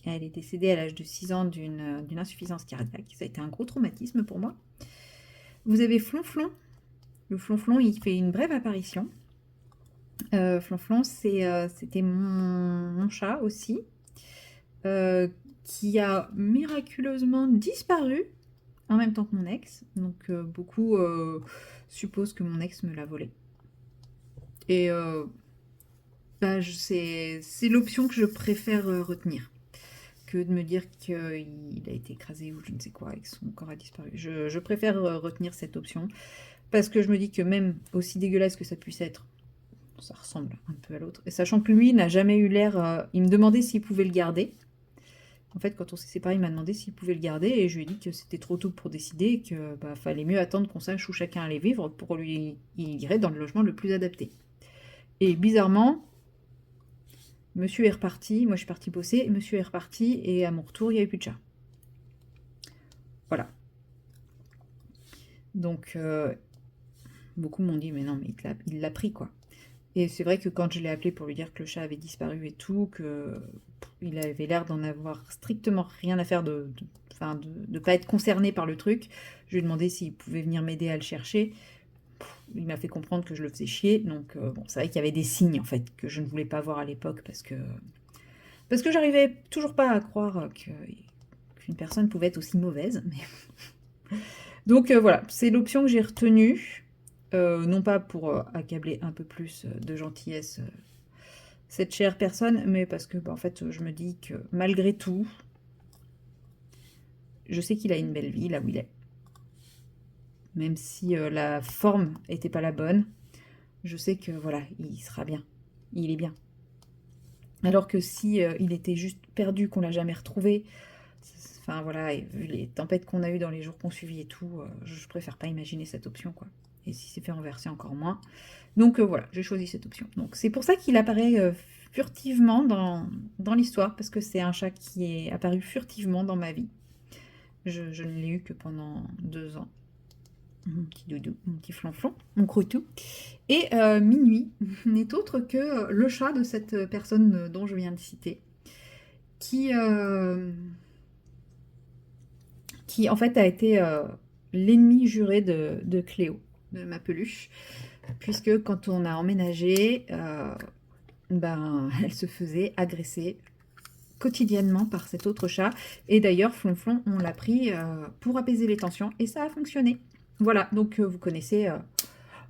Elle est décédée à l'âge de 6 ans d'une insuffisance cardiaque. Ça a été un gros traumatisme pour moi. Vous avez Flonflon. Le Flonflon, il fait une brève apparition. Flonflon, c'était mon chat aussi, qui a miraculeusement disparu en même temps que mon ex. Donc beaucoup supposent que mon ex me l'a volé. Et c'est l'option que je préfère retenir que de me dire qu'il a été écrasé ou je ne sais quoi et que son corps a disparu. Je préfère retenir cette option parce que je me dis que même aussi dégueulasse que ça puisse être, ça ressemble un peu à l'autre. Et sachant que lui n'a jamais eu l'air... il me demandait s'il pouvait le garder. En fait, quand on s'est séparés, il m'a demandé s'il pouvait le garder et je lui ai dit que c'était trop tôt pour décider et que fallait mieux attendre qu'on sache où chacun allait vivre pour lui il irait dans le logement le plus adapté. Et bizarrement, monsieur est reparti, moi je suis partie bosser, monsieur est reparti et à mon retour, il n'y avait plus de chat. Voilà. Donc, beaucoup m'ont dit, mais non, mais il l'a pris, quoi. Et c'est vrai que quand je l'ai appelé pour lui dire que le chat avait disparu et tout, qu'il avait l'air d'en avoir strictement rien à faire de pas être concerné par le truc, je lui ai demandé s'il pouvait venir m'aider à le chercher. Il m'a fait comprendre que je le faisais chier, donc bon, c'est vrai qu'il y avait des signes en fait que je ne voulais pas voir à l'époque parce que j'arrivais toujours pas à croire qu'une personne pouvait être aussi mauvaise. Mais... donc voilà, c'est l'option que j'ai retenue. Non pas pour accabler un peu plus de gentillesse cette chère personne, mais parce que en fait, je me dis que malgré tout, je sais qu'il a une belle vie là où il est. Même si la forme n'était pas la bonne, je sais que voilà, il sera bien. Il est bien. Alors que si il était juste perdu, qu'on l'a jamais retrouvé, enfin voilà, et vu les tempêtes qu'on a eues dans les jours qu'on suivit et tout, je préfère pas imaginer cette option, quoi. Et si c'est fait renverser, encore moins. Donc voilà, j'ai choisi cette option. Donc c'est pour ça qu'il apparaît furtivement dans l'histoire, parce que c'est un chat qui est apparu furtivement dans ma vie. Je ne l'ai eu que pendant 2 ans. Mon petit doudou, mon petit flonflon, mon croutou. Et Minuit n'est autre que le chat de cette personne dont je viens de citer, qui en fait a été l'ennemi juré de Cléo, de ma peluche, puisque quand on a emménagé, elle se faisait agresser quotidiennement par cet autre chat. Et d'ailleurs, Flonflon, on l'a pris pour apaiser les tensions et ça a fonctionné. Voilà, donc vous connaissez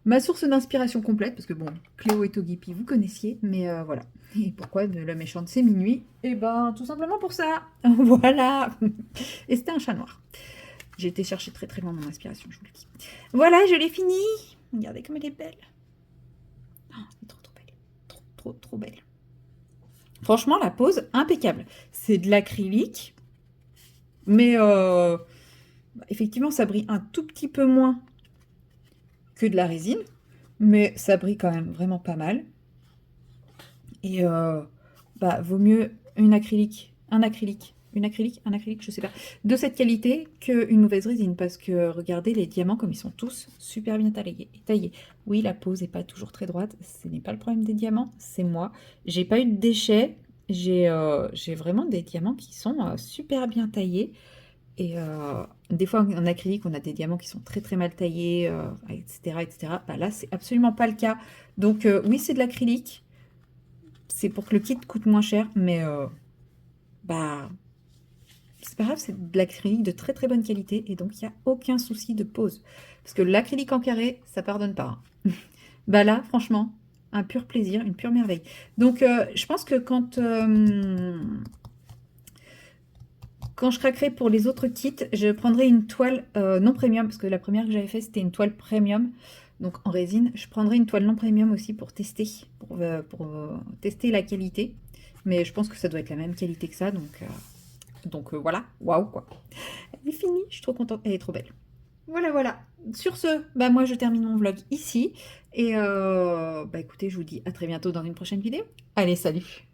ma source d'inspiration complète, parce que bon, Cléo et Togepi, vous connaissiez, mais voilà. Et pourquoi de la méchante, c'est Minuit? Eh ben, tout simplement pour ça. Voilà. Et c'était un chat noir. J'ai été chercher très très loin mon inspiration, je vous le dis. Voilà, je l'ai fini. Regardez comme elle est belle. Oh, elle est trop trop belle. Trop trop trop belle. Franchement, la pose, impeccable. C'est de l'acrylique, mais effectivement, ça brille un tout petit peu moins que de la résine, mais ça brille quand même vraiment pas mal. Et vaut mieux un acrylique, je sais pas, de cette qualité qu'une mauvaise résine, parce que regardez les diamants comme ils sont tous super bien taillés. Oui, la pose n'est pas toujours très droite, ce n'est pas le problème des diamants, c'est moi. J'ai pas eu de déchets, j'ai vraiment des diamants qui sont super bien taillés. Et des fois en acrylique on a des diamants qui sont très très mal taillés, etc. Là c'est absolument pas le cas. Donc oui, c'est de l'acrylique. C'est pour que le kit coûte moins cher, mais c'est pas grave, c'est de l'acrylique de très très bonne qualité et donc il n'y a aucun souci de pose. Parce que l'acrylique en carré, ça pardonne pas. Hein. Là, franchement, un pur plaisir, une pure merveille. Donc je pense que quand je craquerai pour les autres kits, je prendrai une toile non premium, parce que la première que j'avais fait, c'était une toile premium, donc en résine. Je prendrai une toile non premium aussi pour tester, pour tester la qualité. Mais je pense que ça doit être la même qualité que ça, donc voilà, waouh quoi. Elle est finie, je suis trop contente, elle est trop belle. Voilà, voilà. Sur ce, bah moi je termine mon vlog ici. Et bah écoutez, je vous dis à très bientôt dans une prochaine vidéo. Allez, salut!